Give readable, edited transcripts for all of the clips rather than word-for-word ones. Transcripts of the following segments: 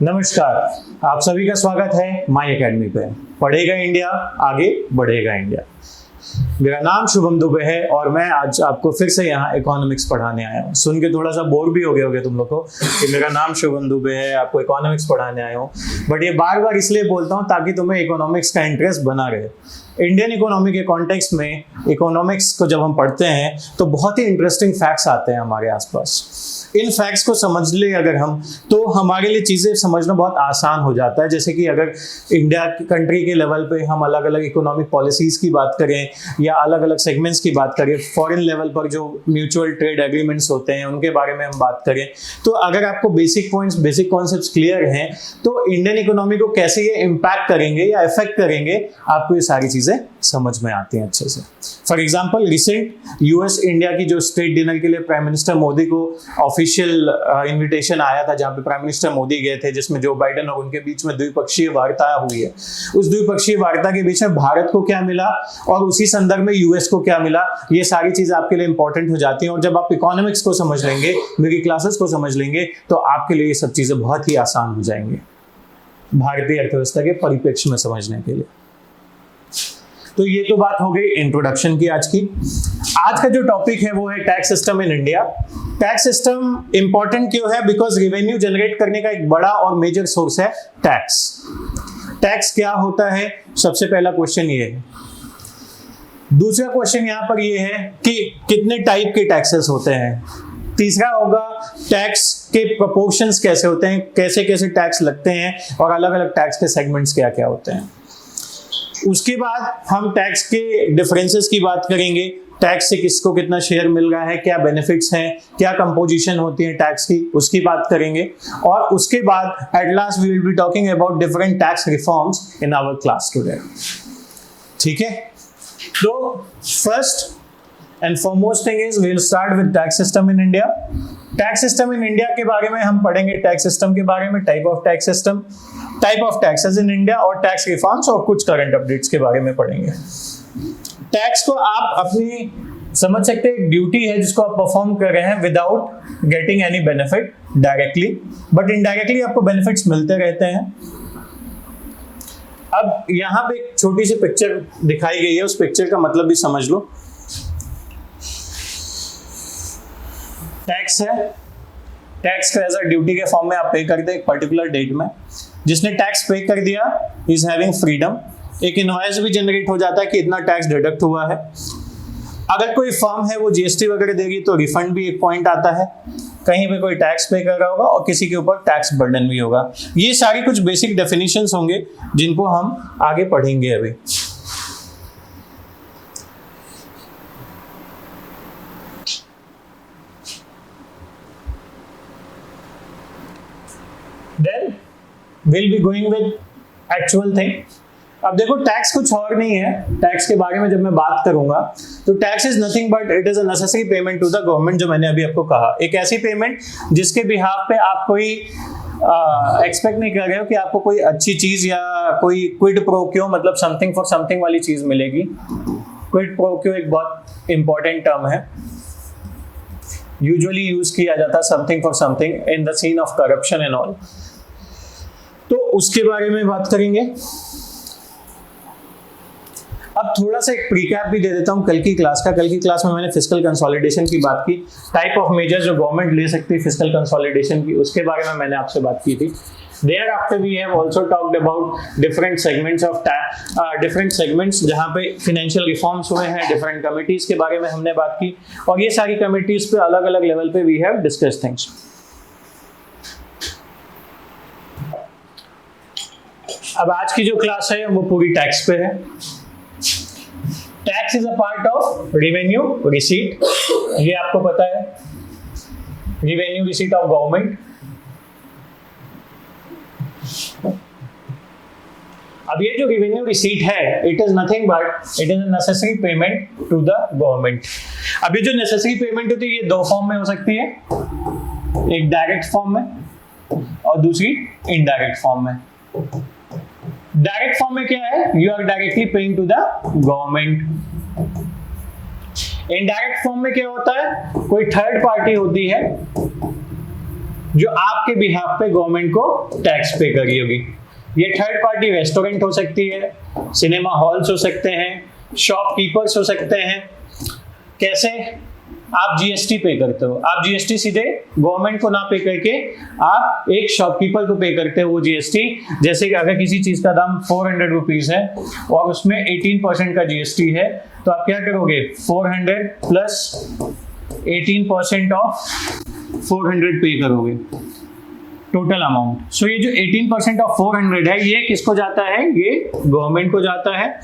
नमस्कार, आप सभी का स्वागत है माई अकेडमी पे। पढ़ेगा इंडिया, आगे बढ़ेगा इंडिया। मेरा नाम शुभम दुबे है और मैं आज आपको फिर से यहाँ इकोनॉमिक्स पढ़ाने आया हूँ। सुन के थोड़ा सा बोर भी हो गए होगे तुम लोग को कि मेरा नाम शुभम दुबे है, आपको इकोनॉमिक्स पढ़ाने आया हूँ। बट ये बार बार इसलिए बोलता हूँ ताकि तुम्हें इकोनॉमिक्स का इंटरेस्ट बना रहे। इंडियन इकोनॉमी के कॉन्टेक्स्ट में इकोनॉमिक्स को जब हम पढ़ते हैं तो बहुत ही इंटरेस्टिंग फैक्ट्स आते हैं हमारे आसपास। इन फैक्ट्स को समझ ले अगर हम, तो हमारे लिए चीज़ें समझना बहुत आसान हो जाता है। जैसे कि अगर इंडिया कंट्री के लेवल पे हम अलग अलग इकोनॉमिक पॉलिसीज़ की बात करें या अलग अलग सेगमेंट्स की बात करें, फॉरेन लेवल पर जो म्यूचुअल ट्रेड एग्रीमेंट्स होते हैं उनके बारे में हम बात करें, तो अगर आपको basic points, basic concepts clear हैं तो इंडियन इकोनॉमी को कैसे ये इम्पैक्ट करेंगे या इफेक्ट करेंगे, आपको ये सारी चीज़ें समझ में आती हैं अच्छे से। For example, recent US India की जो स्टेट डिनर के लिए प्राइम मिनिस्टर मोदी को ऑफिशियल इनविटेशन आया था, जहां पे प्राइम मिनिस्टर मोदी गए थे, जिसमें जो बाइडेन और उनके बीच में द्विपक्षीय वार्ता हुई है। उस द्विपक्षीय वार्ता के बीच में भारत को क्या मिला और उसी संदर्भ में यूएस को क्या मिला, ये सारी चीजें आपके लिए इंपॉर्टेंट हो जाती हैं। और जब आप इकोनॉमिक्स को समझ लेंगे, मेरी क्लासेस को समझ लेंगे, तो आपके लिए ये सब चीजें बहुत ही आसान हो जाएंगी भारतीय अर्थव्यवस्था के परिप्रेक्ष्य में समझने के लिए। तो ये तो बात हो गई इंट्रोडक्शन की आज की। आज का जो टॉपिक है वो है tax system in India. Tax system important क्यों है? बिकॉज रेवेन्यू जनरेट करने का एक बड़ा और मेजर सोर्स है टैक्स। टैक्स क्या होता है, सबसे पहला क्वेश्चन ये है। दूसरा क्वेश्चन यहां पर ये है कि कितने टाइप के टैक्सेस होते हैं। तीसरा होगा टैक्स के प्रोपोर्शंस कैसे होते हैं, कैसे कैसे टैक्स लगते हैं और अलग अलग टैक्स के सेगमेंट्स क्या क्या होते हैं। उसके बाद हम टैक्स के डिफरेंसेस की बात करेंगे, टैक्स से किसको कितना शेयर मिल रहा है, क्या बेनिफिट्स हैं, क्या कंपोजिशन होती है टैक्स की, उसकी बात करेंगे। और उसके बाद at last we will be talking about different tax reforms in our class today. ठीक है, तो first and foremost thing is we will start with tax system in India. Tax system in India के बारे में हम पढ़ेंगे, tax system के बारे में, type of tax system, type of taxes in India और टैक्स रिफॉर्म्स और कुछ करंट अपडेट्स के बारे में पढ़ेंगे। टैक्स को आप अपनी समझ सकते हैं, ड्यूटी है जिसको आप परफॉर्म कर रहे हैं without getting any benefit directly, but indirectly आपको बेनिफिट्स मिलते रहते हैं। अब यहाँ पे एक छोटी सी पिक्चर दिखाई गई है, उस पिक्चर का मतलब भी समझ लो। टैक्स है, टैक्स को एज अ ड्यूटी के फॉर्म में आप पे करते हैं एक पर्टिकुलर डेट में। जिसने टैक्स पे कर दिया इज हैविंग फ्रीडम। एक इनवॉइस भी जनरेट हो जाता है कि इतना टैक्स डिडक्ट हुआ है। अगर कोई फर्म है वो जीएसटी वगैरह देगी तो रिफंड भी एक पॉइंट आता है। कहीं पे कोई टैक्स पे कर रहा होगा और किसी के ऊपर टैक्स बर्डन भी होगा। ये सारी कुछ बेसिक डेफिनेशंस होंगे जिनको हम आगे पढ़ेंगे अभी। Then we'll be going with actual thing. अब देखो, टैक्स कुछ और नहीं है। टैक्स के बारे में जब मैं बात करूंगा तो tax is nothing but it is a necessary payment to the government, जो मैंने अभी आपको कहा। एक ऐसी पेमेंट जिसके बिहाफ पे आप कोई एक्सपेक्ट नहीं कर रहे हो कि आपको कोई अच्छी चीज या कोई क्विड प्रो क्यो, मतलब समथिंग फॉर समथिंग वाली चीज मिलेगी। क्विड प्रो क्यो एक बहुत इंपॉर्टेंट टर्म है, यूजुअली यूज किया जाता है something for something in the scene of corruption and all. तो उसके बारे में बात करेंगे। अब थोड़ा सा एक प्रीकैप भी दे देता हूं कल की क्लास का। कल की क्लास में मैंने फिस्कल कंसोलिडेशन की बात की, टाइप ऑफ मेजर्स जो गवर्नमेंट ले सकती है फिस्कल कंसोलिडेशन की, उसके बारे में मैंने आपसे बात की थी। Thereafter we have also talked about different segments of different segments जहाँ पे financial reforms हुए हैं, different committees के बारे में हमने बात की, और ये सारी committees पे अलग अलग लेवल पे we have discussed things। अब आज की जो क्लास है वो पूरी टैक्स पे है। Tax is a part of revenue receipt, ये आपको पता है, रेवेन्यू रिसीट ऑफ गवर्नमेंट। अब ये जो रेवेन्यू रिसीट है, it is nothing but it is a necessary payment to the government. अब ये जो नेसेसरी पेमेंट होती है ये दो फॉर्म में हो सकती है, एक डायरेक्ट फॉर्म में और दूसरी इनडायरेक्ट फॉर्म में। डायरेक्ट फॉर्म में क्या है, you are directly paying to the government. Indirect form में क्या होता है, कोई थर्ड पार्टी होती है जो आपके बिहाफ पे गवर्नमेंट को टैक्स पे करी होगी। ये थर्ड पार्टी रेस्टोरेंट हो सकती है, सिनेमा हॉल्स हो सकते हैं, शॉपकीपर्स हो सकते हैं। कैसे? आप जीएसटी पे करते हो, आप जीएसटी सीधे गवर्नमेंट को ना पे करके आप एक शॉपकीपर को पे करते हो वो जीएसटी। जैसे कि अगर किसी चीज का दाम 400 रुपीज है और उसमें 18% का जीएसटी है, तो आप क्या करोगे? 400 प्लस 18% ऑफ 400 पे करोगे, टोटल अमाउंट। सो ये जो 18% ऑफ 400 है, ये किसको जाता है? ये गवर्नमेंट को जाता है।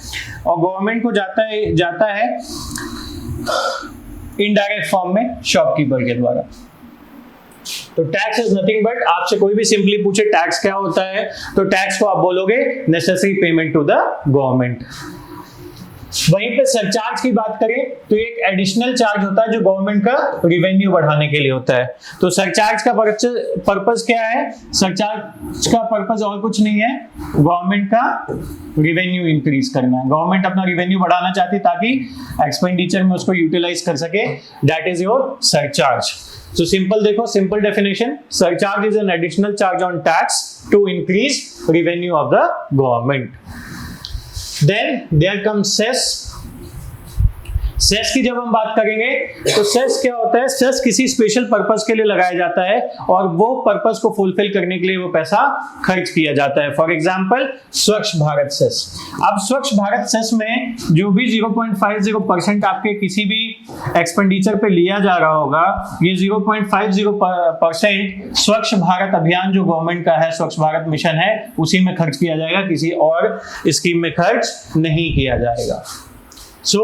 और गवर्नमेंट को जाता है इनडायरेक्ट फॉर्म में शॉपकीपर के द्वारा। तो टैक्स इज नथिंग बट, आपसे कोई भी सिंपली पूछे टैक्स क्या होता है, तो टैक्स को आप बोलोगे necessary payment to the government. वहीं पे सरचार्ज की बात करें तो एक एडिशनल चार्ज होता है जो गवर्नमेंट का रिवेन्यू बढ़ाने के लिए होता है। तो सरचार्ज का पर्पस क्या है? सरचार्ज का पर्पस और कुछ नहीं है, गवर्नमेंट का रिवेन्यू इंक्रीज करना है। गवर्नमेंट अपना रिवेन्यू बढ़ाना चाहती है ताकि एक्सपेंडिचर में उसको यूटिलाइज कर सके, that is your surcharge. So simple देखो, simple definition, surcharge is an additional charge on tax to increase revenue of the government. Then there comes cess. Cess की जब हम बात करेंगे तो सेस क्या होता है? सेस किसी स्पेशल पर्पस के लिए लगाया जाता है और वो पर्पस को फुलफिल करने के लिए वो पैसा खर्च किया जाता है। फॉर एग्जांपल स्वच्छ भारत सेस। अब स्वच्छ भारत सेस में जो भी 0.50% आपके किसी भी एक्सपेंडिचर पे लिया जा रहा होगा, ये 0.50% स्वच्छ भारत अभियान जो गवर्नमेंट का है, स्वच्छ भारत मिशन है, उसी में खर्च किया जाएगा, किसी और स्कीम में खर्च नहीं किया जाएगा। So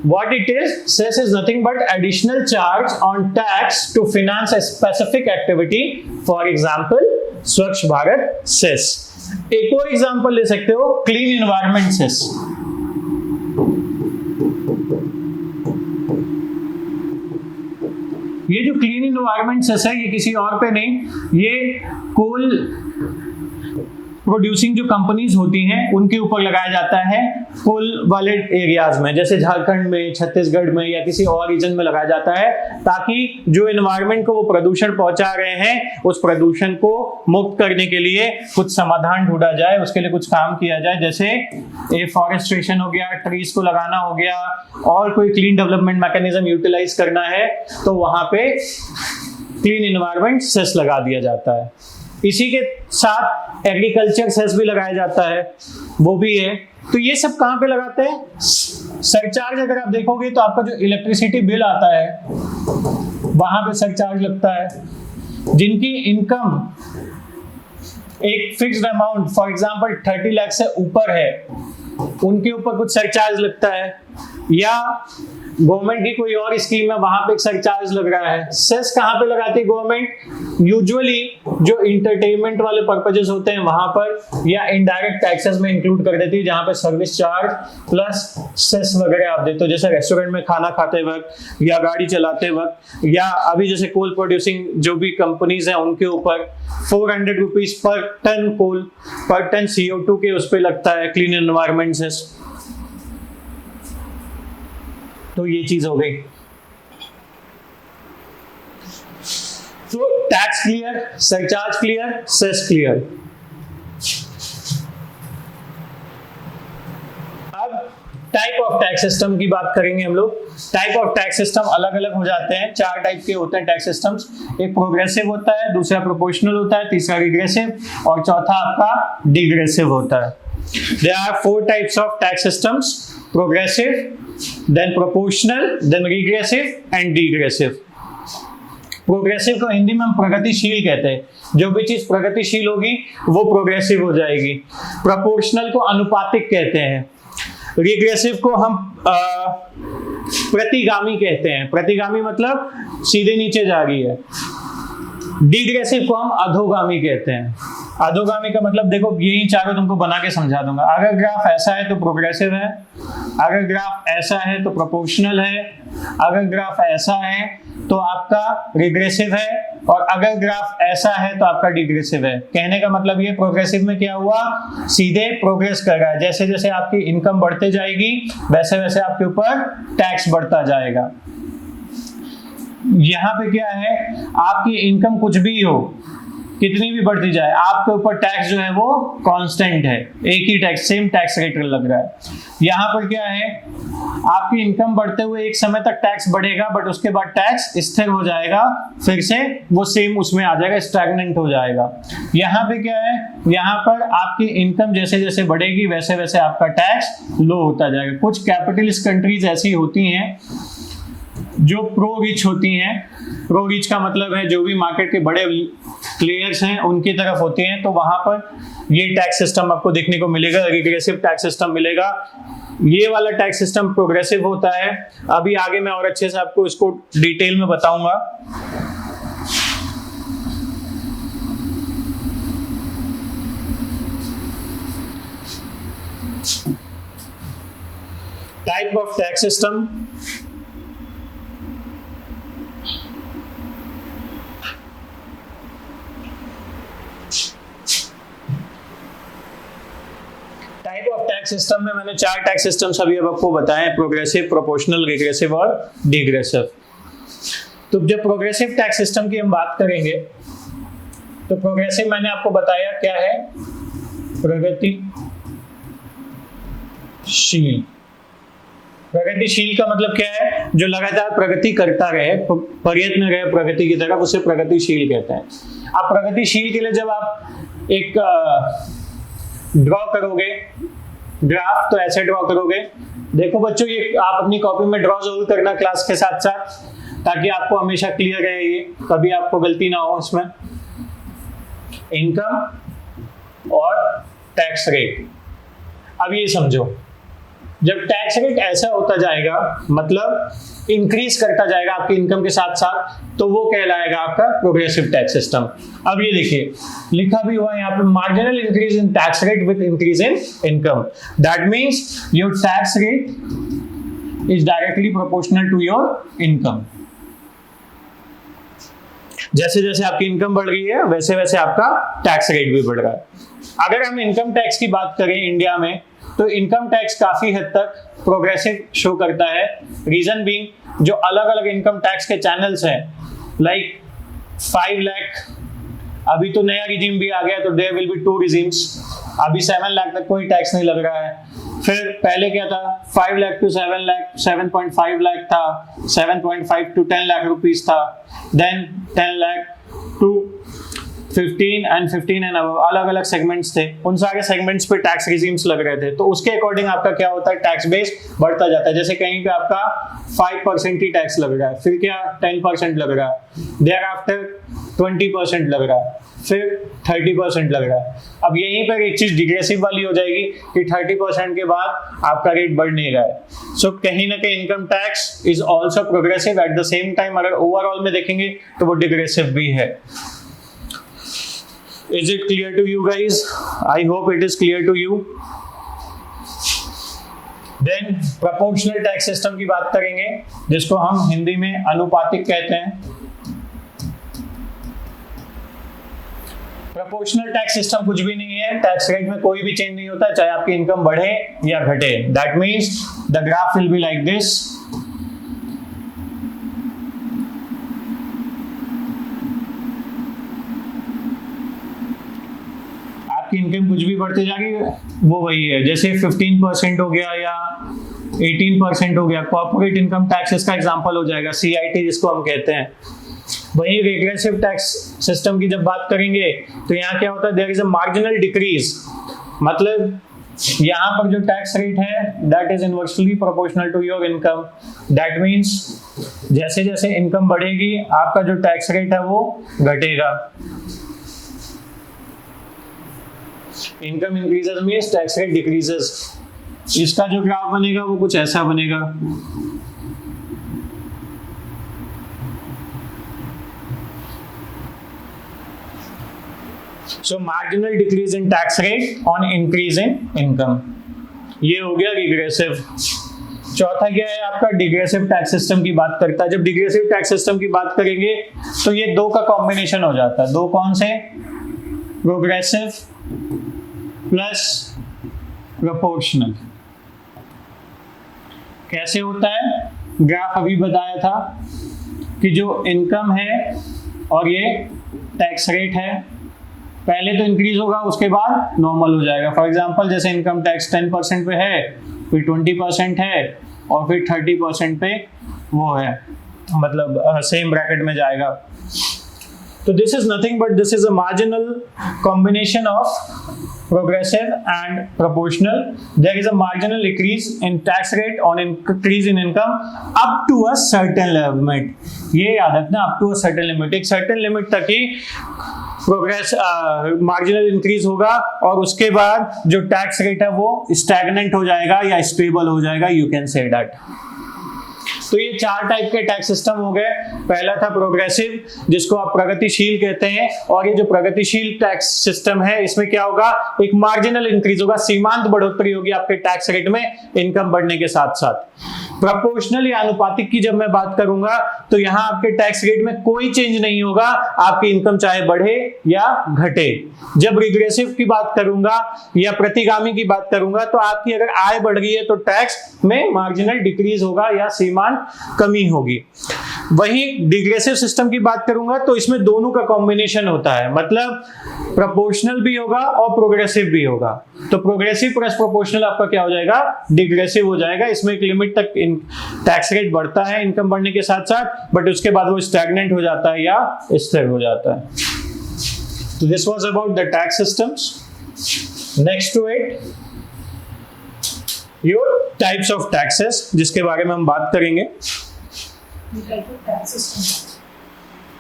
what it is? Cess is nothing but additional charge on tax to finance a specific activity. For example, स्वच्छ भारत सेस। एक और एग्जांपल ले सकते हो, क्लीन एनवायरनमेंट सेस। ये जो क्लीन एनवायरनमेंट सेस है, ये किसी और पे नहीं, ये कोल प्रोड्यूसिंग जो कंपनीज होती हैं उनके ऊपर लगाया जाता है, कोल वाले एरियाज में, जैसे झारखंड में, छत्तीसगढ़ में या किसी और रीजन में लगाया जाता है, ताकि जो एनवायरनमेंट को वो प्रदूषण पहुंचा रहे हैं उस प्रदूषण को मुक्त करने के लिए कुछ समाधान ढूंढा जाए, उसके लिए कुछ काम किया जाए। जैसे एफॉरेस्ट्रेशन हो गया, ट्रीज को लगाना हो गया, और कोई क्लीन डेवलपमेंट मैकेनिज्म यूटिलाइज करना है तो वहां पे क्लीन एनवायरनमेंट सेस लगा दिया जाता है। इसी के साथ एग्रीकल्चर सेस भी लगाया जाता है, वो भी है। तो ये सब कहां पे लगाते हैं? सरचार्ज अगर आप देखोगे तो आपका जो इलेक्ट्रिसिटी बिल आता है वहां पे सरचार्ज लगता है। जिनकी इनकम एक fixed amount, for example 30 lakh से ऊपर है, उनके ऊपर कुछ सरचार्ज लगता है, या गवर्नमेंट की कोई और स्कीम है वहां पे एक सरचार्ज लग रहा है। सेस कहां पे लगाती है गवर्नमेंट? यूजुअली जो इंटरटेनमेंट वाले पर्पजेस होते हैं वहां पर, या इनडायरेक्ट टैक्सेस में इंक्लूड कर देती है, जहां पे सर्विस चार्ज प्लस सेस वगैरह आप देते हो, जैसे रेस्टोरेंट में खाना खाते वक्त या गाड़ी चलाते वक्त, या अभी जैसे कोल प्रोड्यूसिंग जो भी कंपनीज हैं उनके ऊपर 400 रुपीज पर टन कोल, पर टन CO2 के उस पर लगता है क्लीन एनवायरनमेंट सेस। तो ये चीज हो गई। तो tax clear, surcharge clear, cess clear. अब टाइप ऑफ टैक्स सिस्टम की बात करेंगे हम लोग। टाइप ऑफ टैक्स सिस्टम अलग अलग हो जाते हैं, 4 टाइप के होते हैं टैक्स सिस्टम्स। एक प्रोग्रेसिव होता है, दूसरा प्रोपोर्शनल होता है, तीसरा रिग्रेसिव, और चौथा आपका डिग्रेसिव होता है। There are 4 types of tax systems: progressive, then proportional, then regressive and degressive. Progressive को हिंदी में हम प्रगतिशील कहते हैं। जो भी चीज प्रगतिशील होगी वो प्रोग्रेसिव हो जाएगी। प्रोपोर्शनल को अनुपातिक कहते हैं। रिग्रेसिव को हम प्रतिगामी कहते हैं। प्रतिगामी मतलब सीधे नीचे जा रही है। डिग्रेसिव को हम अधोगामी कहते हैं। अधोगामी का मतलब देखो, यही चारों तुमको बना के समझा दूंगा। अगर ग्राफ ऐसा है तो प्रोग्रेसिव है, अगर ग्राफ ऐसा है तो प्रोपोर्शनल है, अगर ग्राफ ऐसा है तो आपका रिग्रेसिव है, और अगर ग्राफ ऐसा है तो आपका डिग्रेसिव है। कहने का मतलब ये, प्रोग्रेसिव में क्या हुआ, सीधे प्रोग्रेस कर रहा है। जैसे जैसे आपकी इनकम बढ़ते जाएगी वैसे वैसे आपके ऊपर टैक्स बढ़ता जाएगा। यहाँ पे क्या है, आपकी इनकम कुछ भी हो, कितनी भी बढ़ती जाए, आपके ऊपर टैक्स जो है वो कांस्टेंट है, एक ही टैक्स, सेम टैक्स रेट लग रहा है। यहाँ पर क्या है, आपकी इनकम बढ़ते हुए एक समय तक टैक्स बढ़ेगा, बट उसके बाद टैक्स स्थिर हो जाएगा, फिर से वो सेम उसमें आ जाएगा, स्टैग्नेंट हो जाएगा। यहाँ पे क्या है, यहाँ पर आपकी इनकम जैसे जैसे बढ़ेगी वैसे वैसे आपका टैक्स लो होता जाएगा। कुछ कैपिटलिस्ट कंट्रीज ऐसी होती हैं जो प्रो रिच होती हैं, प्रो रिच का मतलब है जो भी मार्केट के बड़े प्लेयर्स हैं उनकी तरफ होते हैं, तो वहां पर ये टैक्स सिस्टम आपको देखने को मिलेगा, रिग्रेसिव टैक्स सिस्टम मिलेगा। ये वाला टैक्स सिस्टम प्रोग्रेसिव होता है। अभी आगे मैं और अच्छे से आपको इसको डिटेल में बताऊंगा। Type of tax system, type of tax system में मैंने 4 टैक्स सिस्टम्स अभी अब आपको बताए, प्रोग्रेसिव, प्रोपोर्शनल, रिग्रेसिव और डिग्रेसिव। तो जब प्रोग्रेसिव टैक्स सिस्टम की हम बात करेंगे तो प्रोग्रेसिव मैंने आपको बताया क्या है, प्रगतिशील। प्रगतिशील का मतलब क्या है, जो लगातार प्रगति करता रहे, प्रयत्न रहे प्रगति की तरफ, उसे प्रगतिशील कहते हैं। अब प्रगतिशील के लिए जब आप एक ड्रॉ करोगे ग्राफ, तो ऐसे ड्रॉ करोगे। देखो बच्चों, ये आप अपनी कॉपी में ड्रॉ जरूर करना क्लास के साथ साथ, ताकि आपको हमेशा क्लियर रहे, ये कभी आपको गलती ना हो इसमें। इनकम और टैक्स रेट। अब ये समझो, जब टैक्स रेट ऐसा होता जाएगा, मतलब इंक्रीज करता जाएगा आपकी इनकम के साथ साथ, तो वो कहलाएगा आपका प्रोग्रेसिव टैक्स सिस्टम। अब ये देखिए, लिखा भी हुआ है यहाँ पे, marginal increase in tax rate with increase in income. That means your tax rate is directly proportional to your income. जैसे जैसे आपकी इनकम बढ़ रही है वैसे वैसे आपका टैक्स रेट भी बढ़ रहा है। अगर हम इनकम टैक्स की बात करें इंडिया में, तो इनकम टैक्स काफी हद तक प्रोग्रेसिव शो करता है। रीजन बीइंग, जो अलग अलग इनकम टैक्स के चैनल्स हैं, लाइक 5 लाख, अभी तो नया रिजीम भी आ गया, तो देयर विल बी 2 रिजीम्स। अभी 7 लाख तक कोई टैक्स नहीं लग रहा है। फिर पहले क्या था, 5 लाख टू 7 लाख, 7.5 लाख था, 7.5 टू 10 लाख रुपीस था, then 10 lakh to 15 and 15 and अलग अलग सेगमेंट्स थे। उन सारे सेगमेंट्स पे टैक्स रिजीम्स लग रहे थे, तो उसके अकॉर्डिंग आपका क्या होता है, टैक्स बेस बढ़ता जाता है। जैसे कहीं पे आपका 5% ही टैक्स लग रहा है, फिर क्या 10% लग रहा है, देयर आफ्टर 20% लग रहा है, फिर 30% लग रहा है। अब यहीं पर एक चीज डिग्रेसिव वाली हो जाएगी कि 30% के बाद आपका रेट बढ़ नहीं रहा है। सो कहीं ना कहीं income tax is also progressive, eight the same time अगर ओवरऑल में देखेंगे तो वो डिग्रेसिव भी है। Is it clear to you guys? I hope it is clear to you. Then proportional tax system की बात करेंगे, जिसको हम हिंदी में अनुपातिक कहते हैं। प्रोपोर्शनल टैक्स सिस्टम कुछ भी नहीं है, टैक्स रेट में कोई भी चेंज नहीं होता, चाहे आपकी इनकम बढ़े या घटे। That means the graph will be like this. Income कुछ भी बढ़ते जाएगी वो वही है, जैसे 15% हो गया या 18% हो गया, कॉर्पोरेट इनकम टैक्स इसका एग्जांपल हो जाएगा, CIT जिसको हम कहते हैं। वही रिग्रेसिव टैक्स सिस्टम की जब बात करेंगे तो यहाँ क्या होता है, there is a marginal decrease, मतलब यहाँ पर जो टैक्स रेट है that is inversely proportional to your income. That means जैसे जैसे इनकम बढ़ेगी आपका जो टैक्स रेट है वो घटेगा। Income increases means tax rate decreases. इसका जो ग्राफ बनेगा वो कुछ ऐसा बनेगा। सो marginal decrease in tax rate on increase in income, ये हो गया रिग्रेसिव। चौथा क्या है आपका, डिग्रेसिव टैक्स सिस्टम की बात करता है। जब डिग्रेसिव टैक्स सिस्टम की बात करेंगे तो ये दो का कॉम्बिनेशन हो जाता है। दो कौन से, प्रोग्रेसिव प्लस प्रोपोर्शनल। कैसे होता है, ग्राफ अभी बताया था कि जो इनकम है और ये टैक्स रेट है, पहले तो इंक्रीज होगा, उसके बाद नॉर्मल हो जाएगा। फॉर एग्जांपल जैसे इनकम टैक्स 10% पे है, फिर 20% है, और फिर 30% पे वो है, मतलब सेम ब्रैकेट में जाएगा। तो this is nothing but this is a marginal combination of progressive and proportional. There is a marginal decrease in tax rate on increase in income up to a certain limit. ये याद रखना, up to a certain limit, एक certain limit तक ही progress marginal increase होगा, और उसके बाद जो टैक्स रेट है वो स्टैग्नेंट हो जाएगा या स्टेबल हो जाएगा, यू कैन से दैट। तो ये 4 टाइप के टैक्स सिस्टम हो गए। पहला था प्रोग्रेसिव, जिसको आप प्रगतिशील कहते हैं, और ये जो प्रगतिशील टैक्स सिस्टम है इसमें क्या होगा, एक मार्जिनल इंक्रीज होगा, सीमांत बढ़ोतरी होगी आपके टैक्स रेट में इनकम बढ़ने के साथ साथ। प्रोपोर्शनल या आनुपातिक की जब मैं बात करूंगा तो यहां आपके टैक्स रेट में कोई चेंज नहीं होगा, आपकी इनकम चाहे बढ़े या घटे। जब रिग्रेसिव की बात करूंगा या प्रतिगामी की बात करूंगा तो आपकी अगर आय बढ़ रही है तो टैक्स में मार्जिनल डिक्रीज होगा या सीमांत कमी होगी। वही डिग्रेसिव सिस्टम की बात करूंगा तो इसमें दोनों का कॉम्बिनेशन होता है, मतलब प्रोपोर्शनल भी होगा और प्रोग्रेसिव भी होगा। तो प्रोग्रेसिव प्लस प्रोपोर्शनल आपका क्या हो जाएगा, डिग्रेसिव हो जाएगा। इसमें एक लिमिट तक टैक्स रेट बढ़ता है इनकम बढ़ने के साथ साथ, बट उसके बाद वो स्टैग्नेंट हो जाता है या स्थिर हो जाता है। तो this was about the tax systems. Next to it your types of taxes, जिसके बारे में हम बात करेंगे।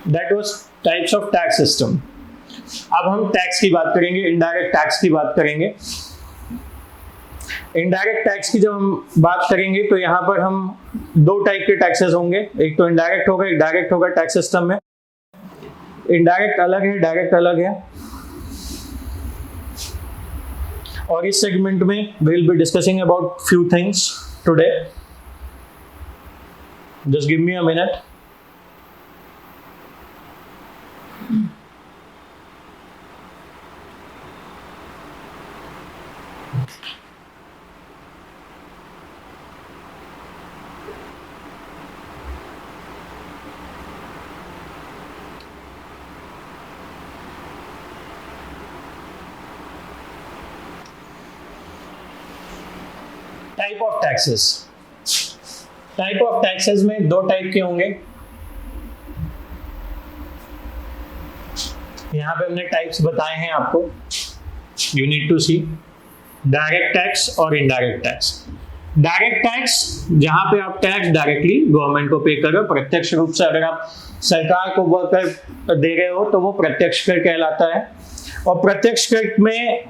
That was types of tax system. अब हम टैक्स की बात करेंगे, इनडायरेक्ट टैक्स की बात करेंगे। इनडायरेक्ट टैक्स की जब हम बात करेंगे तो यहाँ पर हम 2 टाइप के टैक्सेस होंगे, एक तो इनडायरेक्ट होगा, एक डायरेक्ट होगा टैक्स सिस्टम में। इनडायरेक्ट अलग है, डायरेक्ट अलग है, और इस सेगमेंट में we will be discussing about few things today. Just give me a minute. Type of taxes. Type of taxes में 2 टाइप के होंगे। यहां पे हमने टाइप्स बताए हैं आपको, you need to see direct tax और इनडायरेक्ट टैक्स। डायरेक्ट टैक्स जहां पे आप टैक्स डायरेक्टली गवर्नमेंट को पे कर रहे हो, प्रत्यक्ष रूप से अगर आप सरकार को कर दे रहे हो तो वो प्रत्यक्ष कर कहलाता है। और प्रत्यक्ष कर में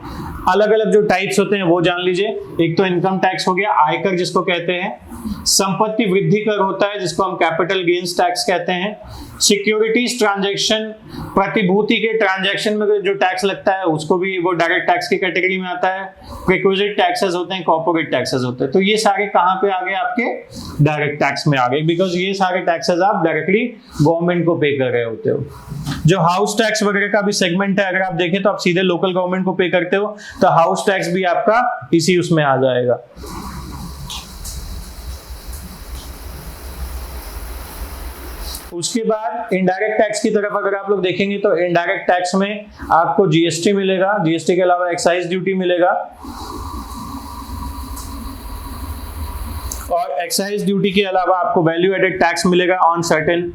अलग अलग जो टाइप्स होते हैं वो जान लीजिए। एक तो इनकम टैक्स हो गया, आयकर जिसको कहते हैं, संपत्ति वृद्धि कर होता है जिसको हम कैपिटल गेन्स टैक्स कहते हैं, सिक्योरिटीज ट्रांजैक्शन, प्रतिभूति के ट्रांजैक्शन में जो टैक्स लगता है उसको भी वो डायरेक्ट टैक्स की कैटेगरी में आता है, प्रिक्विजिट टैक्सेस होते हैं, कॉर्पोरेट टैक्सेस होते हैं। तो ये सारे कहाँ पे आ गए, आपके डायरेक्ट टैक्स में आ गए, बिकॉज ये सारे टैक्सेस आप डायरेक्टली गवर्नमेंट को पे कर रहे होते हो। जो हाउस टैक्स वगैरह का भी सेगमेंट है, अगर आप देखें तो आप सीधे लोकल गवर्नमेंट को पे करते हो, तो हाउस टैक्स भी आपका इसी उसमें आ जाएगा। उसके बाद इनडायरेक्ट टैक्स की तरफ अगर आप लोग देखेंगे तो इनडायरेक्ट टैक्स में आपको जीएसटी मिलेगा, जीएसटी के अलावा एक्साइज ड्यूटी मिलेगा, और एक्साइज ड्यूटी के अलावा आपको वैल्यू एडेड टैक्स मिलेगा on certain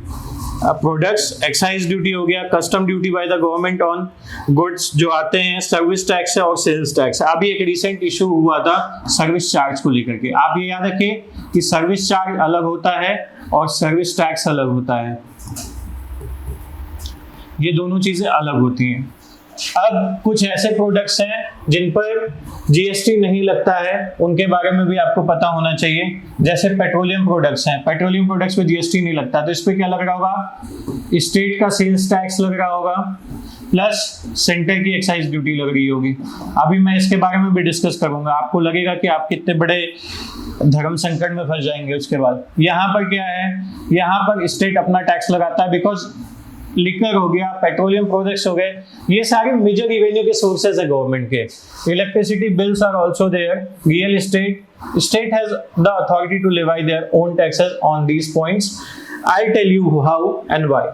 products. Excise duty हो गया, custom duty by the government on goods जो आते हैं, सर्विस टैक्स है और सेल्स टैक्स। अभी एक रिसेंट इशू हुआ था सर्विस चार्ज को लेकर के, आप ये याद रखिए कि सर्विस चार्ज अलग होता है और सर्विस टैक्स अलग होता है, ये दोनों चीजें अलग होती हैं। अब कुछ ऐसे प्रोडक्ट्स हैं जिन पर जीएसटी नहीं लगता है, उनके बारे में भी आपको पता होना चाहिए। जैसे पेट्रोलियम प्रोडक्ट्स हैं, पेट्रोलियम प्रोडक्ट्स पे जीएसटी नहीं लगता, तो इस पे क्या लग रहा होगा, स्टेट का सेल्स टैक्स लग रहा होगा प्लस सेंटर की एक्साइज ड्यूटी लग रही होगी। अभी मैं इसके बारे में भी डिस्कस करूंगा, आपको लगेगा कि आप कितने बड़े धर्म संकट में फंस जाएंगे। उसके बाद यहाँ पर क्या है, यहाँ पर स्टेट अपना टैक्स लगाता है, बिकॉज लिकर हो गया, पेट्रोलियम प्रोडक्ट्स हो गए, ये सारे मेजर रेवेन्यू के सोर्सेज है गवर्नमेंट के। Electricity bills are also there, real estate, state has the authority to levy their own taxes on these points. I'll tell you how and why.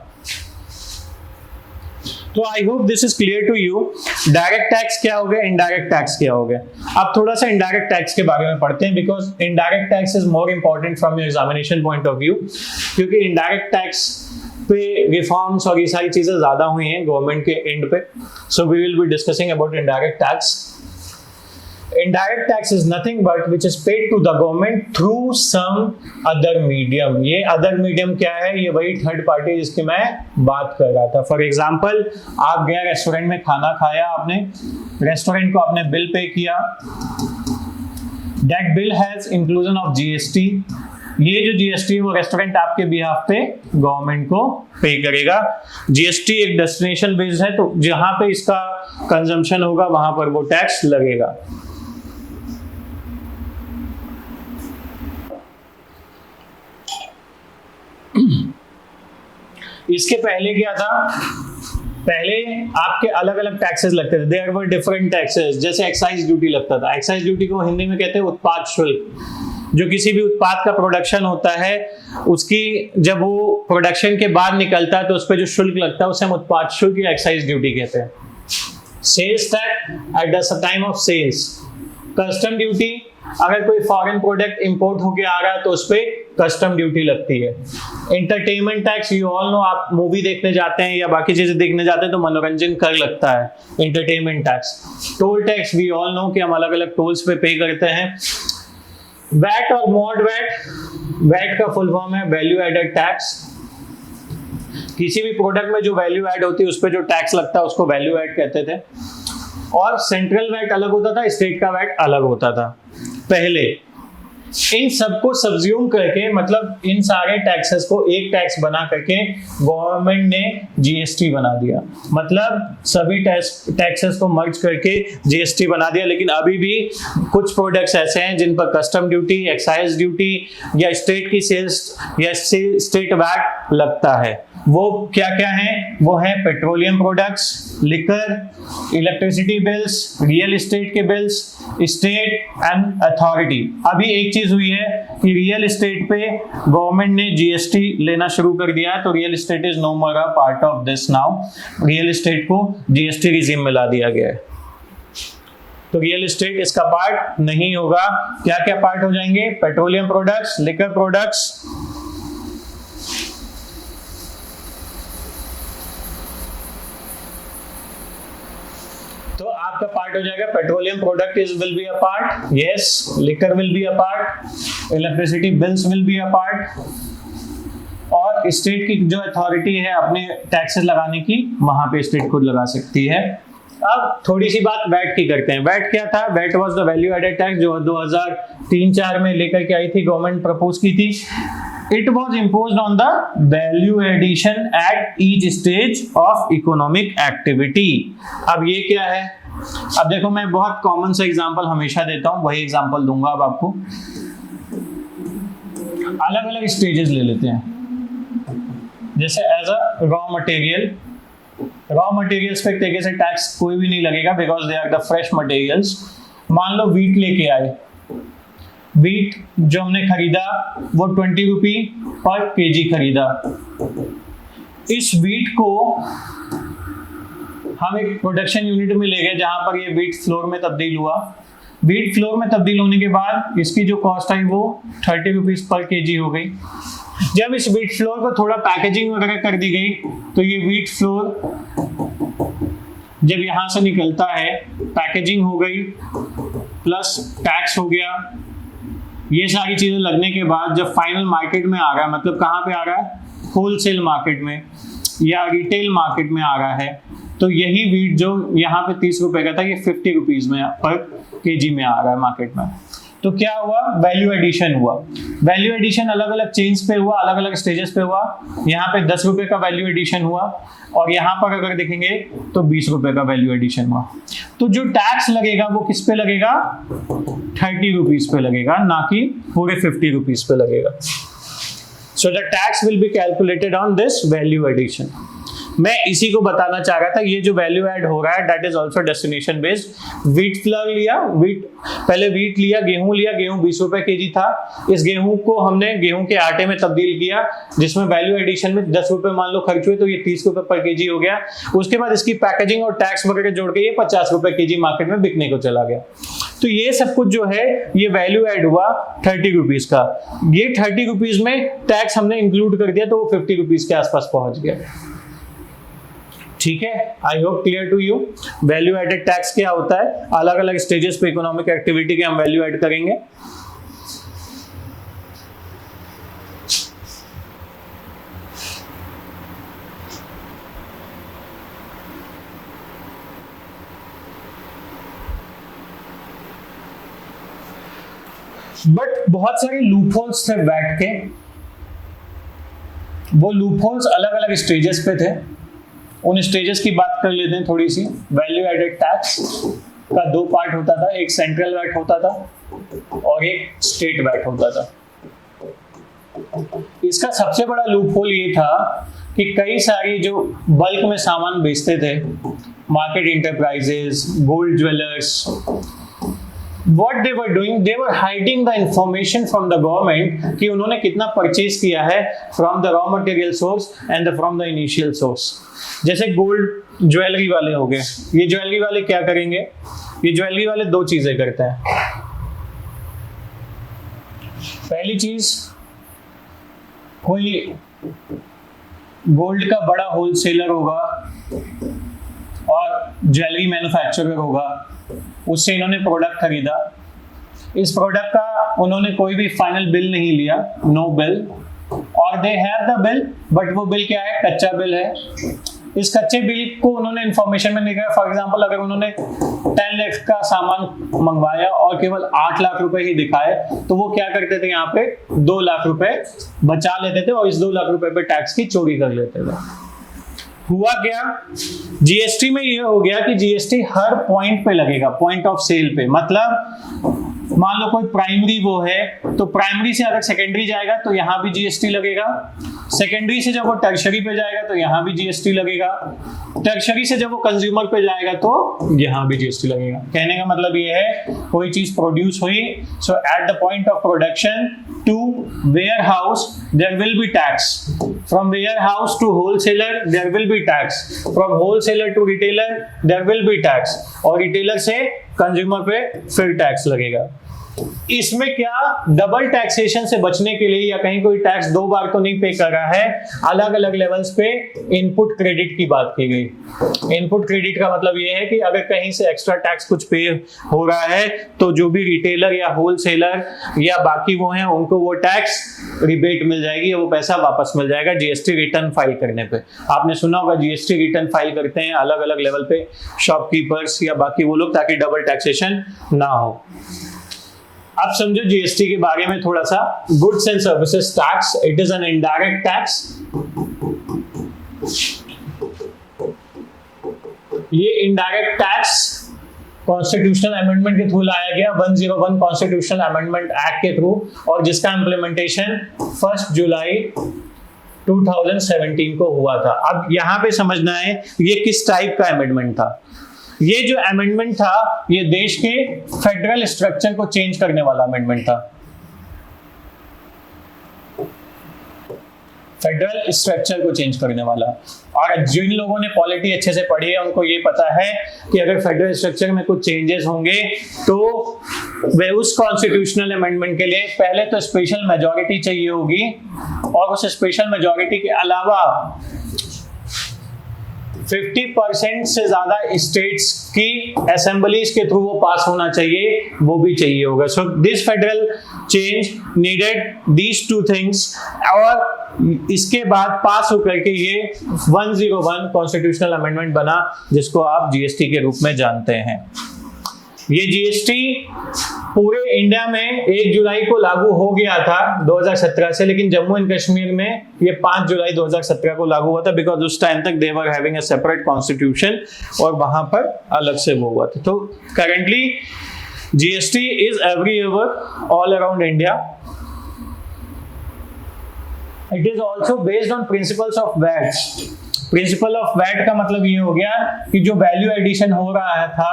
तो I hope this is clear to you. Direct tax क्या हो गया, indirect tax क्या हो गया। अब थोड़ा सा इनडायरेक्ट टैक्स के बारे में पढ़ते हैं, because indirect tax is more important from your examination point of view, क्योंकि इनडायरेक्ट टैक्स पे रिफॉर्म्स और ये सारी चीजें ज्यादा हुई हैं गवर्नमेंट के एंड पे। So we will be discussing about indirect tax. Indirect tax is nothing but which is paid to the government through some other medium। ये other medium क्या है, ये वही थर्ड पार्टी जिसकी मैं बात कर रहा था। फॉर एग्जाम्पल, आप गए रेस्टोरेंट में, खाना खाया आपने, रेस्टोरेंट को आपने बिल पे किया, that bill has inclusion of GST. ये जो जीएसटी है वो रेस्टोरेंट आपके बिहाफ पे गवर्नमेंट को पे करेगा। जीएसटी एक डेस्टिनेशन बेस्ड है, तो जहां पे इसका कंजम्पशन होगा वहां पर वो टैक्स लगेगा। इसके पहले क्या था, पहले आपके अलग अलग टैक्सेस लगते थे, देयर वर डिफरेंट टैक्सेस। जैसे एक्साइज ड्यूटी लगता था, एक्साइज ड्यूटी को हिंदी में कहते हैं उत्पाद शुल्क। जो किसी भी उत्पाद का प्रोडक्शन होता है, उसकी जब वो प्रोडक्शन के बाद निकलता है तो उस पर जो शुल्क लगता है उसे हम उत्पाद शुल्क या एक्साइज ड्यूटी कहते हैं। Sales tax at the time of sales. Custom duty, अगर कोई फॉरेन प्रोडक्ट इंपोर्ट होके आ रहा है तो उस पर कस्टम ड्यूटी लगती है। Entertainment tax, you all know, आप मूवी देखने जाते हैं या बाकी चीजें देखने जाते हैं तो मनोरंजन कर लगता है, entertainment tax. Toll tax, we all know कि हम अलग अलग टोल्स पे करते हैं। वैट और मॉड वैट, वैट का फुल फॉर्म है वैल्यू एडेड टैक्स। किसी भी प्रोडक्ट में जो वैल्यू ऐड होती है उस पर जो टैक्स लगता है उसको वैल्यू ऐड कहते थे। और सेंट्रल वैट अलग होता था, स्टेट का वैट अलग होता था पहले। इन सबको सब्ज्यूम करके, मतलब इन सारे टैक्सेस को एक टैक्स बना करके गवर्नमेंट ने जीएसटी बना दिया। मतलब सभी टैक्सेस को मर्ज करके जीएसटी बना दिया। लेकिन अभी भी कुछ प्रोडक्ट्स ऐसे हैं जिन पर कस्टम ड्यूटी, एक्साइज ड्यूटी या स्टेट की सेल्स या स्टेट वैट लगता है। वो क्या क्या है, वो है petroleum products, liquor, electricity bills, real estate के बिल्स, स्टेट एंड अथॉरिटी। अभी एक चीज हुई है कि रियल एस्टेट पे गवर्नमेंट ने जीएसटी लेना शुरू कर दिया है, तो real estate is no more a part of this now. Real estate को जीएसटी रिजीम में ला दिया गया है, तो रियल एस्टेट इसका पार्ट नहीं होगा। क्या क्या पार्ट हो जाएंगे, पेट्रोलियम प्रोडक्ट्स, लिकर प्रोडक्ट्स, तो आपका पार्ट हो जाएगा petroleum product is will be a part, yes, liquor will be a part, electricity bills will be a part, और स्टेट की जो अथॉरिटी है अपने टैक्सेस लगाने की, वहां पे स्टेट खुद लगा सकती है। अब थोड़ी सी बात वैट की करते हैं। वैट क्या था, VAT was the value added tax, जो 2003-4 में लेकर के आई थी गवर्नमेंट, प्रपोज की थी। It was imposed on the value addition at each stage of economic activity। अब ये क्या है, अब देखो मैं बहुत कॉमन सा एग्जांपल हमेशा देता हूँ, वही एग्जांपल दूंगा अब आपको। अलग अलग स्टेजेस ले लेते हैं, जैसे as a raw material. Raw materials पे तरीके से टैक्स कोई भी नहीं लगेगा, because they are the fresh materials. मान लो वीट लेके आए, वीट जो हमने खरीदा वो 20 रुपी पर केजी खरीदा। इस वीट को हम एक प्रोडक्शन यूनिट में ले गए जहां पर ये वीट फ्लोर में तब्दील हुआ। वीट फ्लोर में तब्दील होने के बाद इसकी जो कॉस्ट आई वो 30 रुपीज पर केजी हो गई। जब इस वीट फ्लोर को थोड़ा पैकेजिंग वगैरह कर दी गई तो ये वीट फ्लोर जब यहां से निकलता है, पैकेजिंग हो गई प्लस टैक्स हो गया, ये सारी चीजें लगने के बाद जब फाइनल मार्केट में आ रहा है, मतलब कहाँ पे आ रहा है, होलसेल मार्केट में या रिटेल मार्केट में आ रहा है, तो यही वीट जो यहाँ पे 30 रुपए का था ये 50 रुपीज में पर केजी में आ रहा है मार्केट में। तो क्या हुआ, वैल्यू एडिशन हुआ। वैल्यू एडिशन अलग अलग चेन्स पे हुआ, अलग अलग स्टेजेस पे हुआ। यहाँ पे 10 रुपए का वैल्यू एडिशन हुआ और यहाँ पर अगर देखेंगे तो 20 रुपए का वैल्यू एडिशन हुआ। तो जो टैक्स लगेगा वो किस पे लगेगा, 30 रुपीज पे लगेगा, ना कि पूरे 50 रुपीज पे लगेगा। So the tax will be calculated on this value addition. मैं इसी को बताना चाह रहा था, ये जो वैल्यू ऐड हो रहा है that is also destination based. Wheat flour लिया, पहले व्हीट लिया, गेहूं 20 रुपए केजी था। इस गेहूं को हमने गेहूं के आटे में तब्दील किया, जिसमें वैल्यू एडिशन में 10 रुपए मान लो खर्च हुए, तो ये 30 रुपए पर केजी हो गया। उसके बाद इसकी पैकेजिंग और टैक्स वगैरह जोड़ के ये 50 रुपए केजी मार्केट में बिकने को चला गया। तो ये सब कुछ जो है ये वैल्यू ऐड हुआ 30 रुपीज का। ये 30 रुपीज में टैक्स हमने इंक्लूड कर दिया, तो वो 50 रुपीज के आसपास पहुंच गया। ठीक है, I hope clear to you. Value added tax क्या होता है, अलग अलग स्टेजेस पे इकोनॉमिक एक्टिविटी के हम वैल्यू ऐड करेंगे। बट बहुत सारे लूपहोल्स थे वैट के, वो लूपहोल्स अलग अलग स्टेजेस पे थे। उन स्टेजेस की बात कर लेते हैं थोड़ी सी। वैल्यू एडेड टैक्स का 2 पार्ट होता था, एक सेंट्रल वैट होता था और एक स्टेट वैट होता था। इसका सबसे बड़ा लूपहोल ये था कि कई सारी जो बल्क में सामान बेचते थे, market enterprises, gold jewellers, what they were doing, they were hiding the information from the government कि उन्होंने कितना परचेज किया है from the raw material source and from the initial source। जैसे गोल्ड ज्वेलरी वाले हो गए, ये ज्वेलरी वाले क्या करेंगे, ये ज्वेलरी वाले 2 चीजें करते हैं। पहली चीज, कोई गोल्ड का बड़ा होलसेलर होगा और ज्वेलरी मैन्युफैक्चरर होगा, उससे इन्होंने प्रोडक्ट खरीदा। इस प्रोडक्ट का उन्होंने कोई भी फाइनल बिल नहीं लिया, नो बिल, और they have the bill, but वो बिल क्या है, कच्चा बिल है। इस कच्चे बिल को उन्होंने इंफॉर्मेशन में निकाला। फॉर एग्जांपल, अगर उन्होंने 10 लाख का सामान मंगवाया और केवल 8 लाख रुपए ही दिखाए, तो वो क्या करते थे, यहाँ पे 2 लाख रुपए बचा लेते थे और इस 2 लाख रुपए पे टैक्स की चोरी कर लेते थे। हुआ क्या, जीएसटी में ये हो गया कि जीएसटी हर पॉइंट पे लगेगा, पॉइंट ऑफ सेल पे। मतलब मान लो कोई प्राइमरी वो है, तो प्राइमरी से अगर सेकेंडरी जाएगा तो यहाँ भी जीएसटी लगेगा। सेकेंडरी से जब वो टर्शरी पे जाएगा तो यहाँ भी जीएसटी लगेगा। टर्शरी से जब वो कंज्यूमर पे जाएगा तो यहाँ भी जीएसटी लगेगा। कहने का मतलब ये है, कोई चीज प्रोड्यूस हुई, so at the point of production to warehouse there will be tax, from warehouse to wholesaler there will be tax, from wholesaler to retailer there will be tax, और retailer से consumer पे फिर tax लगेगा। इसमें क्या, double taxation से बचने के लिए या कहीं कोई टैक्स 2 बार तो नहीं पे कर रहा है, अलग अलग लेवल्स पे इनपुट क्रेडिट की बात की गई। इनपुट क्रेडिट का मतलब ये है कि अगर कहीं से एक्स्ट्रा टैक्स कुछ पे हो रहा है तो जो भी रिटेलर या होलसेलर या बाकी वो हैं उनको वो टैक्स रिबेट मिल जाएगी, वो पैसा वापस मिल जाएगा जीएसटी रिटर्न फाइल करने पे। आपने सुना होगा जीएसटी रिटर्न फाइल करते हैं अलग अलग लेवल पे शॉपकीपर्स या बाकी वो लोग, ताकि डबल टैक्सेशन ना हो। अब समझो जीएसटी के बारे में थोड़ा सा। Goods and services tax, it is an indirect tax. ये इनडायरेक्ट टैक्स कॉन्स्टिट्यूशनल अमेंडमेंट के थ्रू लाया गया, 101 कॉन्स्टिट्यूशनल अमेंडमेंट एक्ट के थ्रू, और जिसका इम्प्लीमेंटेशन 1 जुलाई 2017 को हुआ था। अब यहां पे समझना है ये किस टाइप का अमेंडमेंट था। ये जो अमेंडमेंट था ये देश के फेडरल स्ट्रक्चर को चेंज करने वाला अमेंडमेंट था। फेडरल स्ट्रक्चर को चेंज करने वाला। और जिन लोगों ने पॉलिटी अच्छे से पढ़ी है उनको ये पता है कि अगर फेडरल स्ट्रक्चर में कुछ चेंजेस होंगे तो वे उस कॉन्स्टिट्यूशनल अमेंडमेंट के लिए पहले तो स्पेशल मेजॉरिटी चाहिए होगी, और उस स्पेशल मेजॉरिटी के अलावा 50% से ज्यादा स्टेट्स की असेंबलीज के थ्रू वो पास होना चाहिए, वो भी चाहिए होगा। So this federal change needed these 2 things, और इसके बाद पास होकर के ये 101 कॉन्स्टिट्यूशनल अमेंडमेंट बना, जिसको आप जीएसटी के रूप में जानते हैं। ये जीएसटी पूरे इंडिया में 1 जुलाई को लागू हो गया था 2017 से, लेकिन जम्मू एंड कश्मीर में ये 5 जुलाई 2017 को लागू हुआ था, बिकॉज उस टाइम तक they were having a separate constitution और वहां पर अलग से वो हुआ था। तो currently GST is everywhere all around India, it is also based on principles of VAT. Principle of VAT का मतलब ये हो गया कि जो वैल्यू एडिशन हो रहा था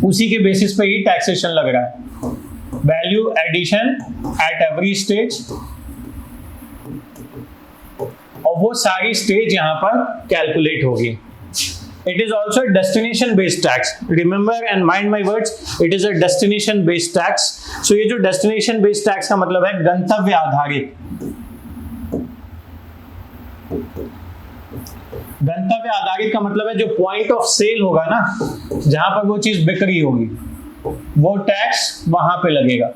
उसी के बेसिस पे ही टैक्सेशन लग रहा है। Value addition at every stage, और वो सारी स्टेज यहां पर कैलकुलेट होगी। It is also a destination based tax. Remember and mind my words, it is a destination based tax. So ये जो destination based tax का मतलब है गंतव्य आधारित। गंतव्य आधारित का मतलब है जो पॉइंट ऑफ सेल होगा ना, जहां पर वो चीज बिक रही होगी, वो टैक्स वहां पे लगेगा।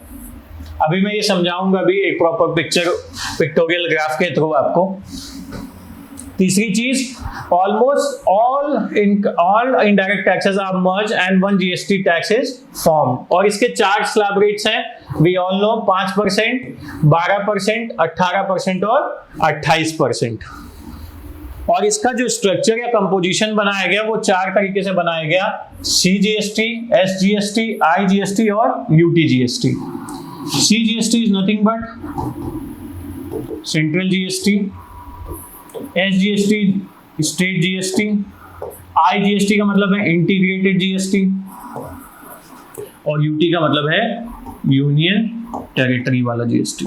अभी मैं ये समझाऊंगा भी एक प्रॉपर पिक्टोरियल ग्राफ के थ्रू आपको। तीसरी चीज, almost all indirect taxes are merge and one GST tax is form. और इसके 4 स्लैब रेट्स हैं, वी ऑल नो, 5%, 12%, 18% और 28%। और इसका जो स्ट्रक्चर या कंपोजिशन बनाया गया वो 4 तरीके से बनाया गया, CGST, SGST, IGST और UTGST। CGST is nothing but Central GST, SGST state GST, IGST का मतलब है इंटीग्रेटेड GST, और UT का मतलब है यूनियन टेरिटरी वाला GST,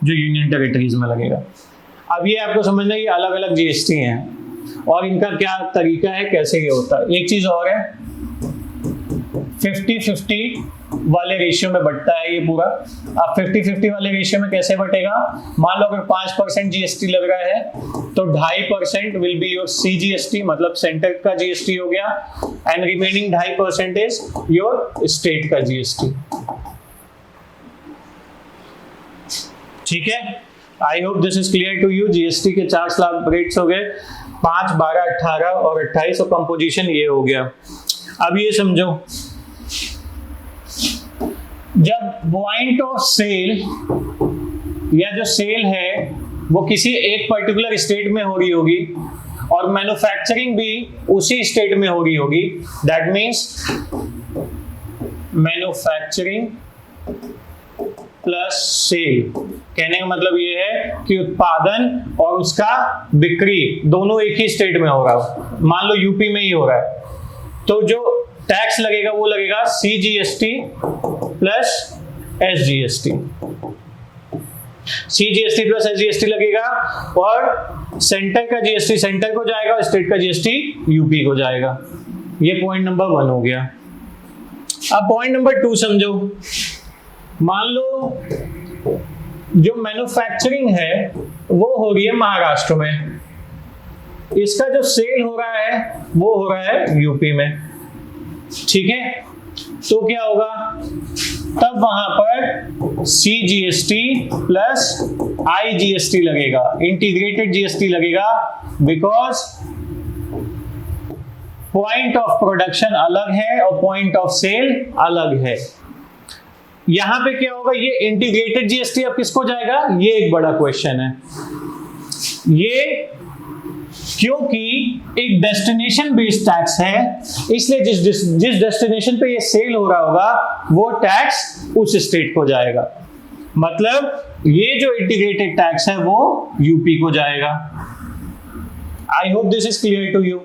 जो यूनियन टेरिटरीज में लगेगा। अब ये आपको समझना है ये अलग अलग GST हैं और इनका क्या तरीका है, कैसे ये होता है। एक चीज और है, 50-50 वाले रेशियो में बटता है ये पूरा। अब 50-50 वाले रेशियो में कैसे बटेगा, मान लो अगर 5% GST लग रहा है तो 2.5% विल बी योर CGST, मतलब सेंटर का GST हो गया, and remaining 2.5% is your state का GST। ठीक है, I hope this is clear to you. GST के 4 स्लैब रेट्स हो गए, 5, 12, 18 और 28, और कंपोजिशन ये हो गया। अब ये समझो, जब पॉइंट ऑफ सेल या जो सेल है वो किसी एक पर्टिकुलर स्टेट में हो रही होगी और मैन्युफैक्चरिंग भी उसी स्टेट में हो रही होगी, that means manufacturing plus sale. कहने का मतलब ये है कि उत्पादन और उसका बिक्री दोनों एक ही स्टेट में हो रहा हो, मान लो यूपी में ही हो रहा है, तो जो टैक्स लगेगा वो लगेगा CGST plus SGST। CGST plus SGST लगेगा, और सेंटर का GST सेंटर को जाएगा और स्टेट का GST यूपी को जाएगा। ये पॉइंट नंबर 1 हो गया। अब पॉइंट नंबर 2 समझो, मान लो जो मैन्युफैक्चरिंग है वो हो रही है महाराष्ट्र में, इसका जो सेल हो रहा है वो हो रहा है यूपी में। ठीक है, तो क्या होगा, तब वहां पर CGST प्लस IGST लगेगा, इंटीग्रेटेड GST लगेगा, बिकॉज पॉइंट ऑफ प्रोडक्शन अलग है और पॉइंट ऑफ सेल अलग है। यहां पे क्या होगा, ये इंटीग्रेटेड GST अब किसको जाएगा, ये एक बड़ा क्वेश्चन है। ये क्योंकि एक डेस्टिनेशन बेस्ड टैक्स है, इसलिए जिस डेस्टिनेशन पे ये सेल हो रहा होगा वो टैक्स उस स्टेट को जाएगा। मतलब ये जो इंटीग्रेटेड टैक्स है वो यूपी को जाएगा। I hope this is clear to you.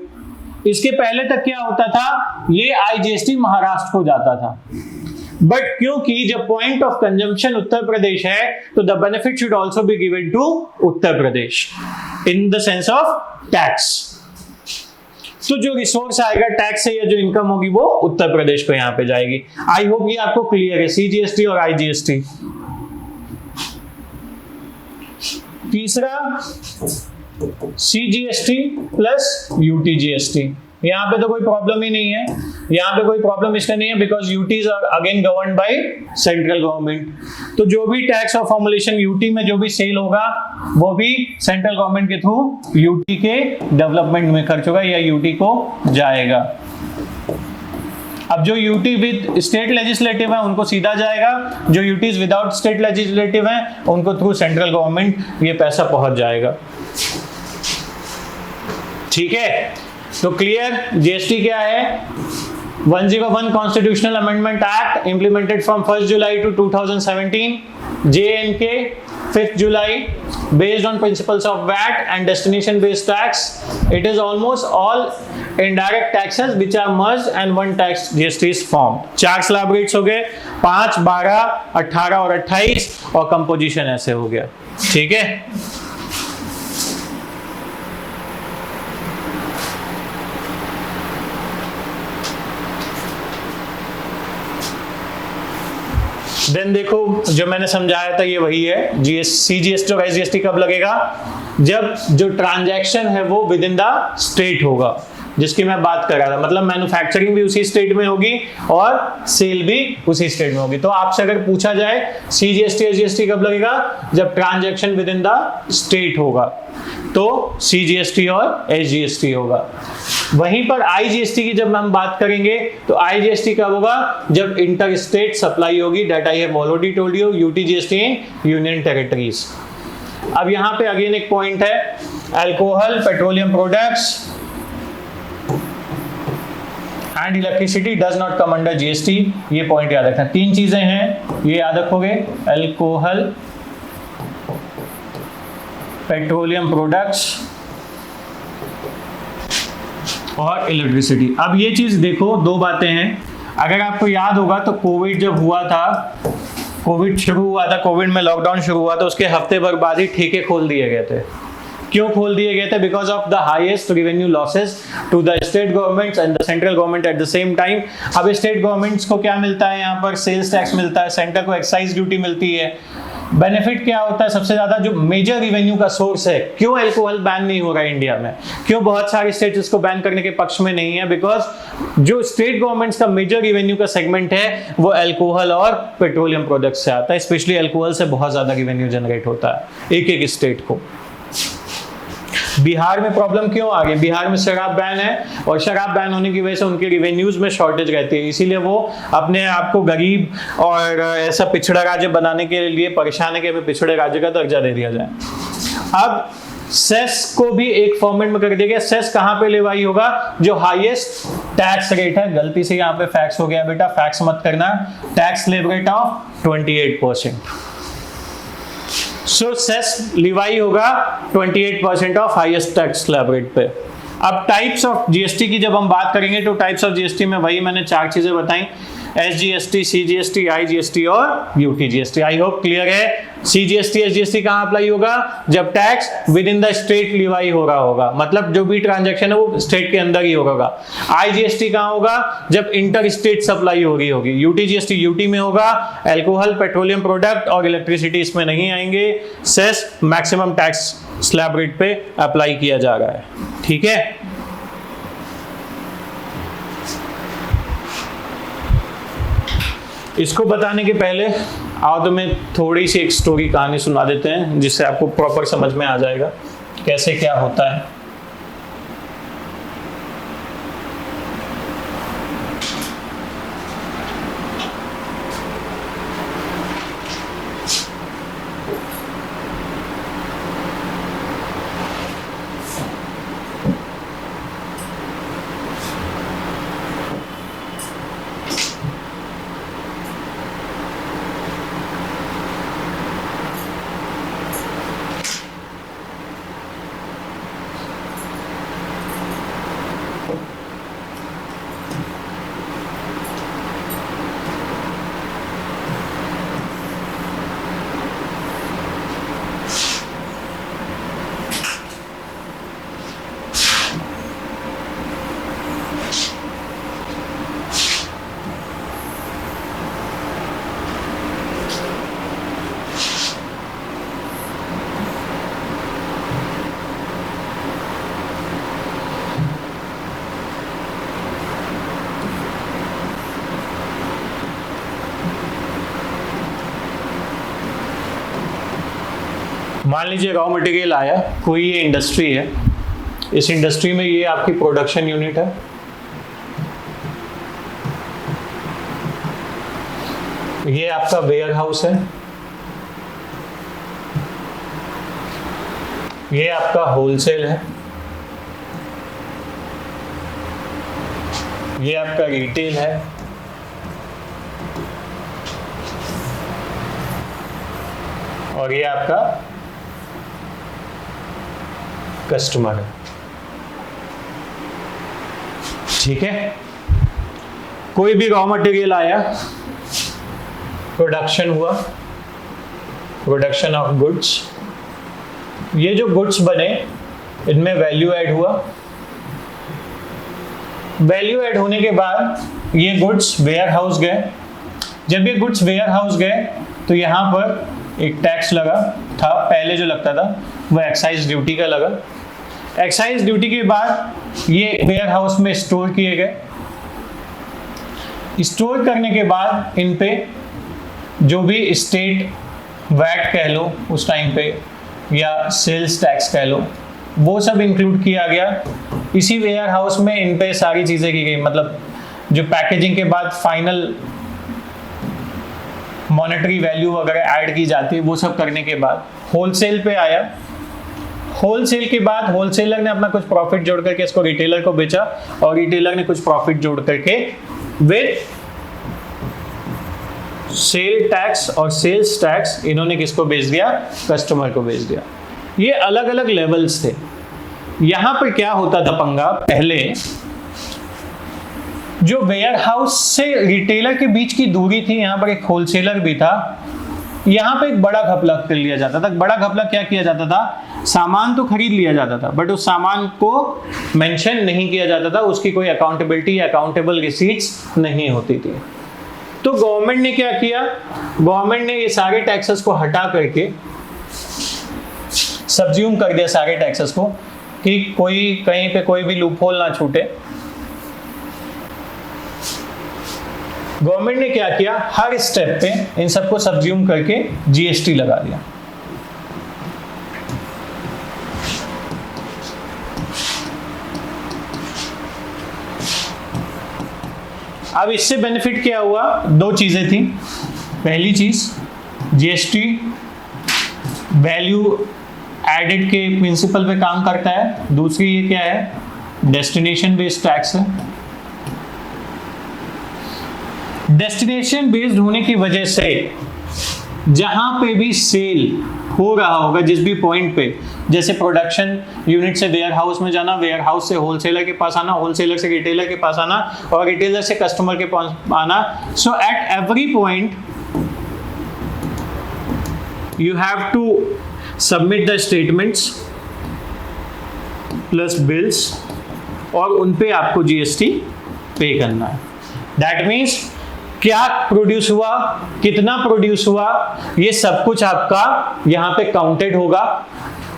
इसके पहले तक क्या होता था, ये IGST महाराष्ट्र को जाता था, बट क्योंकि जब point of consumption Uttar Pradesh है तो the benefit should also be given to Uttar Pradesh in the sense of tax. तो जो रिसोर्स आएगा टैक्स से या जो इनकम होगी वो उत्तर प्रदेश को यहां पे जाएगी। आई होप ये आपको क्लियर है, CGST और IGST। तीसरा CGST प्लस UTGST। यहाँ पे तो कोई प्रॉब्लम ही नहीं है, यहाँ पे कोई प्रॉब्लम इसलिए नहीं है because UTs are again governed by central government. तो जो भी टैक्स और फॉर्मुलेशन यूटी में जो भी सेल होगा वो भी सेंट्रल गवर्नमेंट के थ्रू यूटी के डेवलपमेंट में खर्च होगा या यूटी को जाएगा। अब जो यूटी विद स्टेट लेजिस्लेटिव है उनको सीधा जाएगा, जो यूटीज विदाउट स्टेट लेजिस्लेटिव है उनको थ्रू सेंट्रल गवर्नमेंट ये पैसा पहुंच जाएगा। ठीक है, तो क्लियर। जीएसटी क्या है, 101 constitutional amendment act implemented from 1 July to 2017, JNK 5 July based on principles of VAT and destination based tax. It is almost all indirect taxes which are merged and one tax GST is formed. 4 slab rates हो गए, 5, 12, 18 और 28, और composition ऐसे हो गया। ठीक है, then देखो जो मैंने समझाया था ये वही है। CGST और SGST कब लगेगा? जब जो ट्रांजैक्शन है वो विद इन द स्टेट होगा, जिसकी मैं बात कर रहा था। मतलब मैन्युफैक्चरिंग भी उसी स्टेट में होगी और सेल भी उसी स्टेट में होगी। तो आपसे अगर पूछा जाए CGST SGST कब लगेगा? जब transaction with in the state होगा तो CGST और SGST होगा। वहीं पर IGST की जब हम बात करेंगे तो IGST कब होगा? जब इंटर स्टेट सप्लाई होगी। That I have already told you, UTGST in union territories. अब यहाँ पे अगेन एक पॉइंट है, alcohol, petroleum products and electricity does not come under GST। ये पॉइंट याद रखना। 3 चीजें हैं, ये याद रखोगे, अल्कोहल, पेट्रोलियम प्रोडक्ट्स और इलेक्ट्रिसिटी। अब ये चीज देखो, 2 बातें हैं। अगर आपको याद होगा तो कोविड जब हुआ था, कोविड शुरू हुआ था, कोविड में लॉकडाउन शुरू हुआ था, उसके हफ्ते भर बाद ही ठेके खोल दिए गए थे। क्यों खोल दिए गए थे? Because of the highest revenue losses to the state governments and the central government at the same time. अब स्टेट गवर्नमेंट्स को क्या मिलता है? यहाँ पर सेल्स टैक्स मिलता है, सेंटर को एक्साइज ड्यूटी मिलती है। बेनिफिट क्या होता है? सबसे ज्यादा जो मेजर रेवेन्यू का सोर्स है। क्यों अल्कोहल बैन नहीं हो रहा है इंडिया में? क्यों बहुत सारे स्टेट इसको बैन करने के पक्ष में नहीं है? बिकॉज जो स्टेट गवर्नमेंट्स का मेजर रेवेन्यू का सेगमेंट है वो अल्कोहल और पेट्रोलियम प्रोडक्ट से आता है। स्पेशली अल्कोहल से बहुत ज्यादा रेवेन्यू जनरेट होता है एक एक स्टेट को। बिहार में प्रॉब्लम क्यों आ गई? बिहार में शराब बैन है और शराब बैन होने की वजह से उनके रिवेन्यूज में शॉर्टेज रहती है, इसीलिए वो अपने आप को गरीब और ऐसा पिछड़ा राज्य बनाने के लिए परेशान है कि हमें पिछड़े राज्य का दर्जा दे दिया जाए। अब सेस को भी एक फॉर्मेट में कर दिया गया। सेस कहां पे लेवाई होगा? जो हाईएस्ट टैक्स रेट है। गलती से यहाँ पे फैक्स हो गया बेटा, फैक्स मत करना। Tax slab rate of 28%। So cess levy होगा 28% of highest tax slab rate पे। अब टाइप्स ऑफ GST की जब हम बात करेंगे तो टाइप्स ऑफ GST में वही मैंने 4 चीजें बताई, SGST, CGST, IGST और UTGST। आई होप क्लियर है। CGST SGST कहाँ अप्लाई होगा? जब tax with in the state Levi हो रहा होगा, मतलब जो भी ट्रांजैक्शन है वो स्टेट के अंदर ही होगा। IGST कहाँ होगा? जब इंटर स्टेट सप्लाई हो रही होगी। UTGST UT में होगा। अल्कोहल, पेट्रोलियम प्रोडक्ट और इलेक्ट्रिसिटी इसमें नहीं आएंगे। Cess maximum tax slab rate पे अप्लाई किया जा रहा है। ठीक है, इसको बताने के पहले आओ तो मैं थोड़ी सी एक स्टोरी कहानी सुना देते हैं, जिससे आपको प्रॉपर समझ में आ जाएगा कैसे क्या होता है। मान लीजिए रॉ मटेरियल आया, कोई ये इंडस्ट्री है, इस इंडस्ट्री में ये आपकी प्रोडक्शन यूनिट है, ये आपका वेयर हाउस है, ये आपका होलसेल है, ये आपका रिटेल है, और ये आपका कस्टमर है। ठीक है, कोई भी रॉ मटेरियल आया, प्रोडक्शन हुआ, प्रोडक्शन ऑफ गुड्स, ये जो गुड्स बने इनमें वैल्यू ऐड हुआ, वैल्यू ऐड होने के बाद ये गुड्स वेयर हाउस गए। जब ये गुड्स वेयर हाउस गए तो यहाँ पर एक टैक्स लगा था, पहले जो लगता था वो एक्साइज ड्यूटी का लगा। एक्साइज ड्यूटी के बाद ये वेयर हाउस में स्टोर किए गए। स्टोर करने के बाद इन पे जो भी स्टेट वैट कह लो उस टाइम पे, या सेल्स टैक्स कह लो, वो सब इंक्लूड किया गया। इसी वेयर हाउस में इन पे सारी चीज़ें की गई, मतलब जो पैकेजिंग के बाद फाइनल मॉनेटरी वैल्यू वगैरह ऐड की जाती है, वो सब करने के बाद होलसेल पे आया। होलसेल के बाद होलसेलर ने अपना कुछ प्रॉफिट जोड़ करके इसको रिटेलर को बेचा, और रिटेलर ने कुछ प्रॉफिट जोड़ करके विद सेल टैक्स और सेल्स टैक्स इन्होंने किसको बेच दिया? कस्टमर को बेच दिया। ये अलग अलग लेवल्स थे। यहां पर क्या होता था पंगा, पहले जो वेयर हाउस से रिटेलर के बीच की दूरी थी, यहां पर एक होलसेलर भी था, यहां पे एक बड़ा घपला कर लिया जाता था। बड़ा घपला क्या किया जाता था? सामान तो खरीद लिया जाता था बट उस सामान को मेंशन नहीं किया जाता था, उसकी कोई अकाउंटेबिलिटी या अकाउंटेबल रिसीट्स नहीं होती थी। तो गवर्नमेंट ने क्या किया? गवर्नमेंट ने ये सारे टैक्सेस को हटा करके सब्ज्यूम कर दिया सारे टैक्सेस को, कि कोई कहीं पे कोई भी लूपहोल ना छूटे। गवर्नमेंट ने क्या किया? हर स्टेप पे इन सबको सब्ज्यूम करके जीएसटी लगा दिया। अब इससे बेनिफिट क्या हुआ? दो चीजें थी। पहली चीज, जीएसटी वैल्यू एडेड के प्रिंसिपल पे काम करता है। दूसरी ये क्या है? डेस्टिनेशन बेस्ड टैक्स है। डेस्टिनेशन बेस्ड होने की वजह से जहां पे भी सेल हो रहा होगा, जिस भी पॉइंट पे, जैसे प्रोडक्शन यूनिट से वेयर हाउस में जाना, वेयर हाउस से होलसेलर के पास आना, होलसेलर से रिटेलर के पास आना, और रिटेलर से कस्टमर के पास आना, so at every point you have to submit the statements plus bills, और उन पे आपको जीएसटी पे करना है। दैट मीन्स क्या प्रोड्यूस हुआ, कितना प्रोड्यूस हुआ, ये सब कुछ आपका यहां पे काउंटेड होगा।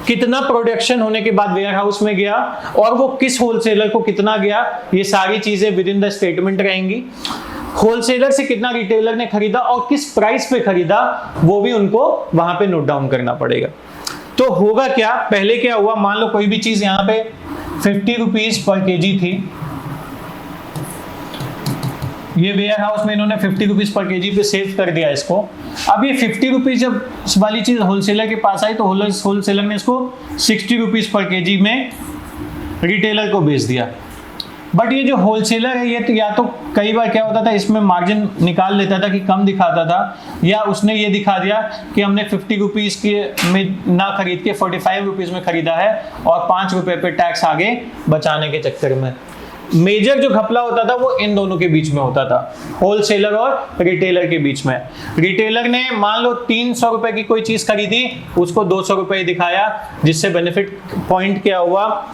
कितना प्रोडक्शन होने के बाद वेयर हाउस में गया और वो किस होलसेलर को कितना गया, ये सारी चीजें विद इन द स्टेटमेंट रहेंगी। होलसेलर से कितना रिटेलर ने खरीदा और किस प्राइस पे खरीदा, वो भी उनको वहां पे नोट डाउन करना पड़ेगा। तो होगा क्या? पहले क्या हुआ, मान लो कोई भी चीज यहां पे 50 रुपीज पर केजी थी, ये वेयर हाउस में इन्होंने 50 रुपीज पर केजी पे सेव कर दिया इसको। अब ये 50 रुपीज जब वाली चीज होलसेलर के पास आई तो होलसेलर ने इसको 60 रुपीज पर केजी में रिटेलर को बेच दिया। बट ये जो होलसेलर है, ये तो या तो कई बार क्या होता था, इसमें मार्जिन निकाल लेता था कि कम दिखाता था, या उसने ये दिखा दिया कि हमने 50 रुपीज के में ना खरीद के 45 रुपीज में खरीदा है, और 5 रुपए पे टैक्स आगे बचाने के चक्कर में। मेजर जो घपला होता था वो इन दोनों के बीच में होता था, होलसेलर और रिटेलर के बीच में। रिटेलर ने मान लो 300 रुपए की कोई चीज खरीदी, उसको 200 रुपए दिखाया, जिससे बेनिफिट पॉइंट क्या हुआ,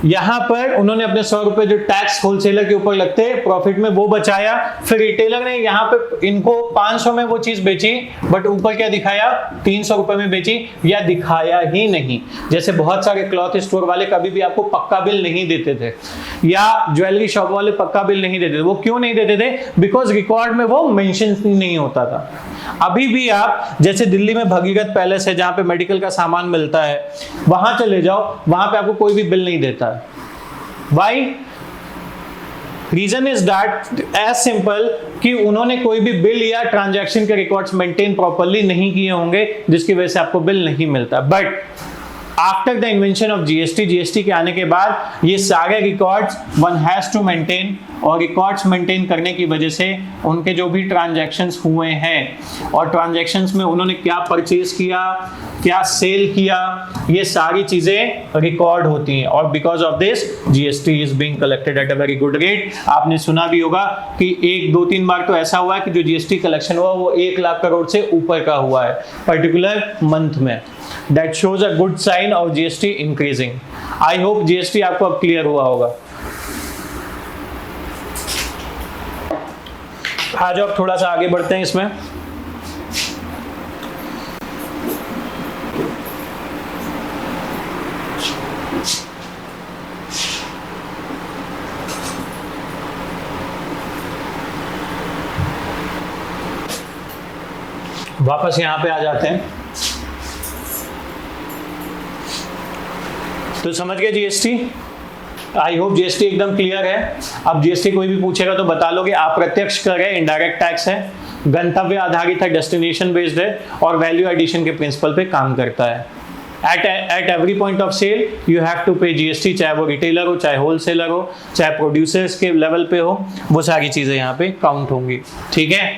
यहां पर उन्होंने अपने 100 रुपए जो टैक्स होलसेलर के ऊपर लगते प्रॉफिट में वो बचाया। फिर रिटेलर ने यहां पे इनको 500 में वो चीज बेची, बट ऊपर क्या दिखाया, 300 रुपए में बेची, या दिखाया ही नहीं। जैसे बहुत सारे क्लॉथ स्टोर वाले कभी भी आपको पक्का बिल नहीं देते थे, या ज्वेलरी शॉप वाले पक्का बिल नहीं देते थे। वो क्यों नहीं देते थे? बिकॉज रिकॉर्ड में वो मेंशन नहीं होता था। अभी भी आप जैसे दिल्ली में भगीरथ पैलेस है जहां पे मेडिकल का सामान मिलता है, वहां चले जाओ, वहां पे आपको कोई भी बिल नहीं देता है। Why? Reason is that as simple कि उन्होंने कोई भी बिल या ट्रांजैक्शन के रिकॉर्ड्स मेंटेन प्रॉपर्ली नहीं किए होंगे, जिसकी वजह से आपको बिल नहीं मिलता। But after the invention of GST, GST के आने के बाद ये सारे records one has to maintain, और रिकॉर्ड्स मेंटेन करने की वजह से उनके जो भी ट्रांजैक्शंस हुए हैं और ट्रांजैक्शंस में उन्होंने क्या परचेज किया, क्या सेल किया, ये सारी चीजें रिकॉर्ड होती हैं। और because of this GST is being collected at a very good rate. आपने सुना भी होगा कि 1-2-3 बार तो ऐसा हुआ है कि जो जीएसटी कलेक्शन हुआ वो 1 लाख करोड़ से ऊपर का हुआ है पर्टिकुलर मंथ में। That shows a good sign of GST increasing. I hope GST आपको अब क्लियर हुआ होगा। आज अब थोड़ा सा आगे बढ़ते हैं इसमें। वापस यहां पे आ जाते हैं। तो समझ गए जीएसटी? आई होप जीएसटी एकदम क्लियर है। अब जीएसटी कोई भी पूछेगा तो बता लोगे अप्रत्यक्ष कर है, इनडायरेक्ट टैक्स है, गंतव्य आधारित है, डेस्टिनेशन बेस्ड है, और वैल्यू एडिशन के प्रिंसिपल पे काम करता है। At every point of sale you have to pay GST, चाहे वो रिटेलर हो, चाहे होलसेलर हो, चाहे प्रोड्यूसर्स के लेवल पे हो, वो सारी चीजें यहाँ पे काउंट होंगी। ठीक है,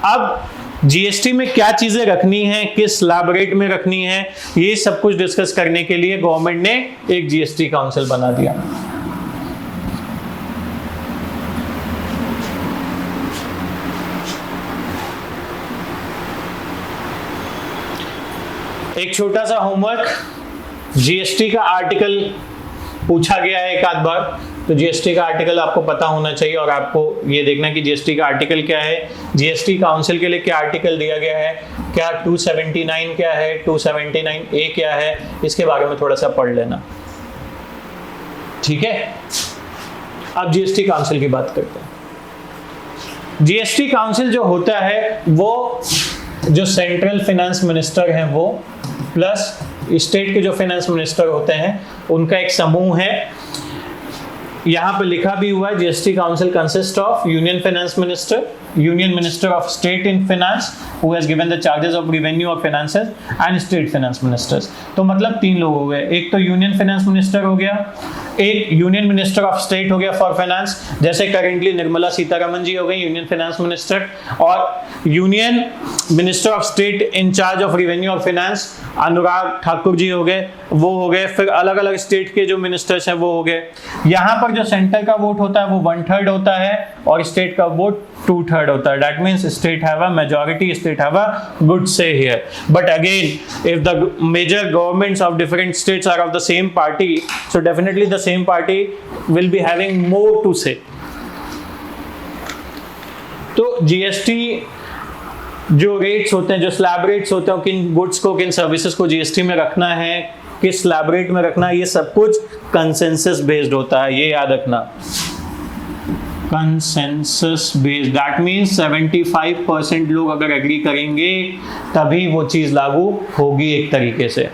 अब जीएसटी में क्या चीजें रखनी है, किस स्लैब रेट में रखनी है, ये सब कुछ डिस्कस करने के लिए गवर्नमेंट ने एक जीएसटी काउंसिल बना दिया। एक छोटा सा होमवर्क, जीएसटी का आर्टिकल पूछा गया है एक आध बार, तो जीएसटी का आर्टिकल आपको पता होना चाहिए और आपको ये देखना है कि जीएसटी का आर्टिकल क्या है, जीएसटी काउंसिल के लिए क्या आर्टिकल दिया गया है, क्या 279 क्या है, 279A क्या है, इसके बारे में थोड़ा सा पढ़ लेना। ठीक है, अब जीएसटी काउंसिल की बात करते हैं। जीएसटी काउंसिल जो होता है वो जो सेंट्रल फाइनेंस मिनिस्टर हैं वो प्लस स्टेट के जो फाइनेंस मिनिस्टर होते हैं उनका एक समूह है। यहाँ पे लिखा भी हुआ है GST council consist of union finance minister, union minister of state in finance who has given the charges of revenue और finances and state finance ministers. तो मतलब 3 लोग हो गए, एक तो यूनियन फाइनेंस मिनिस्टर हो गया, एक यूनियन मिनिस्टर ऑफ स्टेट हो गया फॉर फाइनेंस, जैसे करेंटली निर्मला सीतारमण जी हो गई यूनियन फाइनेंस मिनिस्टर, और union minister of state in charge of revenue और फाइनेंस अनुराग ठाकुर जी हो गए, वो हो गए। फिर अलग अलग स्टेट के जो मिनिस्टर्स हैं वो हो गए। यहाँ पर जो सेंटर का वोट होता है वो 1/3 होता है और स्टेट का वोट 2/3 होता है। That means state have a majority, state have a good say here. But again if the major governments of different states are of the same party, so definitely the same party will be having more to say. तो GST जो rates होते हैं, जो slab rates होते हैं, किन goods को किन सर्विसेज को जीएसटी में रखना है, किस स्लैब रेट में रखना है, ये सब कुछ कंसेंसस बेस्ड होता है, ये याद रखना। कंसेंसस बेस्ड, दैट मीन्स 75% लोग अगर एग्री करेंगे तभी वो चीज लागू होगी एक तरीके से।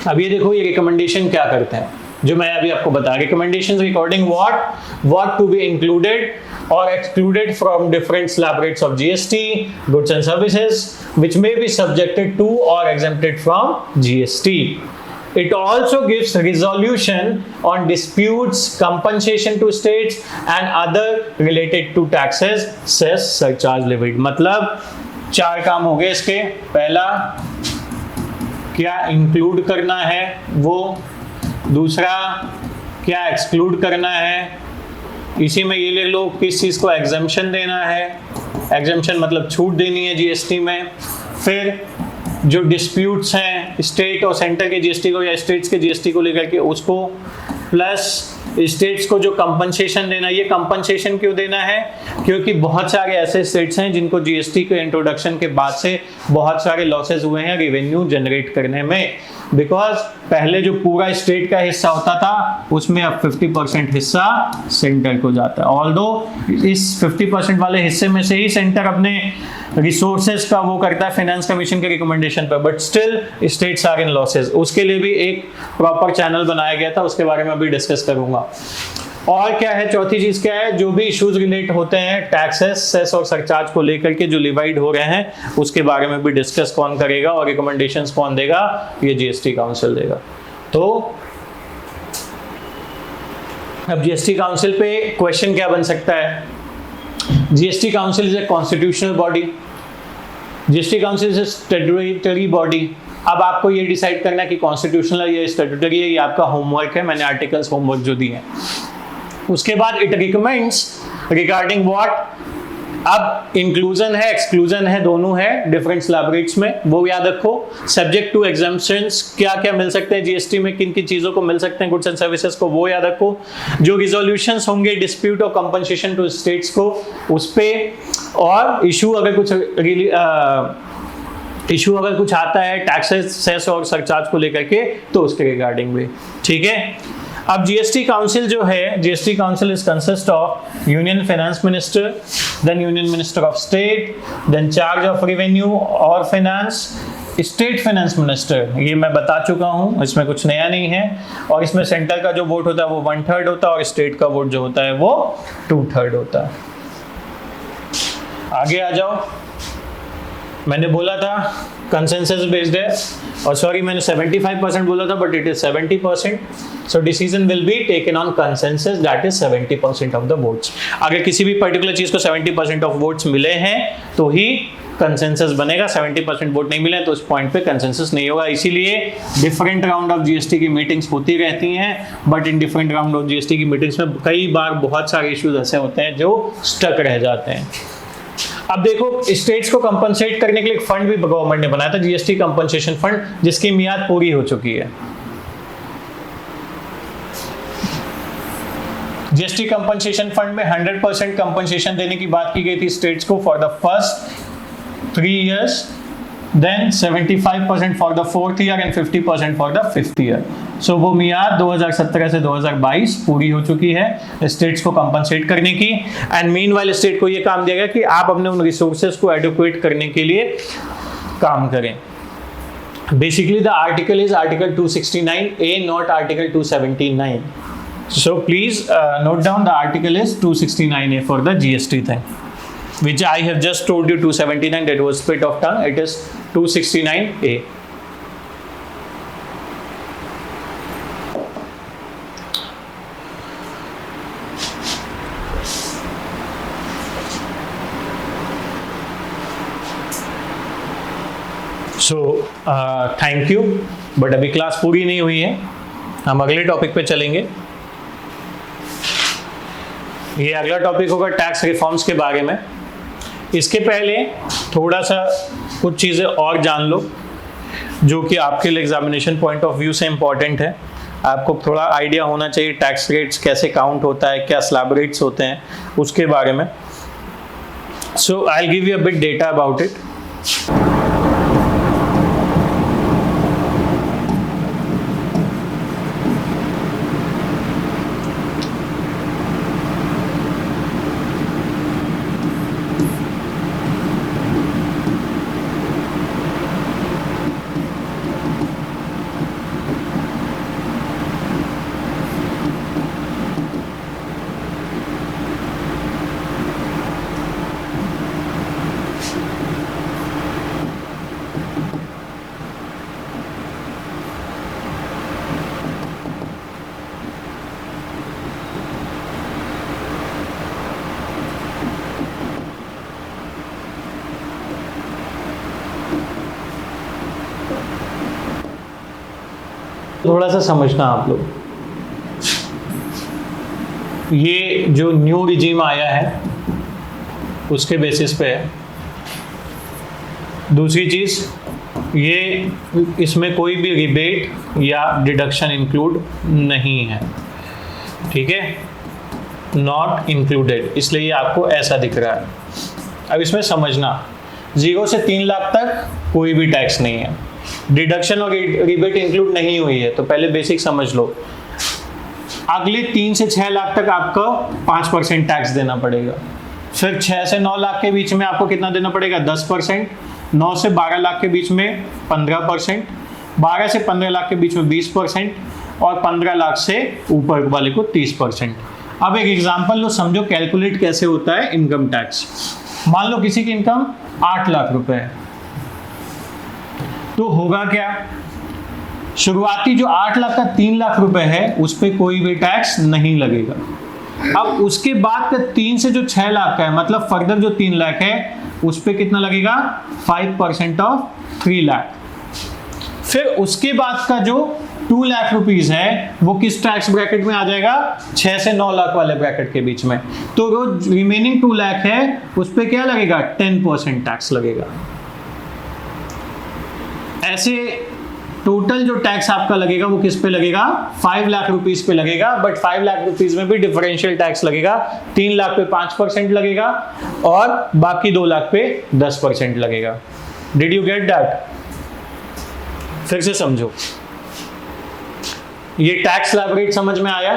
अब ये देखो ये रिकमेंडेशन क्या करते हैं जो मैं अभी आपको बता, recommendations recording what to be included or excluded from different slab rates of GST, goods and services, which may be subjected to or exempted from GST. It also gives resolution on disputes, compensation to states and other related to taxes, cess, surcharge levied. मतलब 4 काम हो गए इसके। पहला क्या include करना है वो, दूसरा क्या एक्सक्लूड करना है, इसी में ये ले लो किस चीज़ को एग्जम्पशन देना है, एग्जम्पशन मतलब छूट देनी है जीएसटी में। फिर जो डिस्प्यूट्स हैं स्टेट और सेंटर के जीएसटी को या स्टेट्स के जीएसटी को लेकर के उसको, प्लस स्टेट्स को जो कंपनसेशन देना है। ये कंपनसेशन क्यों देना है? क्योंकि बहुत सारे ऐसे स्टेट्स हैं जिनको जीएसटी के इंट्रोडक्शन के बाद से बहुत सारे लॉसेस हुए हैं रेवेन्यू जनरेट करने में, बिकॉज पहले जो पूरा स्टेट का हिस्सा होता था उसमें अब 50% हिस्सा सेंटर को जाता है। ऑल्दो इस 50% वाले हिस्से में से ही सेंटर अपने रिसोर्सेज का वो करता है फाइनेंस कमीशन के रिकमेंडेशन पर, but still states are in losses. उसके लिए भी एक प्रॉपर चैनल बनाया गया था, उसके बारे में अभी डिस्कस करूंगा। और क्या है, चौथी चीज क्या है, जो भी इश्यूज रिलेट होते हैं टैक्सेस, सेस और सरचार्ज को लेकर के जो लिवाइड हो रहे हैं उसके बारे में भी डिस्कस कौन करेगा और रिकमेंडेशंस कौन देगा, ये जीएसटी काउंसिल देगा। तो अब जीएसटी काउंसिल पे क्वेश्चन क्या बन सकता है, GST council is a constitutional body, GST council is a statutory body. अब आपको ये डिसाइड करना है कि कॉन्स्टिट्यूशनल है या स्टैट्यूटरी है, ये आपका होमवर्क है, मैंने आर्टिकल्स होमवर्क जो दिए हैं। उसके बाद इट रिकमेंड्स रिगार्डिंग व्हाट, अब इंक्लूजन है एक्सक्लूजन है दोनों है डिफरेंट स्लैब रेट्स में, वो याद रखो। सब्जेक्ट टू एग्जम्पशंस, क्या क्या मिल सकते हैं जीएसटी में, किन किन चीजों को मिल सकते हैं गुड्स एंड सर्विसेज को, वो याद रखो। जो रिजोल्यूशंस होंगे डिस्प्यूट और कंपनसेशन टू स्टेट्स को, उस पे, और इशू अगर कुछ आता है टैक्सेस, सेस और सरचार्ज को लेकर के, तो उसके रिगार्डिंग भी, ठीक है। अब जीएसटी काउंसिल जो है, GST council is consist of union finance minister, then union minister of state, then charge of revenue और फाइनेंस, स्टेट फाइनेंस मिनिस्टर, ये मैं बता चुका हूं, इसमें कुछ नया नहीं है। और इसमें सेंटर का जो वोट होता है वो 1/3 होता है और स्टेट का वोट जो होता है वो 2/3 होता है। आगे आ जाओ, मैंने बोला था कंसेंसस बेस्ड है, और सॉरी मैंने 75% बोला था but it is 70%, so decision will be taken on consensus, that is 70% of the votes. अगर किसी भी पर्टिकुलर चीज को 70% ऑफ वोट्स मिले हैं तो ही कंसेंसस बनेगा, 70% वोट नहीं मिले तो उस पॉइंट पे कंसेंसस नहीं होगा। इसीलिए डिफरेंट राउंड ऑफ जीएसटी की मीटिंग्स होती रहती हैं, but in different round of GST की मीटिंग्स में कई बार बहुत सारे इश्यूज ऐसे होते हैं जो स्टक रह जाते हैं। अब देखो, स्टेट्स को कंपनसेट करने के लिए एक फंड भी गवर्नमेंट ने बनाया था, जीएसटी कंपनसेशन फंड, जिसकी मियाद पूरी हो चुकी है। जीएसटी कंपनसेशन फंड में 100% कंपनसेशन देने की बात की गई थी स्टेट्स को for the first 3 years, then 75% for the 4th year and 50% for the 5th year। सो वो मियाद 2017 से 2022 पूरी हो चुकी है स्टेट्स को कंपनसेट करने की। एंड मीनवाइल स्टेट को ये काम दिया गया कि आप अपने उन रिसोर्सेज को एडुकेट करने के लिए काम करें। Basically the article is article 269A, not article 279। So please note down the article is 269A for the GST thing, which I have just told you 279, that was split of tongue, it is 269A. So thank you, but अभी class पूरी नहीं हुई है, हम अगले topic पे चलेंगे। ये अगला टॉपिक होगा टैक्स रिफॉर्म्स के बारे में। इसके पहले थोड़ा सा कुछ चीज़ें और जान लो जो कि आपके लिए एग्जामिनेशन पॉइंट ऑफ व्यू से इम्पॉर्टेंट है। आपको थोड़ा आइडिया होना चाहिए टैक्स रेट्स कैसे काउंट होता है, क्या स्लैब रेट्स होते हैं, उसके बारे में। So I will give you a bit data about it. थोड़ा सा समझना आप लोग, ये जो न्यू रिजीम आया है उसके बेसिस पे है। दूसरी चीज़, ये इसमें कोई भी रिबेट या डिडक्शन इंक्लूड नहीं है, ठीक है, नॉट इंक्लूडेड, इसलिए ये आपको ऐसा दिख रहा है। अब इसमें समझना, 0 से 3 लाख तक कोई भी टैक्स नहीं है, डिडक्शन और रिबेट इंक्लूड नहीं हुई है, तो पहले बेसिक समझ लो। अगले 3 से 6 लाख तक आपको 5% टैक्स देना पड़ेगा। फिर 6 से 9 लाख के बीच में आपको कितना देना पड़ेगा, 10%। 9 से 12 लाख के बीच में 15%, 12 से 15 लाख के बीच में 20%, और 15 लाख से ऊपर वाले को 30%। अब एक एग्जांपल लो, समझो कैलकुलेट कैसे होता है इनकम टैक्स। मान लो किसी की इनकम 8 लाख रुपए है, तो होगा क्या, शुरुआती जो 8 लाख का 3 लाख रुपए है उस पर कोई भी टैक्स नहीं लगेगा। अब उसके बाद का 3 से जो 6 लाख का है, मतलब फर्दर जो 3 लाख है उस पर कितना लगेगा, 5% ऑफ 3 लाख। फिर उसके बाद का जो 2 लाख रुपीज है वो किस टैक्स ब्रैकेट में आ जाएगा, 6 से 9 लाख वाले ब्रैकेट के बीच में। तो जो रिमेनिंग 2 लाख है उस पे क्या लगेगा, 10% टैक्स लगेगा। ऐसे टोटल जो टैक्स आपका लगेगा वो किस पे लगेगा, 5 लाख रुपीज पे लगेगा। बट 5 लाख रुपीज में भी डिफरेंशियल टैक्स लगेगा, 3 लाख पे 5% लगेगा और बाकी 2 लाख पे 10% लगेगा। Did you get that? फिर से समझो, ये टैक्स स्लैब रेट समझ में आया।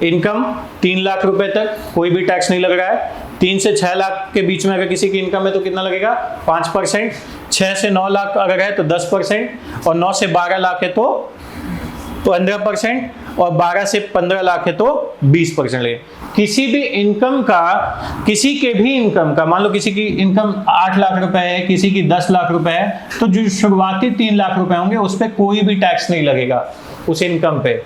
इनकम 3 लाख रुपए तक कोई भी टैक्स नहीं लग रहा है। 3 से 6 लाख के बीच में अगर किसी की इनकम है तो कितना लगेगा, 5%। 6 से 9 लाख अगर है तो 10%, और 9 से 12 लाख है तो 15%, और 12 से 15 लाख है तो 20% लगेगा। किसी भी इनकम का, किसी के भी इनकम का, मान लो किसी की इनकम 8 लाख रुपए है, किसी की 10 लाख रुपए है, तो जो शुरुआती 3 लाख रुपए होंगे उस पर कोई भी टैक्स नहीं लगेगा। उस इनकम पे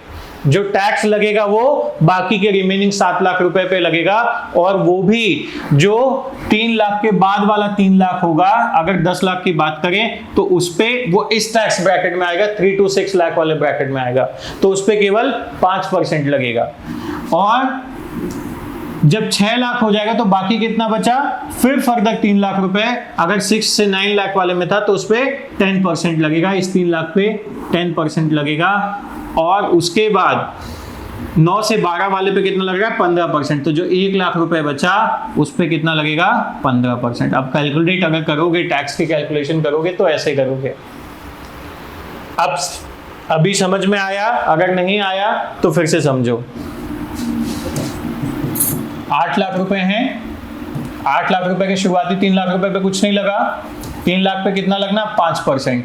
जो टैक्स लगेगा वो बाकी के रिमेनिंग 7 लाख रुपए पे लगेगा, और वो भी जो 3 लाख के बाद वाला 3 लाख होगा। अगर 10 लाख की बात करें तो उस पे वो इस टैक्स ब्रैकेट में आएगा, 3 to 6 लाख वाले ब्रैकेट में आएगा, तो उस पे केवल 5% लगेगा। और जब 6 लाख हो जाएगा तो बाकी कितना बचा, फिर फर्दर 3 लाख रुपए, अगर 6 से 9 लाख वाले में था तो उस पे 10% लगेगा, इस 3 लाख पे 10% लगेगा। और उसके बाद 9 से 12 वाले पे कितना लगेगा, 15%। तो जो 1 लाख रुपए बचा उस पे कितना लगेगा, 15%। अब कैलकुलेट अगर करोगे, टैक्स की कैलकुलेशन करोगे तो ऐसे करोगे। अब अभी समझ में आया? अगर नहीं आया तो फिर से समझो। 8 लाख रुपए हैं, 8 लाख रुपए के शुरुआती 3 लाख रुपए पे कुछ नहीं लगा, 3 लाख पे कितना लगना, 5%।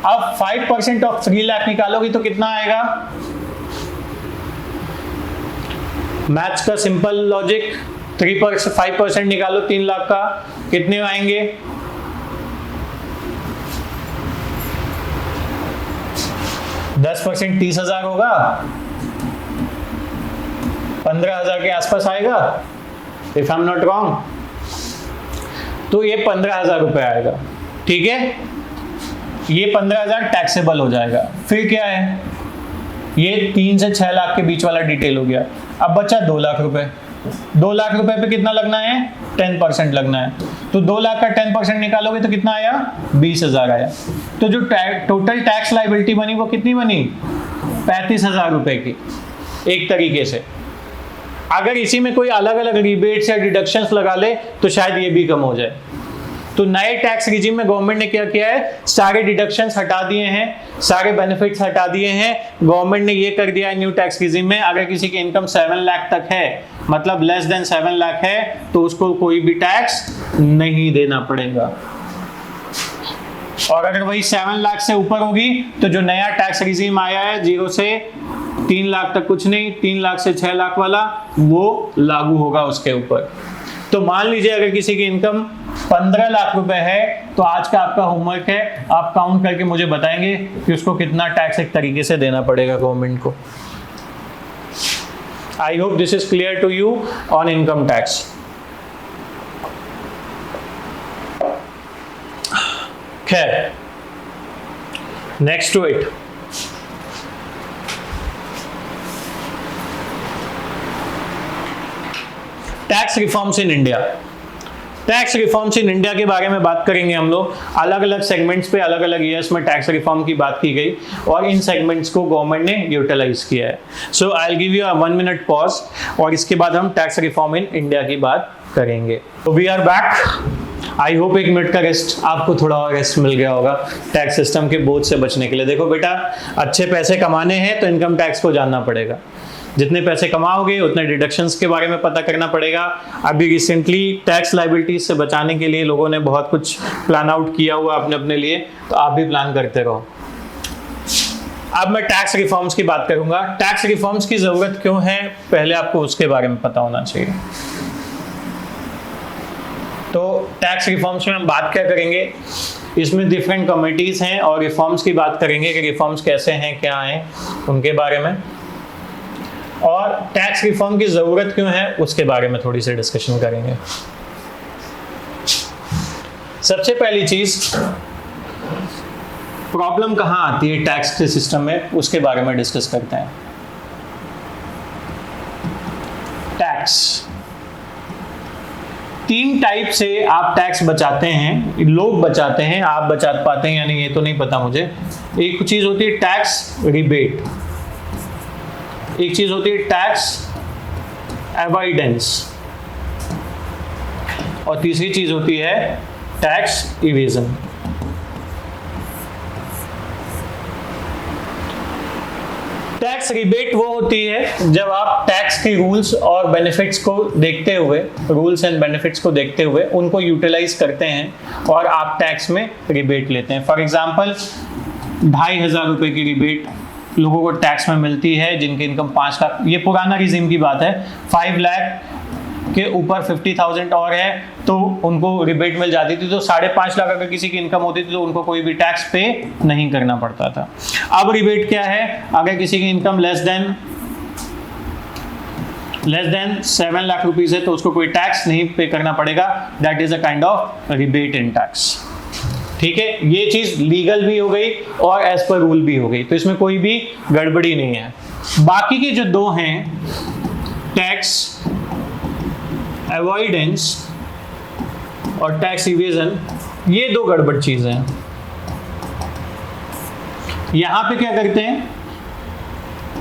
अब 5% ऑफ 3 लाख निकालोगे तो कितना आएगा, मैथ्स का सिंपल लॉजिक, 5% निकालो 3 लाख का, कितने आएंगे, 10% 30,000 होगा, 15,000 के आसपास आएगा, if I am not wrong. तो ये 15,000 रुपए आएगा, ठीक है। ये 15,000 टैक्सेबल हो जाएगा। फिर क्या है, ये 3 से 6 लाख के बीच वाला डिटेल हो गया। अब बचा 2 लाख रुपए। 2 लाख रुपए पे कितना लगना है, 10% लगना है। तो 2 लाख का 10% निकालोगे तो कितना आया, 20,000 आया। तो जो टोटल टैक्स लायबिलिटी बनी वो कितनी बनी, 35,000 रुपए की। एक तरीके से अगर इसी में कोई अलग अलग रिबेट्स या डिडक्शंस लगा ले तो शायद ये भी कम हो जाए। तो नए टैक्स रिजीम में गवर्नमेंट ने क्या किया है, सारे डिडक्शंस हटा दिए हैं, सारे बेनिफिट्स हटा दिए हैं। गवर्नमेंट ने ये कर दिया है न्यू टैक्स रिजीम में, अगर किसी की इनकम 7 लाख तक है, मतलब लेस देन 7 लाख है, तो उसको कोई भी टैक्स नहीं देना पड़ेगा। और अगर वही 7 लाख से ऊपर होगी तो जो नया टैक्स रिजीम आया है 0 से 3 लाख तक कुछ नहीं, 3 लाख से 6 लाख वाला वो लागू होगा उसके ऊपर। तो मान लीजिए अगर किसी की इनकम 15 लाख रुपए है तो आज का आपका होमवर्क है, आप काउंट करके मुझे बताएंगे कि उसको कितना टैक्स एक तरीके से देना पड़ेगा गवर्नमेंट को। I hope this is clear to you on income tax. खैर, next to it, tax reforms in India. Tax reforms in India के बारे में बात करेंगे हम लोग। अलग अलग सेगमेंट्स पे अलग अलग ईयर्स में टैक्स रिफॉर्म की बात की गई और इन सेगमेंट्स को गवर्नमेंट ने यूटिलाइज किया है। So I will give you a 1 minute pause और इसके बाद हम टैक्स रिफॉर्म इन इंडिया की बात करेंगे। तो we are back. I hope 1 minute का रेस्ट, आपको थोड़ा और रेस्ट मिल गया होगा टैक्स सिस्टम के बोझ से बचने के लिए। देखो बेटा, अच्छे पैसे कमाने हैं तो इनकम टैक्स को जानना पड़ेगा। जितने पैसे कमाओगे उतने डिडक्शंस के बारे में पता करना पड़ेगा। अभी रिसेंटली टैक्स लायबिलिटीज से बचाने के लिए लोगों ने बहुत कुछ प्लान आउट किया हुआ अपने अपने लिए, तो आप भी प्लान करते रहो। अब मैं टैक्स रिफॉर्म्स की बात करूंगा। टैक्स रिफॉर्म्स की जरूरत क्यों है, पहले आपको उसके बारे में पता होना चाहिए। तो टैक्स रिफॉर्म्स में हम बात क्या करेंगे, इसमें डिफरेंट कमिटीज हैं और रिफॉर्म्स की बात करेंगे कि रिफॉर्म्स कैसे हैं, क्या हैं, उनके बारे में, और टैक्स रिफॉर्म की जरूरत क्यों है उसके बारे में थोड़ी सी डिस्कशन करेंगे। सबसे पहली चीज, प्रॉब्लम कहां आती है टैक्स के सिस्टम में, उसके बारे में डिस्कस करते हैं। टैक्स, 3 टाइप से आप टैक्स बचाते हैं, लोग बचाते हैं, आप बचा पाते हैं या नहीं ये तो नहीं पता मुझे। एक चीज होती है टैक्स रिबेट, एक चीज होती है टैक्स अवॉइडेंस, और तीसरी चीज होती है टैक्स इवेजन। टैक्स रिबेट वो होती है जब आप टैक्स के रूल्स और बेनिफिट्स को देखते हुए, रूल्स एंड बेनिफिट्स को देखते हुए उनको यूटिलाइज करते हैं और आप टैक्स में रिबेट लेते हैं। फॉर एग्जांपल 2,500 रुपए की रिबेट लोगों को टैक्स में मिलती है जिनकी इनकम 5 लाख, ये पुराना रिजीम की बात है, 5 लाख के ऊपर 50,000 और है तो उनको रिबेट मिल जाती थी। तो 5.5 लाख अगर किसी की इनकम होती थी तो उनको कोई भी टैक्स पे नहीं करना पड़ता था। अब रिबेट क्या है, अगर किसी की income less than 7 lakh rupees है तो उसको कोई टैक्स नहीं पे करना पड़ेगा। That is a kind of rebate in tax. ठीक है, ये चीज लीगल भी हो गई और एज पर रूल भी हो गई, तो इसमें कोई भी गड़बड़ी नहीं है। बाकी के जो 2 हैं, टैक्स अवॉइडेंस और टैक्स इवेजन, ये 2 गड़बड़ चीजें हैं। यहां पे क्या करते हैं,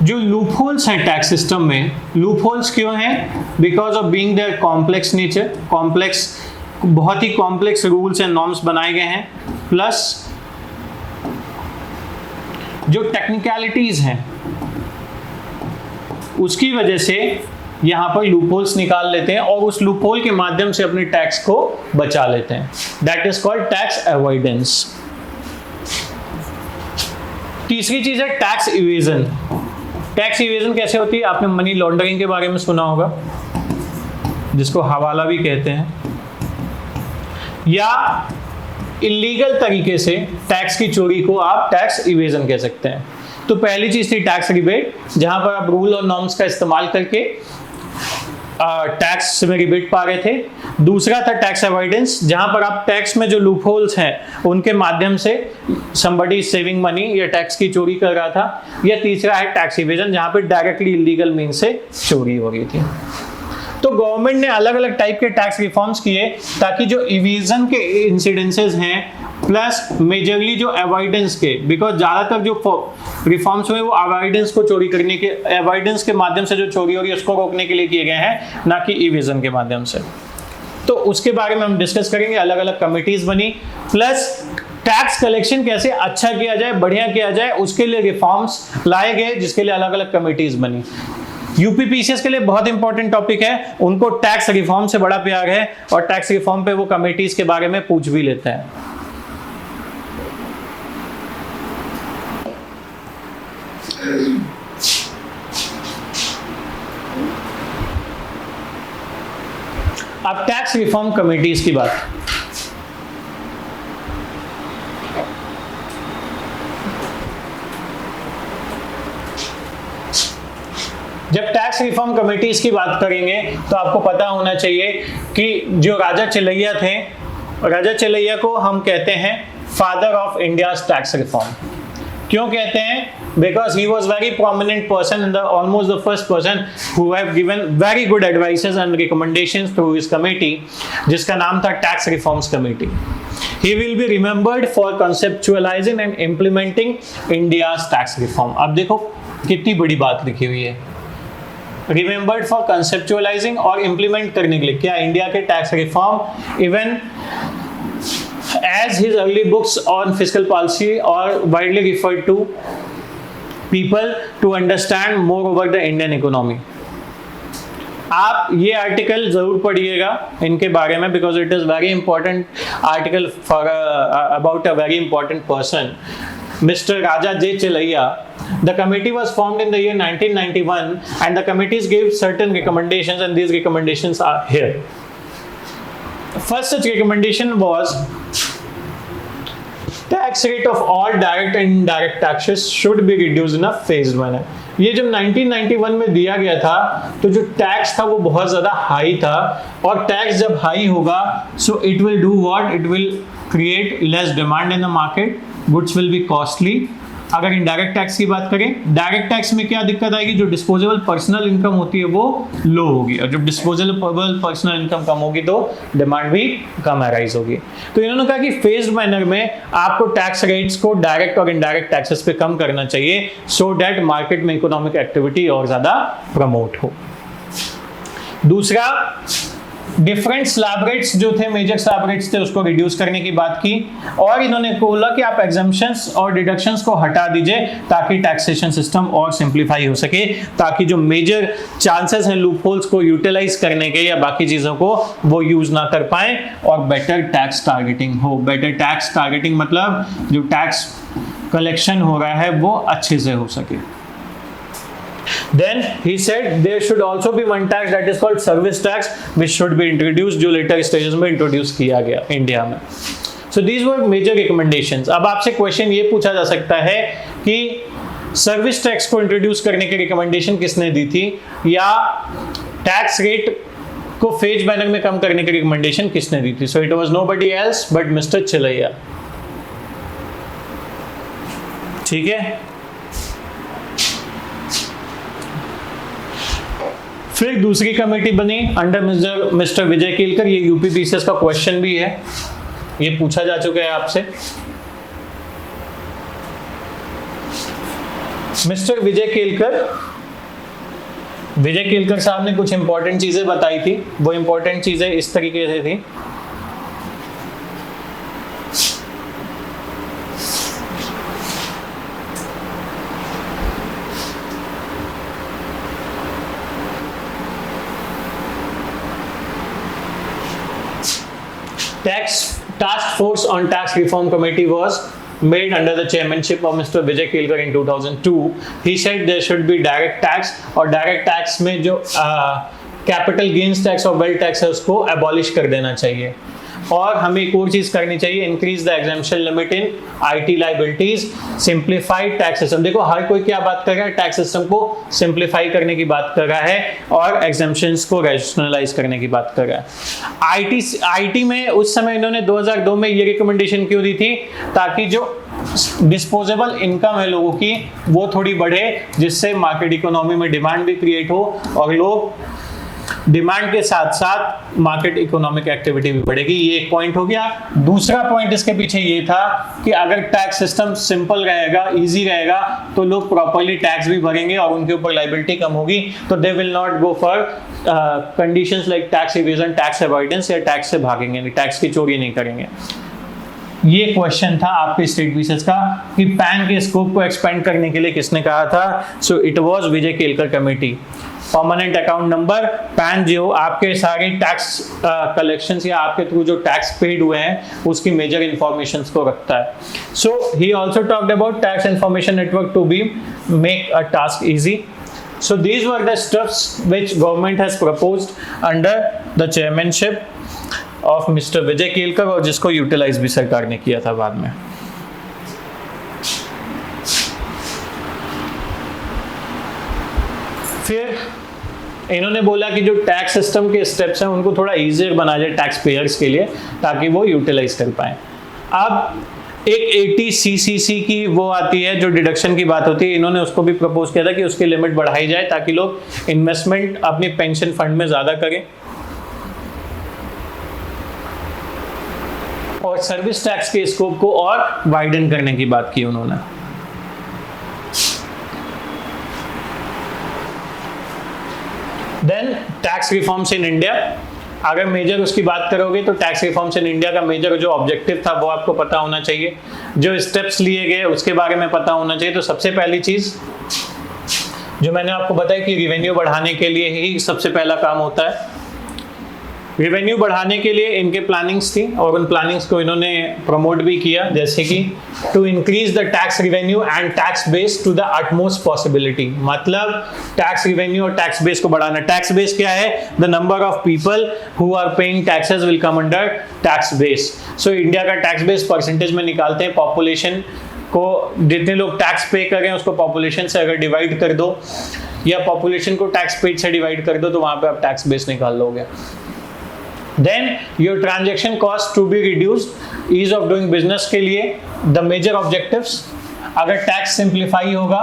जो लूप होल्स हैं टैक्स सिस्टम में, लूप होल्स क्यों हैं, because of being their complex nature, complex, बहुत ही कॉम्प्लेक्स रूल्स एंड नॉर्म्स बनाए गए हैं, प्लस जो टेक्निकलिटीज हैं उसकी वजह से यहां पर लूप होल्स निकाल लेते हैं और उस लूप होल के माध्यम से अपने टैक्स को बचा लेते हैं। That is called tax avoidance. तीसरी चीज है टैक्स इवेजन। टैक्स इवेजन कैसे होती है, आपने मनी लॉन्ड्रिंग के बारे में सुना होगा, जिसको हवाला भी कहते हैं, या इलीगल तरीके से टैक्स की चोरी को आप टैक्स इवेजन कह सकते हैं। तो पहली चीज थी टैक्स रिबेट, जहां पर आप रूल और नॉर्म्स का इस्तेमाल करके टैक्स में रिबेट पा रहे थे। दूसरा था टैक्स अवॉइडेंस, जहां पर आप टैक्स में जो लूप होल्स हैं उनके माध्यम से somebody सेविंग मनी या टैक्स की चोरी कर रहा था। या तीसरा है टैक्स इवेजन, जहां पर डायरेक्टली इलीगल मीन से चोरी हो रही थी। तो गवर्नमेंट ने अलग अलग टाइप के टैक्स रिफॉर्म्स किए ताकि जो इवेजन के इंसिडेंसेस हैं प्लस मेजरली जो अवॉइडेंस के, बिकॉज ज्यादातर जो रिफॉर्म्स हुए वो अवॉइडेंस को चोरी करने के, अवॉइडेंस के माध्यम से जो चोरी हो रही है उसको रोकने के लिए किए गए हैं, ना कि इवेजन के माध्यम से। तो उसके बारे में हम डिस्कस करेंगे। अलग अलग कमिटीज बनी, प्लस टैक्स कलेक्शन कैसे अच्छा किया जाए, बढ़िया किया जाए, उसके लिए रिफॉर्म्स लाए गए जिसके लिए अलग अलग कमिटीज बनी। यूपीपीसीएस के लिए बहुत इंपॉर्टेंट टॉपिक है, उनको टैक्स रिफॉर्म से बड़ा प्यार है और टैक्स रिफॉर्म पे वो कमिटीज के बारे में पूछ भी लेते हैं। अब टैक्स रिफॉर्म कमिटीज की बात, जब टैक्स रिफॉर्म कमिटीज की बात करेंगे तो आपको पता होना चाहिए कि जो राजा चिलैया थे, राजा चिलैया को हम कहते हैं father of India's tax reform. क्यों कहते हैं, because he was very prominent person and almost the first person who have given very good advices and recommendations through his committee, जिसका नाम था tax reforms committee. He will be remembered for conceptualizing and implementing India's tax reform। अब देखो कितनी बड़ी बात लिखी हुई है, रिमेंबर्ड फॉर कंसेप्चुअलाइजिंग और इम्प्लीमेंट करने के लिए क्या, इंडिया के tax reform. Even as his early books on fiscal policy are widely referred to people to understand more over the Indian economy। आप ये आर्टिकल जरूर पढ़िएगा इनके बारे में, because it is very important article for about a very important person, mister Raja J Chelliah, The committee was formed in the year 1991 and the committees gave certain recommendations and these recommendations are here. First such recommendation was tax rate of all direct and indirect taxes should be reduced in a phased manner. ये जब 1991 में दिया गया था तो जो tax था वो बहुत ज़्यादा हाई था और टैक्स जब हाई होगा so it will do what, it will create less demand in the market, goods will be costly. अगर इनडायरेक्ट टैक्स की बात करें, डायरेक्ट टैक्स में क्या दिक्कत आएगी, जो डिस्पोजेबल पर्सनल इनकम होती है वो लो होगी और जब डिस्पोजेबल पर्सनल इनकम कम होगी तो डिमांड भी कम अराइज होगी। तो इन्होंने कहा कि फेज्ड मैनर में आपको टैक्स रेट्स को डायरेक्ट और इनडायरेक्ट टैक्सेस पे कम करना चाहिए सो दैट मार्केट में इकोनॉमिक एक्टिविटी और ज्यादा प्रमोट हो। दूसरा, डिफरेंट स्लैब रेट्स जो थे, मेजर स्लैब रेट्स थे, उसको रिड्यूस करने की बात की और इन्होंने बोला कि आप एग्जम्पशंस और डिडक्शंस को हटा दीजिए ताकि टैक्सेशन सिस्टम और सिंप्लीफाई हो सके, ताकि जो मेजर चांसेस हैं लूप होल्स को यूटिलाइज करने के या बाकी चीजों को वो यूज ना कर पाए और बेटर टैक्स टारगेटिंग हो। बेटर टैक्स टारगेटिंग मतलब जो टैक्स कलेक्शन हो रहा है वो अच्छे से हो सके। Then he said there should also be one tax that is called service tax which should be introduced, जो later stages में introduce किया गया इंडिया में। So these were major recommendations। अब आपसे क्वेश्चन ये पूछा जा सकता है कि सर्विस टैक्स को इंट्रोड्यूस करने की रिकमेंडेशन किसने दी थी या टैक्स रेट को फेज मैनर में कम करने की रिकमेंडेशन किसने दी थी? So it was nobody else but Mr. Chelliah. ठीक है, फिर दूसरी कमेटी बनी अंडर मिस्टर विजय केलकर। ये यूपीपीसीएस का क्वेश्चन भी है, ये पूछा जा चुका है आपसे। मिस्टर विजय केलकर साहब ने कुछ इंपॉर्टेंट चीजें बताई थी। वो इंपॉर्टेंट चीजें इस तरीके से थी। Task force on tax reform committee was made under the chairmanship of Mr. Vijay Kelkar in 2002. He said there should be direct tax और direct tax में जो capital gains tax और wealth tax है उसको abolish कर देना चाहिए। और हमें एक और चीज करनी चाहिए, increase the exemption limit in IT liabilities, simplified tax system. देखो हर कोई क्या बात कर रहा है, टैक्स सिस्टम को सिंप्लीफाई करने की बात कर रहा है और एग्जेम्पशंस को रैशनलाइज करने की बात कर रहा है। आईटी में उस समय इन्होंने 2002 में ये रिकमेंडेशन क्यों दी थी, ताकि जो डिस्पोजेबल इनकम है लोगों की वो थोड़ी बढ़े, जिससे मार्केट इकोनॉमी में डिमांड भी क्रिएट हो और लोग डिमांड के साथ साथ मार्केट इकोनॉमिक एक्टिविटी भी बढ़ेगी। ये एक पॉइंट हो गया। दूसरा पॉइंट इसके पीछे ये था कि अगर टैक्स सिस्टम सिंपल रहेगा, इजी रहेगा, तो लोग प्रॉपर्ली टैक्स भी भरेंगे और उनके ऊपर लायबिलिटी कम होगी, तो they will not go for conditions like tax evasion, tax avoidance या टैक्स से भागेंगे, टैक्स की चोरी नहीं करेंगे। ये क्वेश्चन था आपके स्टेट पीसेस का कि पैन के स्कोप को एक्सपेंड करने के लिए किसने कहा था? So it was Vijay Kelkar committee. Permanent account number, pan जो आपके सारे टैक्स कलेक्शंस या आपके थ्रू जो टैक्स पेड हुए हैं उसकी मेजर इंफॉर्मेशंस को रखता है। So he also talked about tax information network to be make a task easy. So these were the steps which government has proposed under the chairmanship of Mr. विजय केलकर और जिसको utilise भी सरकार ने किया था बाद में। फिर इन्होंने बोला कि जो टैक्स सिस्टम के स्टेप्स हैं उनको थोड़ा इजियर बना जाए टैक्स पेयर्स के लिए ताकि वो यूटिलाइज कर पाए। अब एक 80 सीसीसी की वो आती है जो डिडक्शन की बात होती है, इन्होंने उसको भी प्रपोज किया था कि उसकी लिमिट बढ़ाई जाए ताकि लोग इन्वेस्टमेंट अपनी पेंशन फंड में ज्यादा करें। और सर्विस टैक्स के स्कोप को और वाइडन करने की बात की उन्होंने। Then tax reforms in India, अगर मेजर उसकी बात करोगे तो टैक्स रिफॉर्म्स इन इंडिया का मेजर जो ऑब्जेक्टिव था वो आपको पता होना चाहिए, जो स्टेप्स लिए गए उसके बारे में पता होना चाहिए। तो सबसे पहली चीज जो मैंने आपको बताया कि रेवेन्यू बढ़ाने के लिए ही सबसे पहला काम होता है, रेवेन्यू बढ़ाने के लिए इनके प्लानिंग्स थी और उन प्लानिंग्स को इन्होंने प्रमोट भी किया, जैसे कि to increase the tax revenue and tax base to the utmost possibility. मतलब टैक्स रेवेन्यू और टैक्स बेस को बढ़ाना। टैक्स बेस क्या है? The number of people who are paying taxes will come under tax base. So India का tax base percentage में निकालते हैं, पॉपुलेशन को जितने लोग टैक्स पे कर रहे हैं उसको पॉपुलेशन से अगर डिवाइड कर दो या पॉपुलेशन को टैक्स पेड से डिवाइड कर दो तो वहां पे आप टैक्स बेस निकाल लोगे। Then your transaction cost to be reduced, ease of doing business के लिए the major objectives, अगर टैक्स सिंप्लीफाई होगा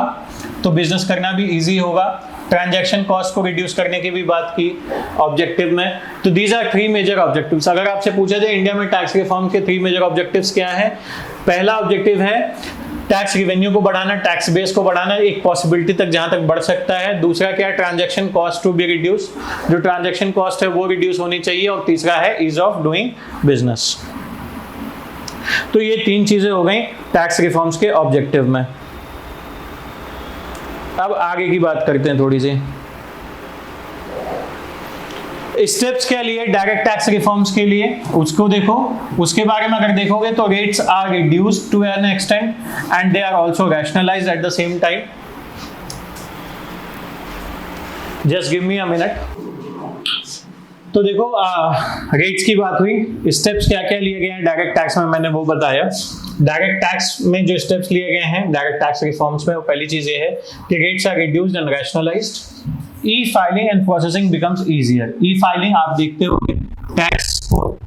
तो बिजनेस करना भी इजी होगा। ट्रांजैक्शन कॉस्ट को रिड्यूस करने की भी बात की ऑब्जेक्टिव में। तो दीज आर 3 मेजर ऑब्जेक्टिव्स। अगर आपसे पूछा जाए इंडिया में टैक्स रिफॉर्म के 3 मेजर ऑब्जेक्टिव्स क्या है, पहला ऑब्जेक्टिव है टैक्स रेवेन्यू को बढ़ाना, टैक्स बेस को बढ़ाना एक पॉसिबिलिटी तक जहां तक बढ़ सकता है। दूसरा क्या है? Transaction cost to be reduce, जो ट्रांजैक्शन कॉस्ट है वो रिड्यूस होनी चाहिए। और तीसरा है ईज ऑफ डूइंग बिजनेस। तो ये 3 चीजें हो गई टैक्स रिफॉर्म्स के ऑब्जेक्टिव में। अब आगे की बात करते हैं थोड़ी सी। स्टेप्स क्या लिए डायरेक्ट टैक्स रिफॉर्म्स के लिए, उसको देखो। उसके बारे में अगर देखोगे तो rates are reduced to an extent and they are also rationalised at the same time. Just give me a minute. तो देखो रेट्स की बात हुई, स्टेप्स क्या क्या लिए गए हैं डायरेक्ट टैक्स में मैंने वो बताया। डायरेक्ट टैक्स में जो स्टेप्स लिए गए हैं डायरेक्ट टैक्स रिफॉर्म्स में, वो पहली चीज ये है कि rates are reduced and rationalised. E filing and processing becomes easier. E filing आप देखते हो टैक्स को,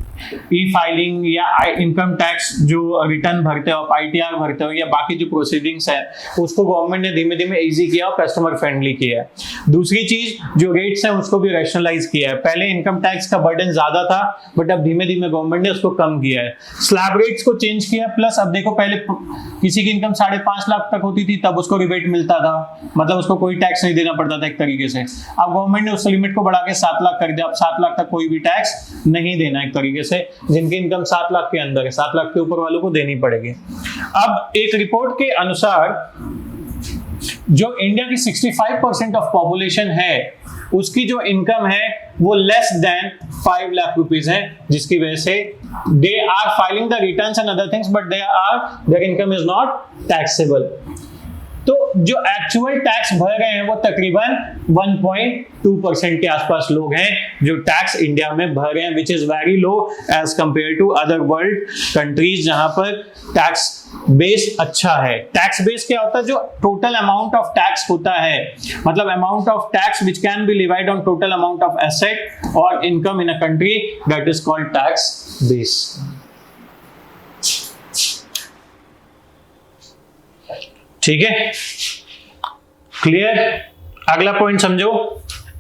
ई फाइलिंग या इनकम टैक्स जो रिटर्न भरते हो आप, ITR भरते हो या बाकी जो प्रोसीडिंग्स है उसको गवर्नमेंट ने धीमे धीमे इजी किया और कस्टमर फ्रेंडली किया है। दूसरी चीज जो रेट्स है उसको भी रैशनलाइज किया है। पहले इनकम टैक्स का बर्डन ज्यादा था बट अब धीमे धीमे गवर्नमेंट ने उसको कम किया है। स्लैब रेट्स को चेंज किया। प्लस अब देखो पहले किसी की इनकम 5.5 लाख तक होती थी तब उसको रिबेट मिलता था, मतलब उसको कोई टैक्स नहीं देना पड़ता था एक तरीके से। अब गवर्नमेंट ने उस लिमिट को बढ़ा के 7 लाख कर दिया। अब 7 लाख तक कोई भी टैक्स नहीं देना एक तरीके से। जिनकी इनकम 7 लाख के अंदर है, 7 लाख के ऊपर वालों को देनी पड़ेगी। अब एक रिपोर्ट के अनुसार जो इंडिया की 65% ऑफ पॉपुलेशन है उसकी जो इनकम है वो लेस देन 5 लाख रुपीज है, जिसकी वजह से they are filing the returns and other things but their income is not taxable. तो जो एक्चुअल टैक्स भर रहे हैं वो तकरीबन 1.2% के आसपास लोग हैं जो टैक्स इंडिया में भर रहे हैं, which is very low as compare to other world countries जहां पर टैक्स बेस अच्छा है। टैक्स बेस क्या होता है? जो टोटल अमाउंट ऑफ टैक्स होता है, मतलब amount of tax which can be levied on total amount of asset और income in a country, that is called tax base. ठीक है, क्लियर? अगला पॉइंट समझो।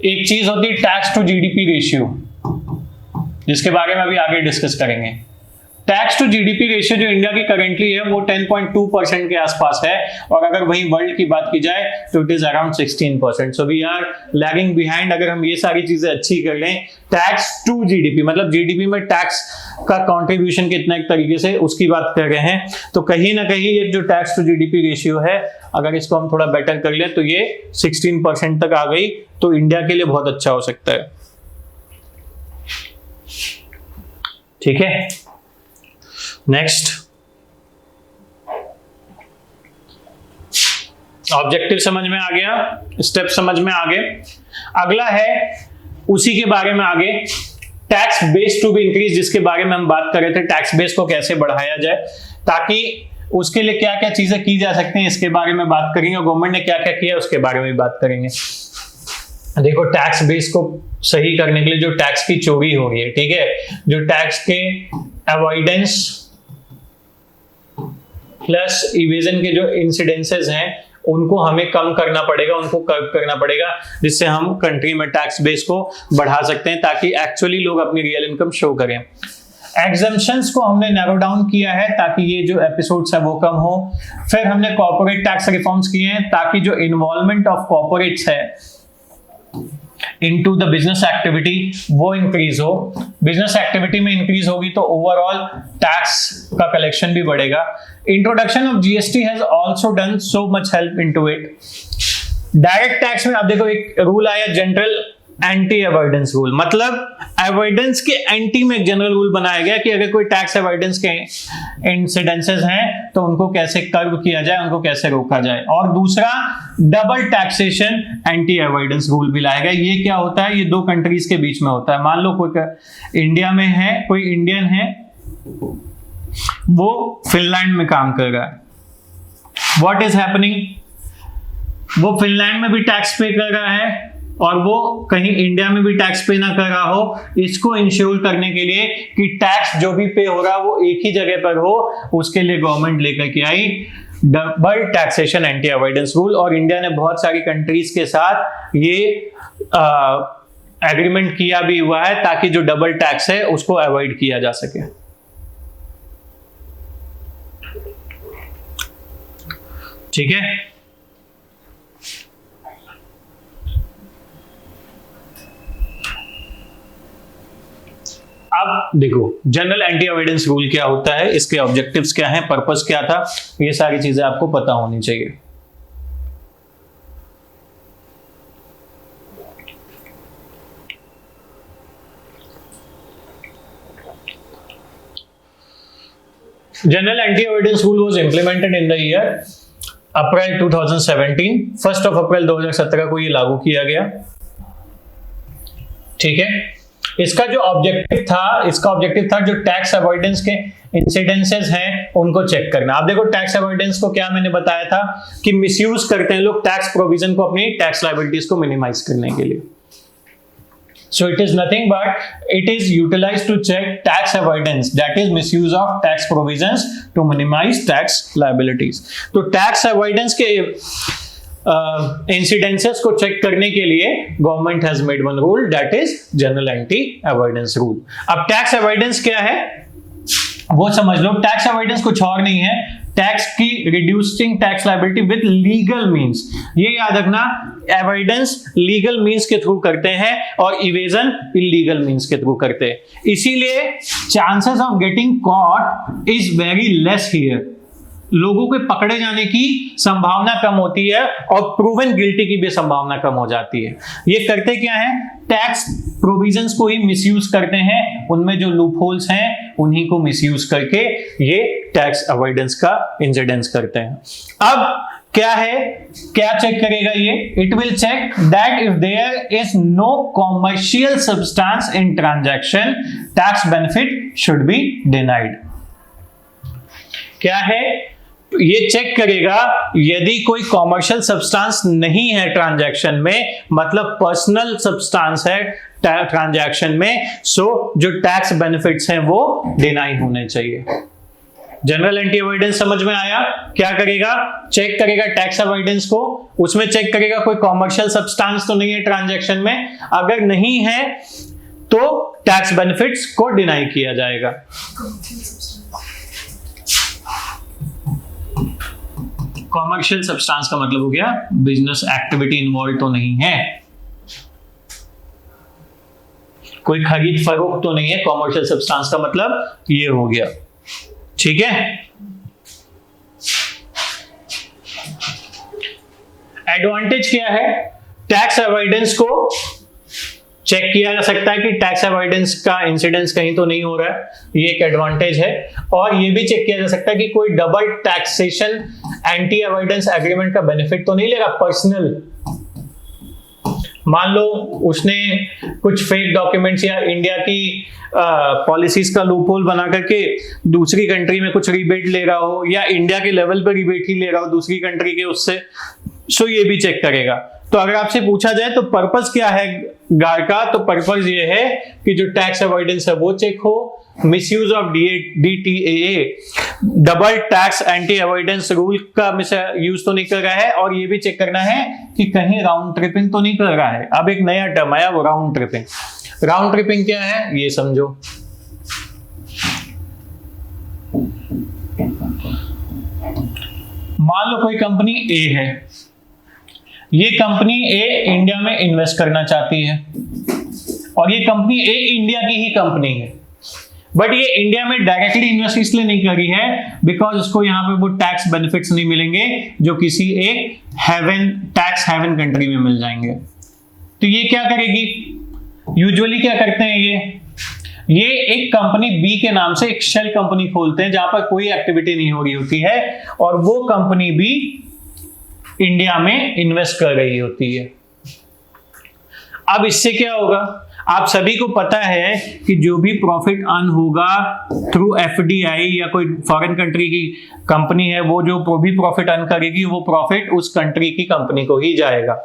एक चीज होती है टैक्स टू जीडीपी रेशियो, जिसके बारे में अभी आगे डिस्कस करेंगे। टैक्स टू जीडीपी रेशियो जो इंडिया की करेंटली है वो 10.2% के आसपास है, और अगर वही वर्ल्ड की बात की जाए तो it is around 16%। So we are lagging behind. अगर हम ये सारी चीजें अच्छी कर लें, टैक्स टू जीडीपी मतलब जीडीपी में टैक्स का कंट्रीब्यूशन कितना एक तरीके से उसकी बात कर रहे हैं, तो कहीं ना कहीं ये जो टैक्स टू जीडीपी रेशियो है अगर इसको हम थोड़ा बेटर कर ले तो ये 16% तक आ गई, तो इंडिया के लिए बहुत अच्छा हो सकता है। ठीक है, नेक्स्ट ऑब्जेक्टिव समझ में आ गया, स्टेप समझ में आ गए। अगला है उसी के बारे में आगे, tax base to be increase, जिसके बारे में हम बात कर रहे थे। टैक्स बेस को कैसे बढ़ाया जाए, ताकि उसके लिए क्या क्या चीजें की जा सकती हैं इसके बारे में बात करेंगे, और गवर्नमेंट ने क्या क्या किया उसके बारे में बात करेंगे। देखो टैक्स बेस को सही करने के लिए जो टैक्स की चोरी हो रही है, ठीक है, जो टैक्स के अवॉइडेंस प्लस इवेजन के जो इंसिडेंसेस हैं उनको हमें कम करना पड़ेगा, उनको कर्व करना पड़ेगा, जिससे हम कंट्री में टैक्स बेस को बढ़ा सकते हैं ताकि एक्चुअली लोग अपनी रियल इनकम शो करें। एग्जम्पशंस को हमने नैरो डाउन किया है ताकि ये जो एपिसोड्स है वो कम हो। फिर हमने कॉर्पोरेट टैक्स रिफॉर्म्स किए हैं ताकि जो इन्वॉल्वमेंट ऑफ कॉर्पोरेट्स है इनटू द बिजनेस एक्टिविटी वो इंक्रीज हो। बिजनेस एक्टिविटी में इंक्रीज होगी तो ओवरऑल टैक्स का कलेक्शन भी बढ़ेगा। Introduction of GST has also done so much help into it. Direct tax में आप देखो एक रूल आया जनरल एंटी अवॉइडेंस रूल, मतलब अवॉइडेंस के एंटी में एक जनरल रूल बनाया गया कि अगर कोई टैक्स अवॉइडेंस के इंसिडेंसेस हैं तो उनको कैसे कर्व किया जाए, उनको कैसे रोका जाए। और दूसरा double taxation anti avoidance rule भी लाया गया। ये क्या होता है, ये दो कंट्रीज के बीच में होता है। मान लो कोई इंडिया में है, कोई इंडियन है, वो फिनलैंड में काम कर रहा है। व्हाट इज हैपनिंग, वो फिनलैंड में भी टैक्स पे कर रहा है और वो कहीं इंडिया में भी टैक्स पे ना कर रहा हो। इसको इंश्योर करने के लिए कि टैक्स जो भी पे हो रहा है वो एक ही जगह पर हो, उसके लिए गवर्नमेंट लेकर के I double taxation anti avoidance rule. और इंडिया ने बहुत सारी कंट्रीज के साथ ये एग्रीमेंट किया भी हुआ है ताकि जो डबल टैक्स है उसको अवॉइड किया जा सके। ठीक है, अब देखो जनरल एंटी अवॉइडेंस रूल क्या होता है, इसके ऑब्जेक्टिव्स क्या हैं, पर्पस क्या था, ये सारी चीजें आपको पता होनी चाहिए। General anti avoidance rule was implemented in the year April 2017। 1 April 2017 को ये लागू किया गया। ठीक है, इसका जो ऑब्जेक्टिव था जो टैक्स अवॉइडेंस के इंसिडेंसेस हैं उनको चेक करना। आप देखो टैक्स अवॉइडेंस को क्या मैंने बताया था कि मिसयूज करते हैं लोग टैक्स प्रोविजन को अपनी टैक्स लायबिलिटीज को मिनिमाइज करने के लिए। So it is nothing but it is utilized to check tax avoidance, that is misuse of tax provisions to minimize tax liabilities. तो tax avoidance के incidences को चेक करने के लिए government has made one rule, that is general anti avoidance rule. अब tax avoidance क्या है वो समझ लो। टैक्स अवॉइडेंस कुछ और नहीं है, टैक्स की reducing tax liability with legal means. ये याद रखना, अवॉइडेंस लीगल मींस के थ्रू करते हैं और इवेजन इलीगल मींस के थ्रू करते हैं। इसीलिए chances of getting caught is very less here. लोगों के पकड़े जाने की संभावना कम होती है और प्रूवन गिल्टी की भी संभावना कम हो जाती है। ये करते क्या है, टैक्स प्रोविजंस को ही मिसयूज करते हैं, उनमें जो लूप होल्स हैं उन्हीं को मिसयूज करके ये टैक्स अवॉइडेंस का इंसिडेंस करते हैं। अब क्या है, क्या चेक करेगा ये, it will check that if there is no commercial substance in transaction tax benefit should be denied. क्या है, ये चेक करेगा यदि कोई कॉमर्शियल सब्सटेंस नहीं है ट्रांजैक्शन में, मतलब पर्सनल सब्सटेंस है ट्रांजैक्शन में, सो जो टैक्स बेनिफिट्स हैं वो डिनाई होने चाहिए। जनरल एंटी अवॉइडेंस समझ में आया? क्या करेगा, चेक करेगा टैक्स अवॉइडेंस को, उसमें चेक करेगा कोई कॉमर्शियल सब्सटेंस तो नहीं है ट्रांजैक्शन में, अगर नहीं है तो टैक्स बेनिफिट्स को डिनाई किया जाएगा। कॉमर्शियल सब्सटेंस का मतलब हो गया बिजनेस एक्टिविटी इन्वॉल्व तो नहीं है, कोई खरीद फरोख्त तो नहीं है। कॉमर्शियल सब्सटेंस का मतलब ये हो गया। ठीक है, एडवांटेज क्या है, टैक्स अवॉइडेंस को चेक किया जा सकता है कि टैक्स अवॉइडेंस का इंसिडेंस कहीं तो नहीं हो रहा है, ये एक एडवांटेज है। और ये भी चेक किया जा सकता है कि कोई double taxation anti avoidance agreement का बेनिफिट तो नहीं ले रहा पर्सनल। मान लो उसने कुछ फेक डॉक्यूमेंट्स या इंडिया की पॉलिसीज का लूपहोल बना करके दूसरी कंट्री में कुछ रिबेट ले रहा हो, या इंडिया के लेवल पर रिबेट ही ले रहा हो दूसरी कंट्री के उससे, सो ये भी चेक करेगा। तो अगर आपसे पूछा जाए तो पर्पस क्या है गार का, तो पर्पस ये है कि जो टैक्स अवॉइडेंस है वो चेक हो, misuse of DTAA double tax anti avoidance rule का यूज तो नहीं कर रहा है, और ये भी चेक करना है कि कहीं राउंड ट्रिपिंग तो नहीं कर रहा है। अब एक नया टर्म आया वो राउंड ट्रिपिंग। राउंड ट्रिपिंग क्या है ये समझो। मान लो कोई कंपनी ए है, ये कंपनी ए इंडिया में इन्वेस्ट करना चाहती है, और ये कंपनी ए इंडिया की ही कंपनी है, बट ये इंडिया में डायरेक्टली इन्वेस्ट इसलिए नहीं करी है बिकॉज उसको यहां पे वो टैक्स बेनिफिट्स नहीं मिलेंगे जो किसी एक टैक्स हेवन कंट्री में मिल जाएंगे। तो ये क्या करेगी, यूजुअली क्या करते हैं ये एक कंपनी बी के नाम से एक शेल कंपनी खोलते हैं जहां पर कोई एक्टिविटी नहीं हो रही होती है, और वो कंपनी भी इंडिया में इन्वेस्ट कर रही होती है। अब इससे क्या होगा, आप सभी को पता है कि जो भी प्रॉफिट अर्न होगा थ्रू एफडीआई या कोई फॉरेन कंट्री की कंपनी है, वो जो भी प्रॉफिट अर्न करेगी वो प्रॉफिट उस कंट्री की कंपनी को ही जाएगा,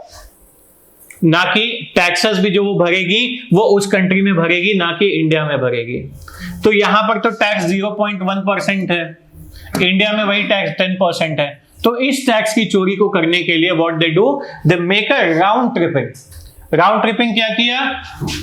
ना कि टैक्सेस भी जो वो भरेगी वो उस कंट्री में भरेगी, ना कि इंडिया में भरेगी। तो यहां पर तो टैक्स 0.1% है, इंडिया में वही टैक्स 10% है। तो इस टैक्स की चोरी को करने के लिए what they do, they make a round tripping. Round tripping क्या किया,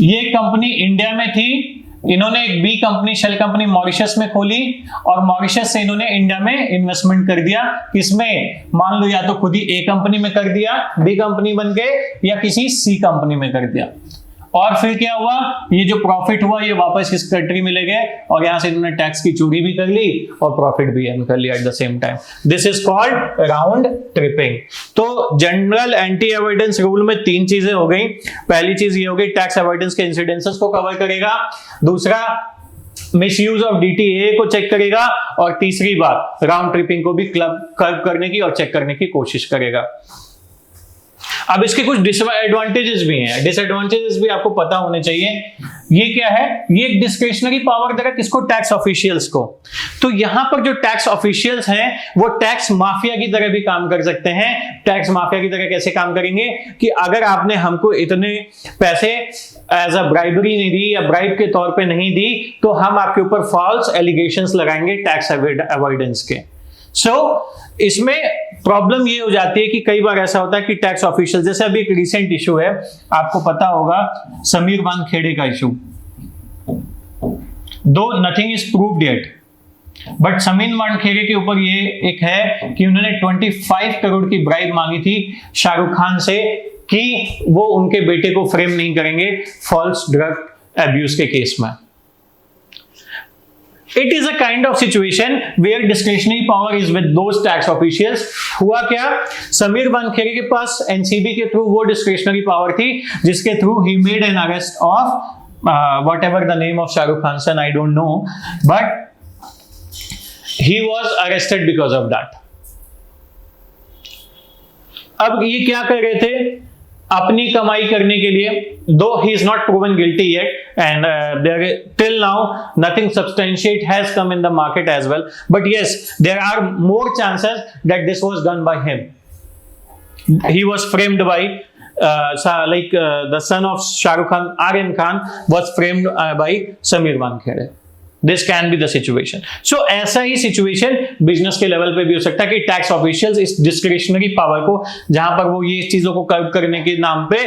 ये कंपनी इंडिया में थी, इन्होंने एक B company shell company Mauritius में खोली, और मॉरिशस से इन्होंने इंडिया में इन्वेस्टमेंट कर दिया। किसमें, मान लो या तो खुद ही ए कंपनी में कर दिया, बी कंपनी बन के, या किसी सी कंपनी में कर दिया। और फिर क्या हुआ, ये जो प्रॉफिट हुआ ये वापस इस कंट्री में ले गए, और यहां से इन्होंने टैक्स की चोरी भी कर ली और प्रॉफिट भी अर्न कर लिया eight the same time. This is called round tripping. तो जनरल एंटी अवॉइडेंस रूल में 3 चीजें हो गई। पहली चीज ये हो गई, टैक्स अवॉइडेंस के इंसिडेंसेस को कवर करेगा, दूसरा मिसयूज ऑफ डीटीए को चेक करेगा, और तीसरी बात राउंड ट्रिपिंग को भी कर्व करने की और चेक करने की कोशिश करेगा। अब इसके कुछ डिसएडवांटेजेस भी हैं, डिसएडवांटेजेस भी आपको पता होने चाहिए। ये क्या है, ये एक डिस्क्रिशनरी पावर देगा किसको, टैक्स ऑफिशियल्स को। तो यहां पर जो टैक्स ऑफिशियल्स हैं वो टैक्स माफिया की तरह भी काम कर सकते हैं। टैक्स माफिया की तरह कैसे काम करेंगे कि अगर आपने हमको इतने पैसे एज अ ब्राइबरी नहीं दी या ब्राइब के तौर पे नहीं दी, तो हम आपके ऊपर फॉल्स एलिगेशंस लगाएंगे टैक्स अवॉइडेंस के। इसमें प्रॉब्लम ये हो जाती है कि कई बार ऐसा होता है कि टैक्स ऑफिशियल, जैसे अभी एक रिसेंट इशू है, आपको पता होगा समीर वानखेड़े का इशू, दो nothing is proved yet, but Sameer Wankhede के ऊपर ये एक है कि उन्होंने 25 करोड़ की ब्राइब मांगी थी शाहरुख खान से कि वो उनके बेटे को फ्रेम नहीं करेंगे फॉल्स ड्रग एब्यूज के केस में। It is a kind of situation where discretionary power is with those tax officials. हुआ क्या, समीर वानखेड़े के पास एनसीबी के थ्रू वो डिस्क्रिशनरी पावर थी जिसके through he made an arrest of whatever the name of Shahrukh Khan's son, I don't know, but he was arrested because of that. अब ये क्या कर रहे थे, अपनी कमाई करने के लिए, दो he is not proven guilty yet and there till now nothing substantiate has come in the market as well, but yes there are more chances that this was done by him. He was framed by the son of Shahrukh Khan, Aryan Khan was framed by Sameer Wankhede. This can be the situation. So ऐसा ही situation business के level पे भी हो सकता है कि tax officials इस discretionary power को, जहां पर वो ये चीजों को कर्व करने के नाम पे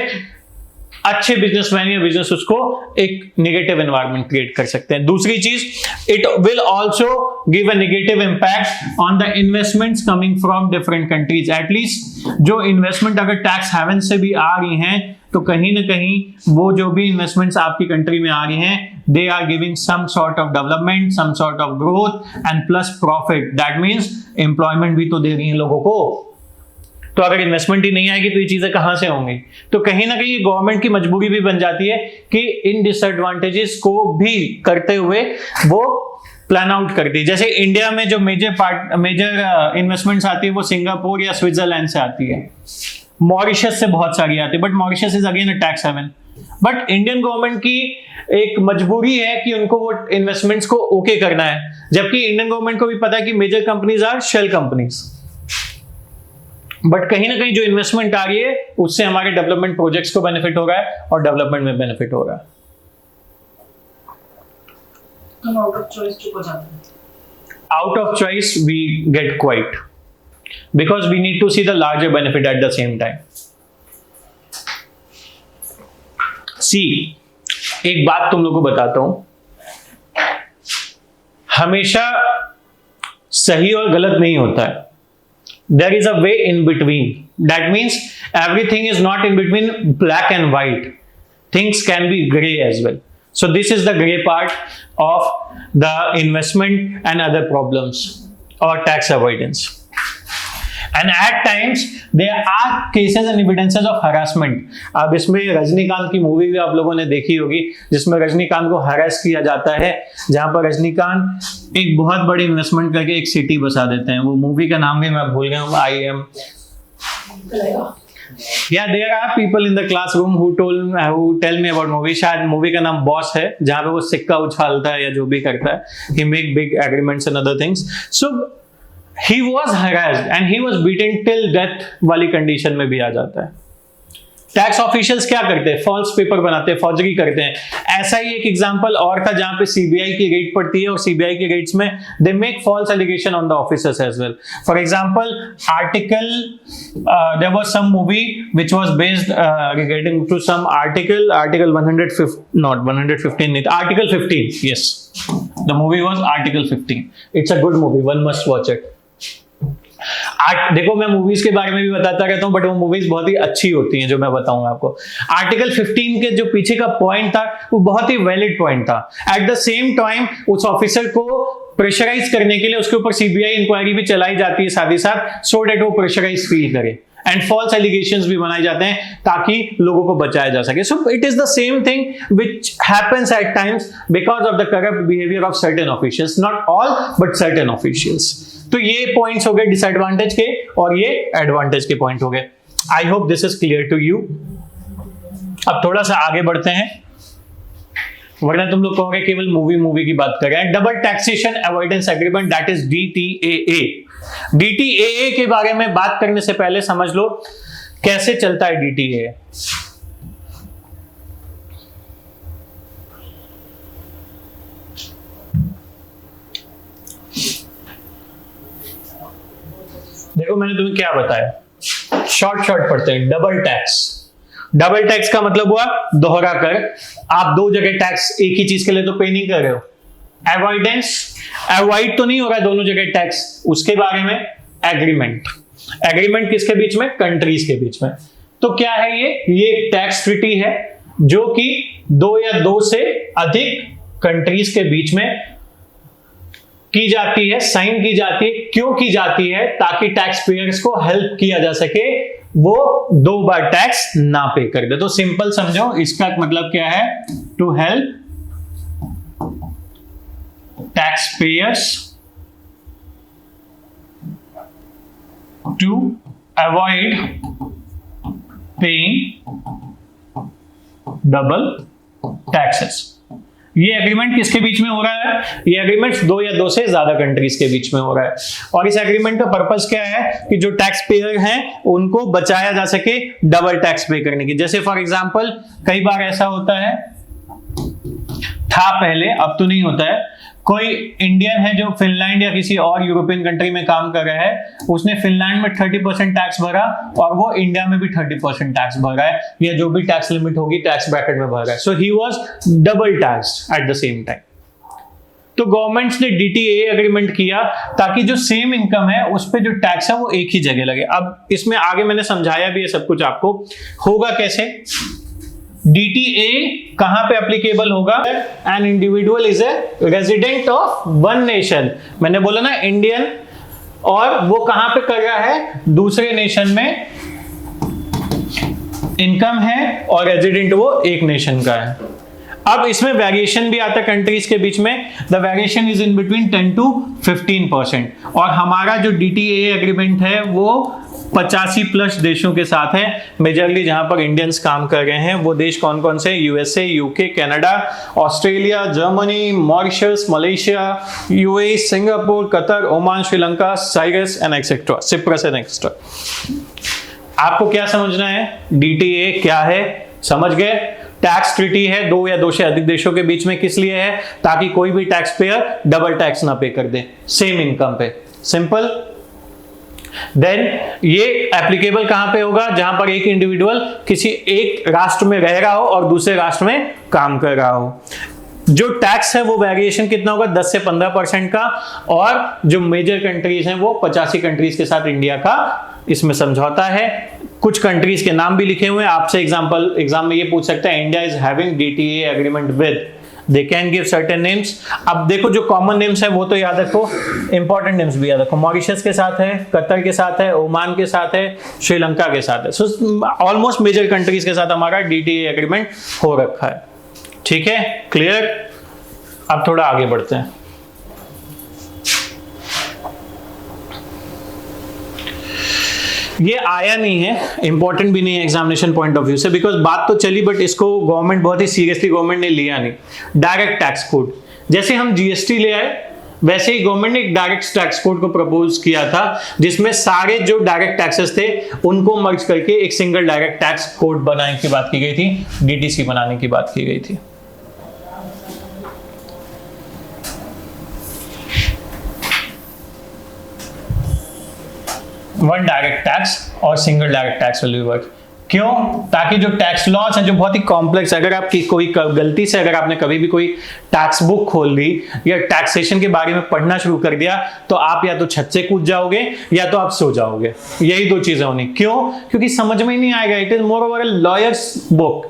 अच्छे बिजनेसमैन या बिजनेस उसको एक नेगेटिव एनवायरनमेंट क्रिएट कर सकते हैं। दूसरी चीज, it will also give a negative impact on the investments coming from different countries. At least जो इन्वेस्टमेंट अगर टैक्स हेवन से भी आ रही हैं, तो कहीं ना कहीं वो जो भी इन्वेस्टमेंट्स आपकी कंट्री में आ रही हैं, they are giving some sort of development, some sort of growth and plus profit. That means employment भी तो दे रही हैं लोगों को। तो अगर इन्वेस्टमेंट ही नहीं आएगी तो ये चीजें कहां से होंगी? तो कहीं ना कहीं गवर्नमेंट की मजबूरी भी बन जाती है कि इन डिसएडवांटेजेस को भी करते हुए वो प्लान आउट करती है। जैसे इंडिया में जो मेजर इन्वेस्टमेंट्स आती है वो सिंगापुर या स्विट्जरलैंड से आती है, मॉरिशस से बहुत सारी आती है, but Mauritius is again a tax haven. But Indian government की एक मजबूरी है कि उनको वो इन्वेस्टमेंट्स को ओके करना है, जबकि इंडियन गवर्नमेंट को भी पता है कि major companies are shell companies. But कहीं ना कहीं जो इन्वेस्टमेंट आ रही है उससे हमारे डेवलपमेंट प्रोजेक्ट्स को बेनिफिट हो रहा है और डेवलपमेंट में बेनिफिट हो रहा है। आउट ऑफ चॉइस चुप हो जाते हैं। Out of choice we get quiet because we need to see the larger benefit at the same time. See, एक बात तुम लोगों को बताता हूं, हमेशा सही और गलत नहीं होता है। There is a way in between. That means everything is not in between black and white. Things can be gray as well. So this is the gray part of the investment and other problems or tax avoidance. And at times there are cases and evidences of harassment. अब इसमें रजनीकांत की movie भी आप लोगों ने देखी होगी जिसमें रजनीकांत को हरास किया जाता है, जहां पर रजनीकांत एक बहुत बड़ी इन्वेस्टमेंट करके एक सिटी बसा देते हैं। वो मूवी का नाम भी मैं भूल गया हूँ। I am Yeah, there are people in the classroom who tell me about movie। शायद मूवी का नाम बॉस है, जहां पे वो सिक्का उछालता है या जो भी करता है। He make big agreements and other things। So he was harassed and he was beaten till death वाली कंडीशन में भी आ जाता है। टैक्स ऑफिशियल्स क्या करते हैं? फॉल्स पेपर बनाते हैं, फॉर्जरी करते हैं। ऐसा ही एक एग्जांपल और था जहां पे सीबीआई की रेड पड़ती है और सीबीआई की रेड्स में they make false allegation on the officers as well. For example article there was some movie which was based regarding to some article 115 not 115 नहीं, article 15। Yes, the movie was article 15। It's a good movie, one must watch it. देखो मैं movies के बारे में भी बताता रहता हूं, बट वो मूवीज बहुत ही अच्छी होती हैं जो मैं बताऊंगा आपको। आर्टिकल 15 के जो पीछे का पॉइंट था वो बहुत ही वैलिड पॉइंट था। एट द सेम टाइम उस ऑफिसर को प्रेशराइज करने के लिए उसके ऊपर सीबीआई इंक्वायरी भी चलाई जाती है साथ ही साथ, सो डेट वो प्रेशराइज फील करे। एंड फॉल्स एलिगेशंस भी बनाए जाते हैं ताकि लोगों को बचाया जा सके। So it is the same thing which happens at times because of the corrupt behaviour of certain officials, not all but certain officials. तो ये पॉइंट्स हो गए डिसएडवांटेज के और ये एडवांटेज के पॉइंट हो गए। I hope this is clear to you. अब थोड़ा सा आगे बढ़ते हैं, वरना तुम लोग कहोगे केवल मूवी की बात कर रहे हैं। Double taxation avoidance agreement, that is DTAA। DTAA के बारे में बात करने से पहले समझ लो कैसे चलता है DTAA। देखो मैंने तुम्हें क्या बताया, शॉर्ट पढ़ते हैं। डबल टैक्स का मतलब हुआ दोहरा कर। आप दो जगह टैक्स एक ही चीज के लिए तो पे नहीं कर रहे हो। अवॉइडेंस, अवॉइड तो नहीं हो रहा है दोनों जगह टैक्स, उसके बारे में एग्रीमेंट किसके बीच में? कंट्रीज के बीच में। तो क्या है ये एक टैक्स ट्रीटी है जो कि दो या दो से अधिक कंट्रीज के बीच में की जाती है, साइन की जाती है। क्यों की जाती है? ताकि टैक्स पेयर्स को हेल्प किया जा सके, वो दो बार टैक्स ना पे कर दे। तो सिंपल समझो इसका मतलब क्या है? To help taxpayers to avoid paying double taxes. ये एग्रीमेंट किसके बीच में हो रहा है? ये एग्रीमेंट दो या दो से ज्यादा कंट्रीज के बीच में हो रहा है। और इस एग्रीमेंट का पर्पस क्या है? कि जो टैक्स पेयर हैं उनको बचाया जा सके डबल टैक्स पे करने की। जैसे फॉर एग्जांपल कई बार ऐसा होता है, था पहले, अब तो नहीं होता है, कोई इंडियन है जो फिनलैंड या किसी और यूरोपियन कंट्री में काम कर रहा है, उसने फिनलैंड में 30% टैक्स भरा और वो इंडिया में भी 30% टैक्स भर रहा है, या जो भी टैक्स लिमिट होगी टैक्स ब्रैकेट में भर रहा है। So he was double taxed at the same time. तो गवर्नमेंट्स ने DTAA एग्रीमेंट किया ताकि जो सेम इनकम है उस पे जो टैक्स है वो एक ही जगह लगे। अब इसमें आगे मैंने समझाया भी है सब कुछ आपको। होगा कैसे? DTAA कहां पे एप्लीकेबल होगा? An individual is a resident of one nation. मैंने बोला ना इंडियन, और वो कहां पे कर रहा है? दूसरे नेशन में इनकम है और रेजिडेंट वो एक नेशन का है। अब इसमें वेरिएशन भी आता है कंट्रीज के बीच में। The variation is in between 10 to 15%। और हमारा जो DTAA एग्रीमेंट है वो 85+ देशों के साथ है। मेजरली जहां पर इंडियंस काम कर रहे हैं वो देश कौन कौन से? USA, UK, Canada, Australia, Germany, Mauritius, Malaysia, UAE, Singapore, Qatar, Oman, Sri Lanka, Cyprus and etcetera, Cyprus and etcetera. आपको क्या समझना है? DTAA क्या है? समझ गए? टैक्स ट्रीटी है दो या दो से अधिक देशों के बीच में। किस लिए है? ताकि कोई भी टैक्स पेयर डबल टैक्स ना पे कर दे सेम इनकम पे। सिंपल। देन ये एप्लीकेबल कहां पे होगा? जहां पर एक इंडिविजुअल किसी एक राष्ट्र में रह रहा हो और दूसरे राष्ट्र में काम कर रहा हो। जो टैक्स है वो वेरिएशन कितना होगा? 10 से 15% का। और जो मेजर कंट्रीज हैं वो 85 कंट्रीज के साथ इंडिया का इसमें समझौता है। कुछ कंट्रीज के नाम भी लिखे हुए हैं। आपसे एग्जाम में ये पूछ सकता है, India is having DTAA agreement with, they can give certain names. अब देखो जो कॉमन नेम्स है वो तो याद रखो, इंपॉर्टेंट नेम्स भी याद रखो। मॉरिशस के साथ है, कतर के साथ है, ओमान के साथ है, श्रीलंका के साथ है। सो ऑलमोस्ट मेजर कंट्रीज के साथ हमारा DTA एग्रीमेंट हो रखा है। ठीक है, क्लियर। अब थोड़ा आगे बढ़ते हैं। ये आया नहीं है, इंपॉर्टेंट भी नहीं है एग्जामिनेशन पॉइंट ऑफ व्यू से, बिकॉज बात तो चली बट इसको गवर्नमेंट बहुत ही सीरियसली गवर्नमेंट ने लिया नहीं। डायरेक्ट टैक्स कोड, जैसे हम GST ले आए वैसे ही गवर्नमेंट ने एक डायरेक्ट टैक्स कोड को प्रपोज किया था, जिसमें सारे जो डायरेक्ट टैक्सेस थे उनको मर्ज करके एक सिंगल डायरेक्ट टैक्स कोड बनाने की बात की गई थी, DTC बनाने की बात की गई थी। वन डायरेक्ट टैक्स और single direct tax will B work. क्यों? ताकि जो टैक्स लॉज है जो बहुत ही कॉम्प्लेक्स, अगर आपकी कोई गलती से अगर आपने कभी भी कोई टैक्स बुक खोल ली या टैक्सेशन के बारे में पढ़ना शुरू कर दिया तो आप या तो छत से कूद जाओगे या तो आप सो जाओगे। यही दो चीजें होनी। क्यों? क्योंकि समझ में ही नहीं आएगा। It is moreover a lawyer's book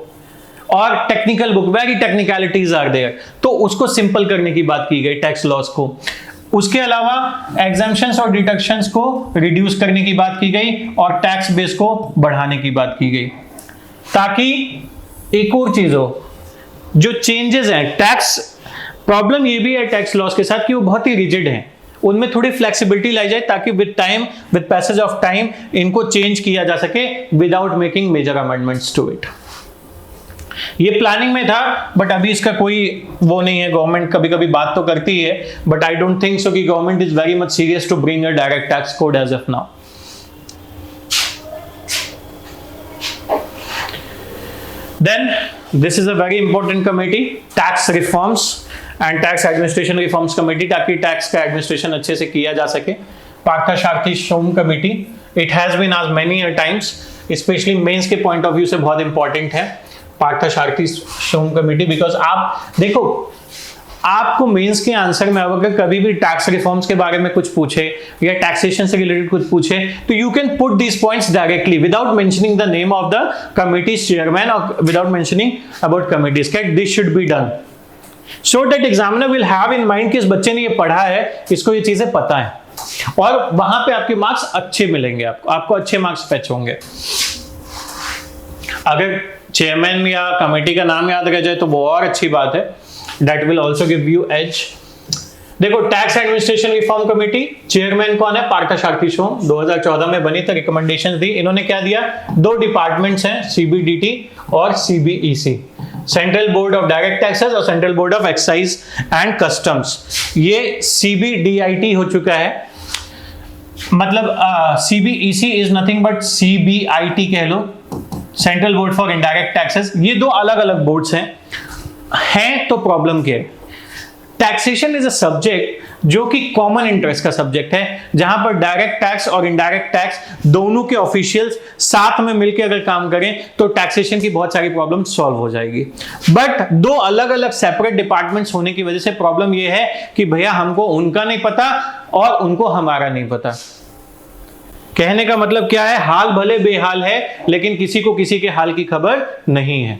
और technical book, very technicalities are there. तो उसको सिंपल करने की बात की गई टैक्स लॉज को। उसके अलावा एग्जम्पशंस और डिडक्शंस को रिड्यूस करने की बात की गई और टैक्स बेस को बढ़ाने की बात की गई, ताकि एक और चीज हो, जो चेंजेस हैं टैक्स, प्रॉब्लम ये भी है टैक्स लॉस के साथ कि वो बहुत ही रिजिड हैं, उनमें थोड़ी फ्लेक्सिबिलिटी लाई जाए ताकि with time, with passage of time इनको चेंज किया जा सके without making major amendments to it. ये प्लानिंग में था बट अभी इसका कोई वो नहीं है। गवर्नमेंट कभी कभी बात तो करती है but I don't think so कि government is very much serious to bring a direct tax code as of now. Then this is a very important committee, tax reforms and tax administration reforms committee, ताकि tax का administration अच्छे से किया जा सके। Parthasarathi Shome committee, it has been asked many times, specially mains के point of view से बहुत इंपॉर्टेंट है पार्थसारथी शोम कमेटी, बिकॉज आप देखो आपको मेंस के आंसर में अगर कभी भी टैक्स रिफॉर्म्स के बारे में कुछ पूछे या टैक्सेशन से रिलेटेड कुछ पूछे तो you can put these points directly without mentioning the name of the committee chairman और without mentioning about committees that this should be done, so that examiner will have in mind कि इस बच्चे ने ये पढ़ा है, इसको ये चीजें पता है, और वहां पे आपके मार्क्स अच्छे मिलेंगे, आपको अच्छे मार्क्स फेच होंगे। अगर चेयरमैन या कमेटी का नाम याद रह जाए तो वो और अच्छी बात है, that will also give you edge. देखो tax administration reform committee, chairman कौन है? पार्थसारथी शोम, 2014 में बनी थी, रिकमेंडेशंस दी। इन्होंने क्या दिया? 2 डिपार्टमेंट्स हैं, CBDT और CBEC, central board of direct taxes और central board of excise and customs. ये CBDIT हो चुका है, मतलब CBEC is nothing but CBIT कह लो, central board for indirect taxes. ये 2 अलग अलग बोर्ड्स हैं तो प्रॉब्लम क्या है? टैक्सेशन इज अ सब्जेक्ट जो कि कॉमन इंटरेस्ट का सब्जेक्ट है, जहां पर डायरेक्ट टैक्स और इनडायरेक्ट टैक्स दोनों के ऑफिशियल्स साथ में मिलकर अगर काम करें तो टैक्सेशन की बहुत सारी प्रॉब्लम सॉल्व हो जाएगी। बट 2 अलग अलग सेपरेट डिपार्टमेंट्स होने की वजह से प्रॉब्लम यह है कि भैया हमको उनका नहीं पता और उनको हमारा नहीं पता। कहने का मतलब क्या है? हाल भले बेहाल है लेकिन किसी को किसी के हाल की खबर नहीं है।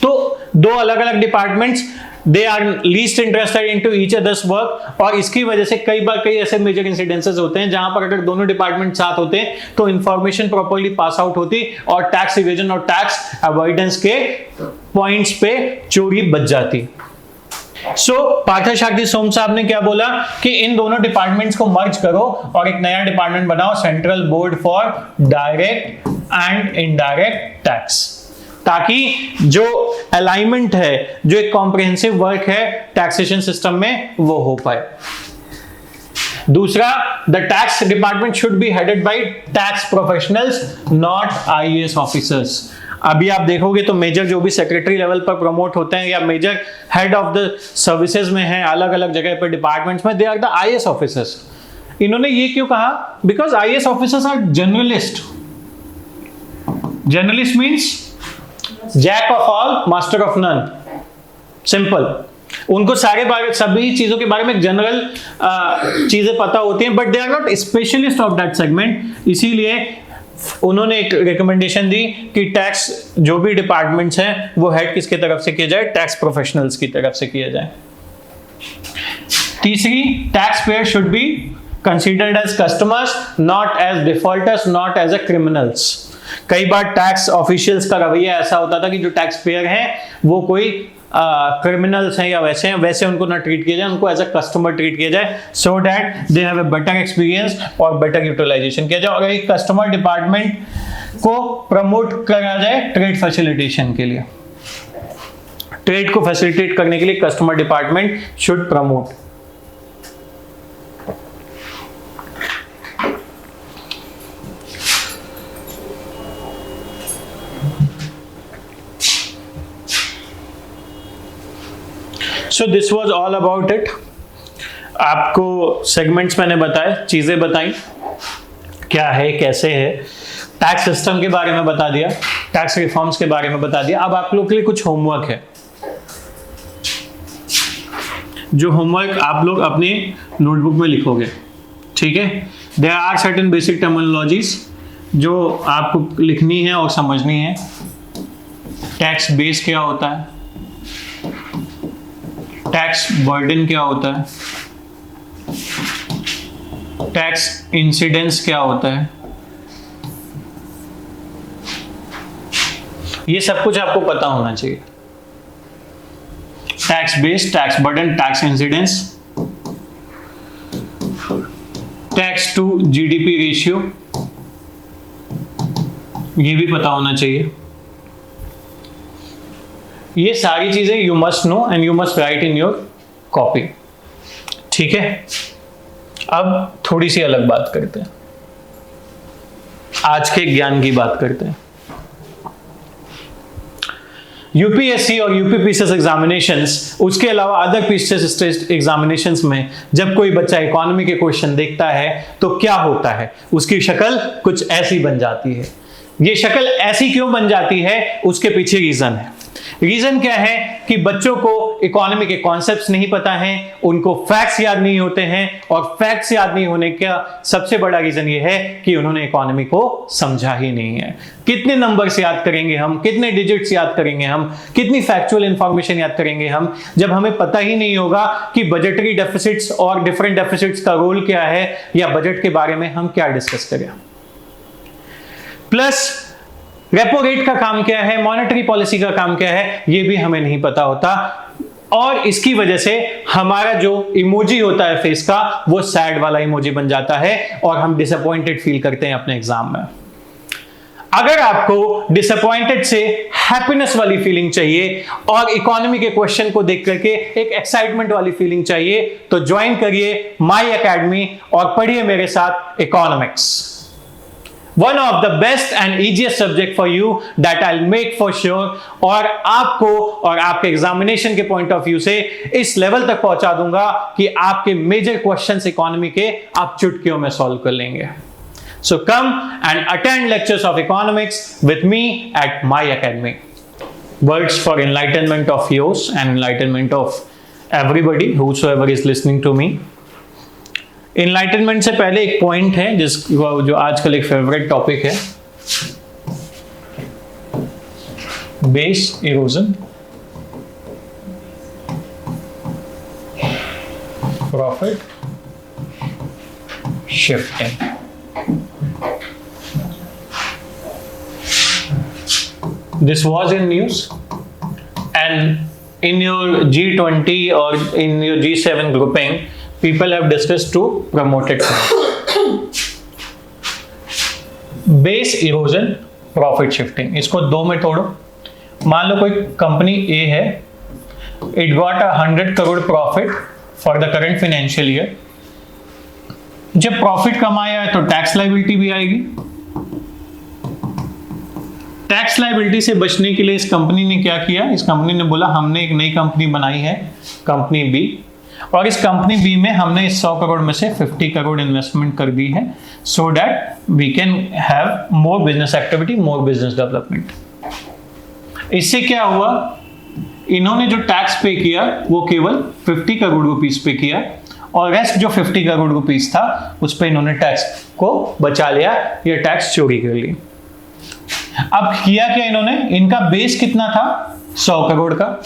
तो 2 अलग अलग departments, they are least interested into each others work, और इसकी वजह से कई बार कई ऐसे मेजर इंसिडेंसेस होते हैं जहां पर अगर दोनों डिपार्टमेंट साथ होते हैं तो इंफॉर्मेशन प्रॉपर्ली पास आउट होती और टैक्स इवेजन और टैक्स अवॉइडेंस के पॉइंट्स पे चोरी बच जाती। सो पार्थसारथी शोम साहब ने क्या बोला कि इन दोनों डिपार्टमेंट्स को मर्ज करो और एक नया डिपार्टमेंट बनाओ, central board for direct and indirect tax, ताकि जो अलाइनमेंट है, जो एक कॉम्प्रिहेंसिव वर्क है टैक्सेशन सिस्टम में, वो हो पाए। दूसरा, the tax department should be headed by tax professionals, not IAS officers. अभी आप देखोगे तो मेजर जो भी सेक्रेटरी लेवल पर प्रमोट होते हैं या major head of the services में हैं अलग अलग जगह पर डिपार्टमेंट्स में, they are the IAS officers. इन्होंने ये क्यों कहा? Because IAS officers are generalist. Generalist means jack of all master of none, simple. उनको सभी चीजों के बारे में जनरल चीजें पता होती हैं, but they are not specialist of that segment. इसीलिए उन्होंने एक रिकमेंडेशन दी कि टैक्स जो भी डिपार्टमेंट्स हैं वो हेड किसके तरफ से किया जाए, टैक्स प्रोफेशनल्स की तरफ से किया जाए। तीसरी, tax payer should be considered as customers, not as defaulters, not as a criminals. कई बार टैक्स ऑफिशियल्स का रवैया ऐसा होता था कि जो टैक्स पेयर हैं वो कोई क्रिमिनल्स हैं या वैसे हैं, वैसे उनको ना ट्रीट किया जाए, उनको एज अ कस्टमर ट्रीट किया जाए, so that they have a better experience और बेटर यूटिलाइजेशन किया जाए। और एक कस्टमर डिपार्टमेंट को प्रमोट करा जाए ट्रेड फैसिलिटेशन के लिए, ट्रेड को फैसिलिटेट करने के लिए customer department should promote. So this was all about it. आपको सेगमेंट्स मैंने बताए, चीजें बताई क्या है कैसे है, टैक्स सिस्टम के बारे में बता दिया, टैक्स रिफॉर्म्स के बारे में बता दिया। अब आप लोग के लिए कुछ होमवर्क है, जो होमवर्क आप लोग अपने नोटबुक में लिखोगे, ठीक है। There are certain basic terminologies जो आपको लिखनी है और समझनी है। टैक्स बेस क्या होता है, टैक्स बर्डन क्या होता है, टैक्स इंसिडेंस क्या होता है, ये सब कुछ आपको पता होना चाहिए। Tax base, tax burden, tax incidence, tax to GDP ratio, ये भी पता होना चाहिए। ये सारी चीजें you must know and you must write in your copy, ठीक है। अब थोड़ी सी अलग बात करते हैं, आज के ज्ञान की बात करते हैं। यूपीएससी और यूपीपीसीएस एग्जामिनेशंस, उसके अलावा अदर पीसीएस एग्जामिनेशंस में जब कोई बच्चा इकोनॉमी के क्वेश्चन देखता है तो क्या होता है, उसकी शक्ल कुछ ऐसी बन जाती है। ये शक्ल ऐसी क्यों बन जाती है, उसके पीछे रीजन है। रीजन क्या है कि बच्चों को इकोनॉमी के कॉन्सेप्ट्स नहीं पता हैं, उनको फैक्ट्स याद नहीं होते हैं, और फैक्ट्स याद नहीं होने का सबसे बड़ा रीजन ये है कि उन्होंने इकोनॉमी को समझा ही नहीं है। कितने नंबर्स याद करेंगे हम, कितने डिजिट्स याद करेंगे हम, कितनी फैक्चुअल इंफॉर्मेशन याद करेंगे हम, जब हमें पता ही नहीं होगा कि बजटरी डेफिसिट्स और डिफरेंट डेफिसिट्स का रोल क्या है, या बजट के बारे में हम क्या डिस्कस करें। प्लस रेपो रेट का काम क्या है, मॉनेटरी पॉलिसी का काम क्या है, ये भी हमें नहीं पता होता, और इसकी वजह से हमारा जो इमोजी होता है फेस का, वो सैड वाला इमोजी बन जाता है और हम डिसअपॉइंटेड फील करते हैं अपने एग्जाम में। अगर आपको डिसअपॉइंटेड से हैप्पीनेस वाली फीलिंग चाहिए और इकोनॉमी के क्वेश्चन को देख करके एक एक्साइटमेंट वाली फीलिंग चाहिए, तो ज्वाइन करिए माई एकेडमी और पढ़िए मेरे साथ economics. One of the best and easiest subject for you that I'll make for sure, और आपको और आपके एग्जामिनेशन के पॉइंट ऑफ व्यू से इस लेवल तक पहुंचा दूंगा कि आपके मेजर क्वेश्चंस इकोनॉमी के आप चुटकियों में सॉल्व कर लेंगे। So come and attend lectures of economics with me at my academy. Words for enlightenment of yours and enlightenment of everybody whosoever is listening to me. Enlightenment से पहले एक point है जो आजकल एक फेवरेट टॉपिक है, base erosion, profit shifting. This was in news and in your G20 और in your G7 grouping, people have discussed to promote it. Base erosion, profit shifting, इसको दो में तोड़ो। मान लो कोई कंपनी ए है, it got 100 crore profit for the current financial year. जब profit कमाया है तो टैक्स लायबिलिटी भी आएगी। टैक्स लायबिलिटी से बचने के लिए इस कंपनी ने क्या किया, इस कंपनी ने बोला हमने एक नई कंपनी बनाई है, कंपनी बी, और इस कंपनी बी में हमने 100 करोड़ में से 50 करोड़ इन्वेस्टमेंट कर दी है, so that we can have more business activity, more business development. इससे क्या हुआ, इन्होंने जो टैक्स पे किया वो केवल 50 करोड़ रुपीस पे किया, और रेस्ट जो 50 करोड़ रुपीस था उस पर इन्होंने टैक्स को बचा लिया, ये टैक्स चोरी कर ली। अब किया क्या इन्होंने, इनका बेस कितना था 100 करोड़ का,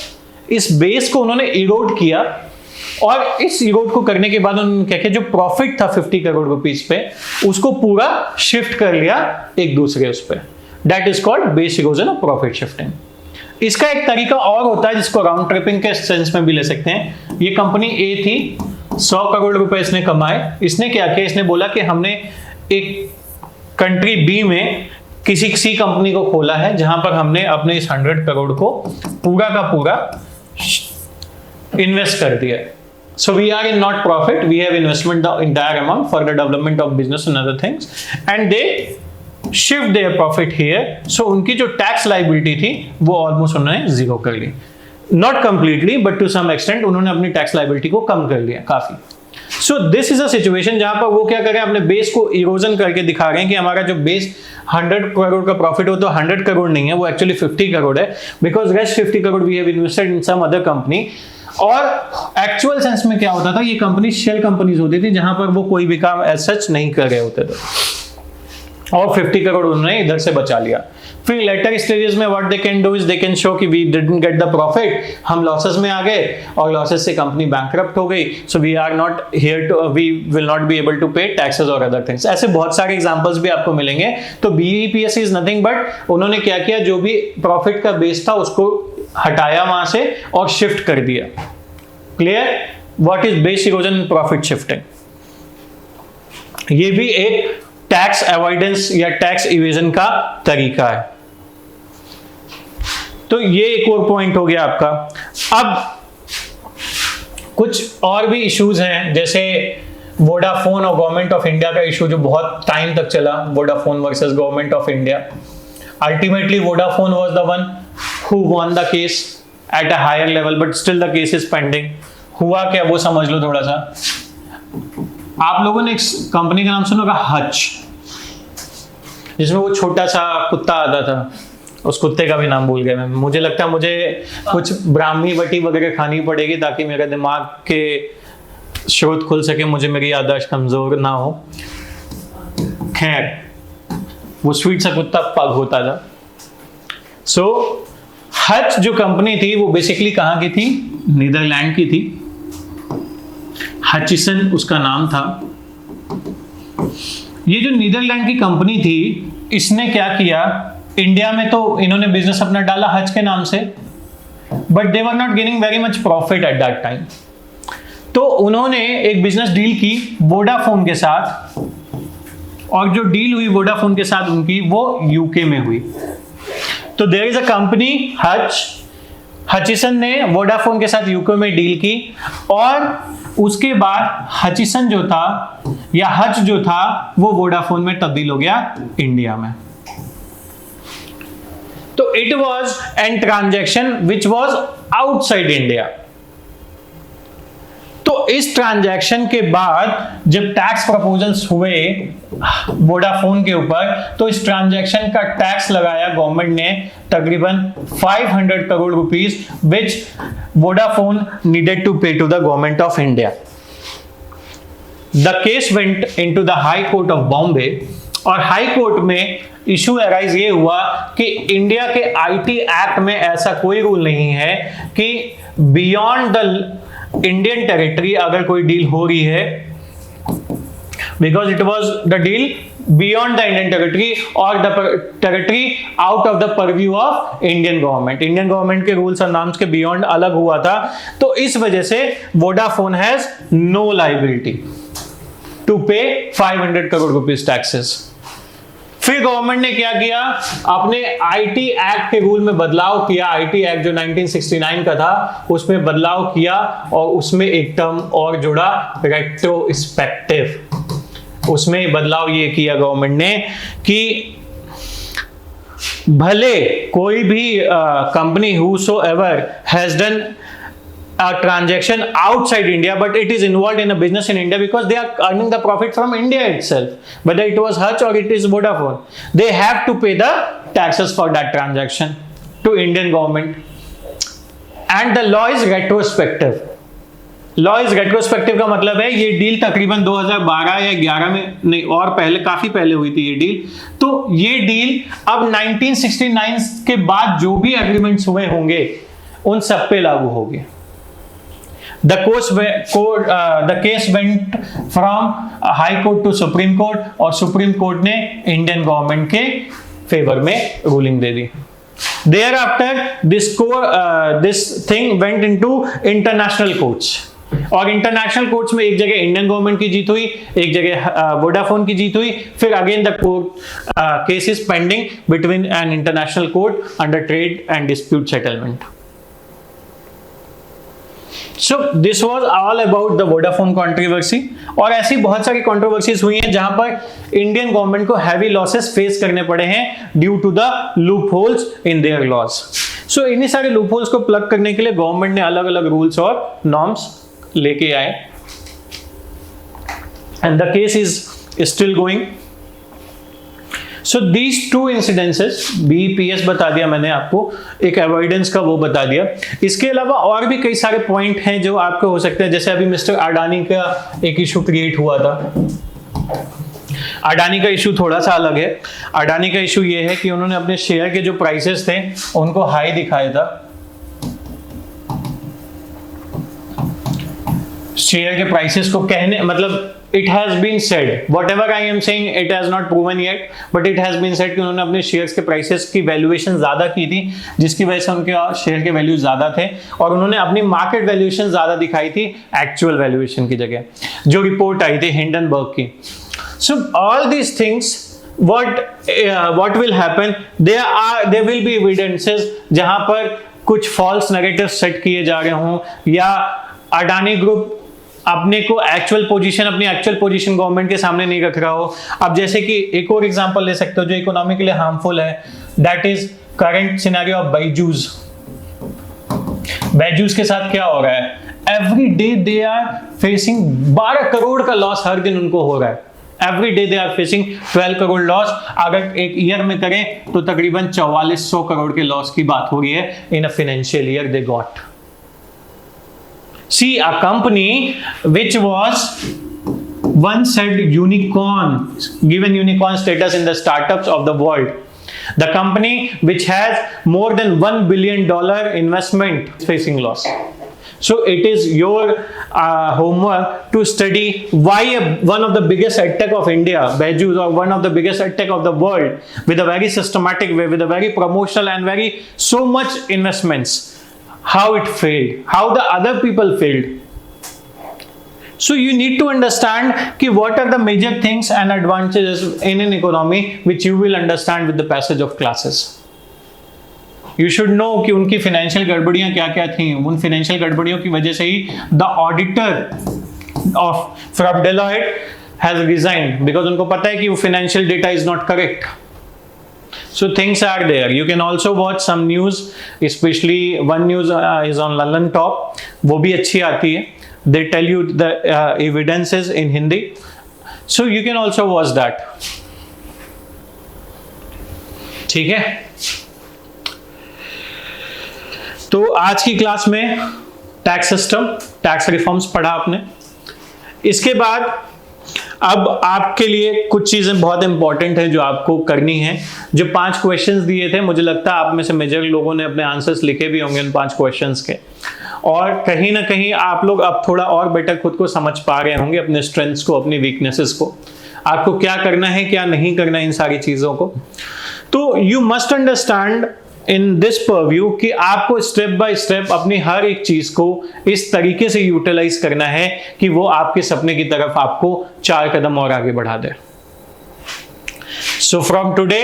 इस बेस को उन्होंने इरोड किया और इस इरोड को करने के बाद उन्होंने क्या किया, जो प्रॉफिट था 50 करोड़ रुपीस पे उसको पूरा शिफ्ट कर लिया एक दूसरे उस पे। That is called base erosion और प्रॉफिट शिफ्टिंग। इसका एक तरीका और होता है जिसको राउंड ट्रिपिंग के सेंस में भी ले सकते हैं। ये कंपनी ए थी, 100 करोड़ रुपए इसने कमाए, इसने क्या किया, इसने बोला कि हमने एक कंट्री बी में किसी सी कंपनी को खोला है जहां पर हमने अपने इस 100 करोड़ को पूरा का पूरा इन्वेस्ट कर दिया। So we are in not profit, we have investment the entire amount for the development of business and other things, and they shift their profit here. So उनकी जो tax liability थी वो almost उन्होंने zero कर ली, not completely but to some extent उन्होंने अपनी tax liability को कम कर लिया काफी। So this is a situation जहां पर वो क्या कर रहे हैं, अपने बेस को इरोजन करके दिखा रहे हैं कि हमारा जो बेस 100 करोड़ का प्रॉफिट हो तो 100 करोड़ नहीं है, वो एक्चुअली 50 करोड़ है, because rest 50 crore we have invested in some other company. और एक्चुअल सेंस में क्या होता था, ये कंपनी शेल कंपनीज होती थी जहां पर वो कोई भी काम एज सच नहीं कर रहे होते थे, और 50 करोड़ उन्होंने इधर से बचा लिया। फिर लेटर स्टेजेस में what they can do is they can show कि we didn't get the profit, हम लॉसेस में आ गए और लॉसेस से कंपनी बैंकरप्ट हो गई, so we are not here to, we will not be able to pay taxes और अदर थिंग्स। ऐसे बहुत सारे एग्जांपल्स भी आपको मिलेंगे। तो बीईपीएस इज नथिंग बट उन्होंने क्या किया, जो भी प्रॉफिट का बेस था उसको हटाया वहां से और शिफ्ट कर दिया। Clear, what is base erosion, profit shifting. ये भी एक टैक्स अवॉइडेंस या टैक्स इवेजन का तरीका है। तो ये एक और पॉइंट हो गया आपका। अब कुछ और भी इश्यूज हैं, जैसे वोडाफोन और गवर्नमेंट ऑफ इंडिया का इशू जो बहुत टाइम तक चला, Vodafone versus government of India. Ultimately Vodafone was the one who won the case at a higher level, but still the case is pending. हुआ क्या वो समझ लो थोड़ा सा। आप लोगों ने एक कंपनी का नाम सुना होगा हच, जिसमें वो छोटा सा कुत्ता आता था, उस कुत्ते का भी नाम भूल गया मैं। मुझे लगता है मुझे कुछ ब्राह्मी बटी वगैरह खानी पड़ेगी ताकि मेरे दिमाग के स्रोत खुल सके, मुझे मेरी याददाश्त कमजोर ना हो। खैर, वो स्वीट सा कुत्ता पग होता था। सो हच जो कंपनी थी वो बेसिकली कहाँ की थी, नीदरलैंड की थी। हचिसन उसका नाम था। ये जो नीदरलैंड की कंपनी थी, इसने क्या किया, इंडिया में तो इन्होंने बिजनेस अपना डाला हच के नाम से, but they were not gaining very much profit at that time. तो उन्होंने एक बिजनेस डील की वोडाफोन के साथ, और जो डील हुई वोडाफोन के साथ उनकी, वो यूके में हुई। तो there is a company Hutch, Hutchison ने वोडाफोन के साथ यूके में डील की, और उसके बाद हचिसन जो था या हच जो था वो वोडाफोन में तब्दील हो गया इंडिया में। तो it was an transaction which was outside India. तो इस ट्रांजैक्शन के बाद जब टैक्स प्रपोजल्स हुए वोडाफोन के ऊपर, तो इस ट्रांजैक्शन का टैक्स लगाया गवर्नमेंट ने तकरीबन 500 crore rupees, which Vodafone needed to pay to the government of India. The case went into the high court of Bombay, और हाई कोर्ट में इशू अराइज ये हुआ कि इंडिया के आईटी एक्ट में ऐसा कोई रूल नहीं है कि बियॉन्ड द इंडियन टेरिटरी अगर कोई डील हो रही है, because it was the deal beyond the Indian territory और the territory out of the purview of Indian government. Indian government के रूल्स और नॉर्म्स के बियॉन्ड अलग हुआ था। तो इस वजह से Vodafone has no liability to pay 500 crore rupees taxes. फिर गवर्नमेंट ने क्या किया, अपने आईटी एक्ट के रूल में बदलाव किया। आईटी एक्ट जो 1969 का था उसमें बदलाव किया, और उसमें एक टर्म और जुड़ा, रेट्रोस्पेक्टिव। उसमें बदलाव ये किया गवर्नमेंट ने कि भले कोई भी company whosoever has done a transaction outside India, but it is involved in a business in India because they are earning the profit from India itself. Whether it was Hutch or it is Vodafone, they have to pay the taxes for that transaction to Indian government. And the law is retrospective. Law is retrospective का मतलब है ये deal तकरीबन 2012 या 11 में, नहीं और पहले, काफी पहले हुई थी ये डील। तो ये डील अब 1969 के बाद जो भी एग्रीमेंट्स हुए होंगे उन सब पे लागू होगी। The case went from High Court to Supreme Court और Supreme Court ने इंडियन गवर्नमेंट के फेवर में ruling they the. Thereafter this thing went into international courts और इंटरनेशनल कोर्ट्स में एक जगह इंडियन गवर्नमेंट की जीत हुई, एक जगह वोडाफोन की जीत हुई, फिर again the court case is pending between an international court under trade and dispute settlement. So this was all about the Vodafone controversy और ऐसी बहुत सारी controversies हुई हैं जहां पर इंडियन गवर्नमेंट को हैवी लॉसेस फेस करने पड़े हैं due to the loopholes in their laws. So इन्हीं सारे लूप होल्स को प्लग करने के लिए गवर्नमेंट ने अलग अलग रूल्स और नॉर्म्स लेके आए and the case is still going. So these two incidences, BEPS बता दिया मैंने आपको, एक अवॉइडेंस का वो बता दिया। इसके अलावा और भी कई सारे पॉइंट हैं जो आपको हो सकते हैं, जैसे अभी मिस्टर अडानी का एक इशू क्रिएट हुआ था। अडानी का इशू थोड़ा सा अलग है। अडानी का इशू ये है कि उन्होंने अपने शेयर के जो प्राइसेस थे उनको हाई दिखाया था। शेयर के प्राइसेस को कहने मतलब it has been said, whatever I am saying it has not proven yet, but it has been said कि उन्होंने अपने शेयर्स के प्राइसेस की वैल्यूएशन ज्यादा की थी जिसकी वजह से उनके शेयर के वैल्यू ज्यादा थे और उन्होंने अपनी मार्केट वैल्यूएशन ज्यादा दिखाई थी एक्चुअल वैल्यूएशन की जगह, जो रिपोर्ट आई थी हिंडनबर्ग की। So all these things what will happen, there will be evidences जहां पर कुछ false narratives सेट किए जा रहे हों या अडानी ग्रुप अपने को एक्चुअल पोजीशन गवर्नमेंट के सामने नहीं रख रहा हो। अब जैसे कि एक और एग्जांपल ले सकते हो जो इकोनॉमिकली हार्मफुल है, that is current scenario of Byju's. Byju's के साथ क्या हो रहा है, every day they are facing 12 crore का लॉस हर दिन उनको हो रहा है। Every day they are facing 12 crore loss. अगर एक ईयर में करें तो तकरीबन 4400 करोड़ के लॉस की बात हो रही है in a financial year they got. See, a company which was once said unicorn, given unicorn status in the startups of the world, the company which has more than $1 billion investment is facing loss. So it is your homework to study why one of the biggest edtech of India, Byju's, or one of the biggest edtech of the world, with a very systematic way, with a very promotional and very so much investments, how it failed, how the other people failed. So you need to understand कि what are the major things and advantages in an economy which you will understand with the passage of classes. You should know कि उनकी financial गड़बड़ियां क्या क्या थी। उन financial गड़बड़ियों की वजह से ही the auditor of from Deloitte has resigned because उनको पता है कि वो financial data is not correct. So things are there. You can also watch some news, especially one news is on London Top. वो भी अच्छी आती है. They tell you the evidences in Hindi. So you can also watch that. ठीक है? तो आज की क्लास में टैक्स सिस्टम, टैक्स रिफॉर्म्स पढ़ा आपने। इसके बाद अब आपके लिए कुछ चीजें बहुत इंपॉर्टेंट है जो आपको करनी है। जो 5 क्वेश्चंस दिए थे, मुझे लगता है आप में से मेजर लोगों ने अपने आंसर्स लिखे भी होंगे उन 5 क्वेश्चंस के, और कहीं ना कहीं आप लोग अब थोड़ा और बेटर खुद को समझ पा रहे होंगे, अपने स्ट्रेंथ्स को, अपनी वीकनेसेस को, आपको क्या करना है क्या नहीं करना है इन सारी चीजों को। तो you must understand in this purview कि आपको स्टेप बाय स्टेप अपनी हर एक चीज को इस तरीके से यूटिलाइज करना है कि वो आपके सपने की तरफ आपको 4 कदम और आगे बढ़ा दे। सो फ्रॉम टुडे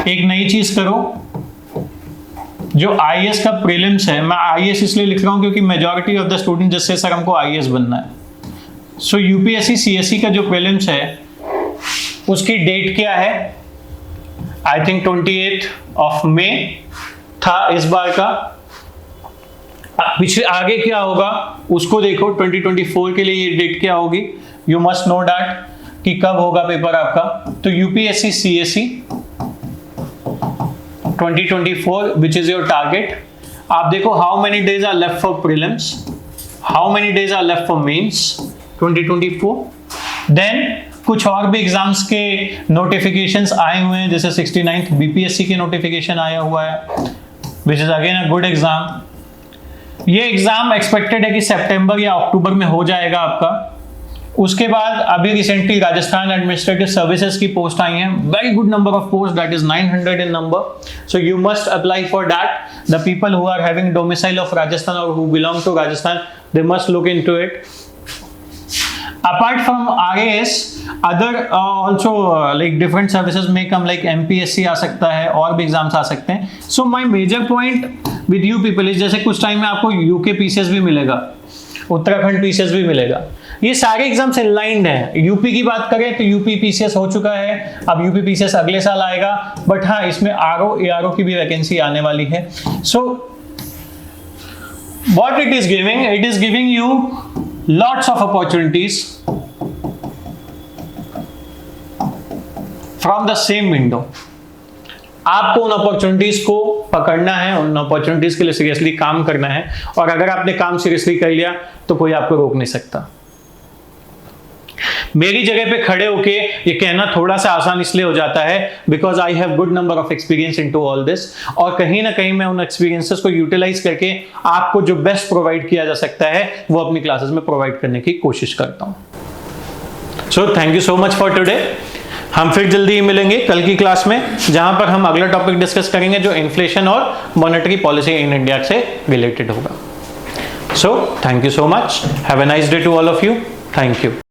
एक नई चीज करो, जो आईएएस का प्रीलिम्स है, मैं आईएएस इसलिए लिख रहा हूं क्योंकि मेजॉरिटी ऑफ द स्टूडेंट जैसे सर हमको आईएएस बनना है। सो यूपीएससी सीएससी का जो प्रीलिम्स है उसकी डेट क्या है? आई थिंक 28 ऑफ मे था इस बार का। पिछले आगे क्या होगा उसको देखो, 2024 के लिए ये डेट क्या होगी, यू मस्ट नो दैट कि कब होगा पेपर आपका। तो UPSC CSC 2024 which is your target. आप देखो how many days are left for prelims, how many days are left for mains 2024। Then कुछ और भी एग्जाम्स के नोटिफिकेशंस आए हुए हैं, जैसे 69th बीपीएससी की नोटिफिकेशन आया हुआ है, which is again a good exam. ये एग्जाम एक्सपेक्टेड है कि सितंबर या अक्टूबर में हो जाएगा आपका। उसके बाद अभी रिसेंटली राजस्थान एडमिनिस्ट्रेटिव सर्विसेज की पोस्ट आई हैं, very good number of post, that is 900 in number, so you must apply for that. The people who are having domicile of Rajasthan और who belong to Rajasthan, they must look into it. Apart from RAS, other also like different services may come, like MPSC आ सकता है, और भी exams आ सकते हैं। So my major point with you people is, जैसे कुछ time में आपको UK PCS भी मिलेगा, उत्तराखंड PCS भी मिलेगा, ये सारे एग्जाम्स इनलाइंड हैं। यूपी की बात करें तो यूपी PCS हो चुका है, अब यूपी PCS अगले साल आएगा, बट हाँ इसमें RO ARO की भी वैकेंसी आने वाली है। So what it is giving you lots of opportunities from the same window। आपको उन अपॉर्चुनिटीज को पकड़ना है, उन अपॉर्चुनिटीज के लिए सीरियसली काम करना है, और अगर आपने काम सीरियसली कर लिया तो कोई आपको रोक नहीं सकता। मेरी जगह पे खड़े होके ये कहना थोड़ा सा आसान इसलिए हो जाता है because I have good number of experience into all this, और कहीं ना कहीं मैं उन एक्सपीरियंसेस को यूटिलाइज करके आपको जो बेस्ट प्रोवाइड किया जा सकता है वो अपनी क्लासेस में प्रोवाइड करने की कोशिश करता हूं। सो thank you so much for today. हम फिर जल्दी ही मिलेंगे कल की क्लास में, जहां पर हम अगला टॉपिक डिस्कस करेंगे जो इन्फ्लेशन और मॉनेटरी पॉलिसी इन इंडिया से रिलेटेड होगा। So thank you so much, have a nice day to all of you, thank you.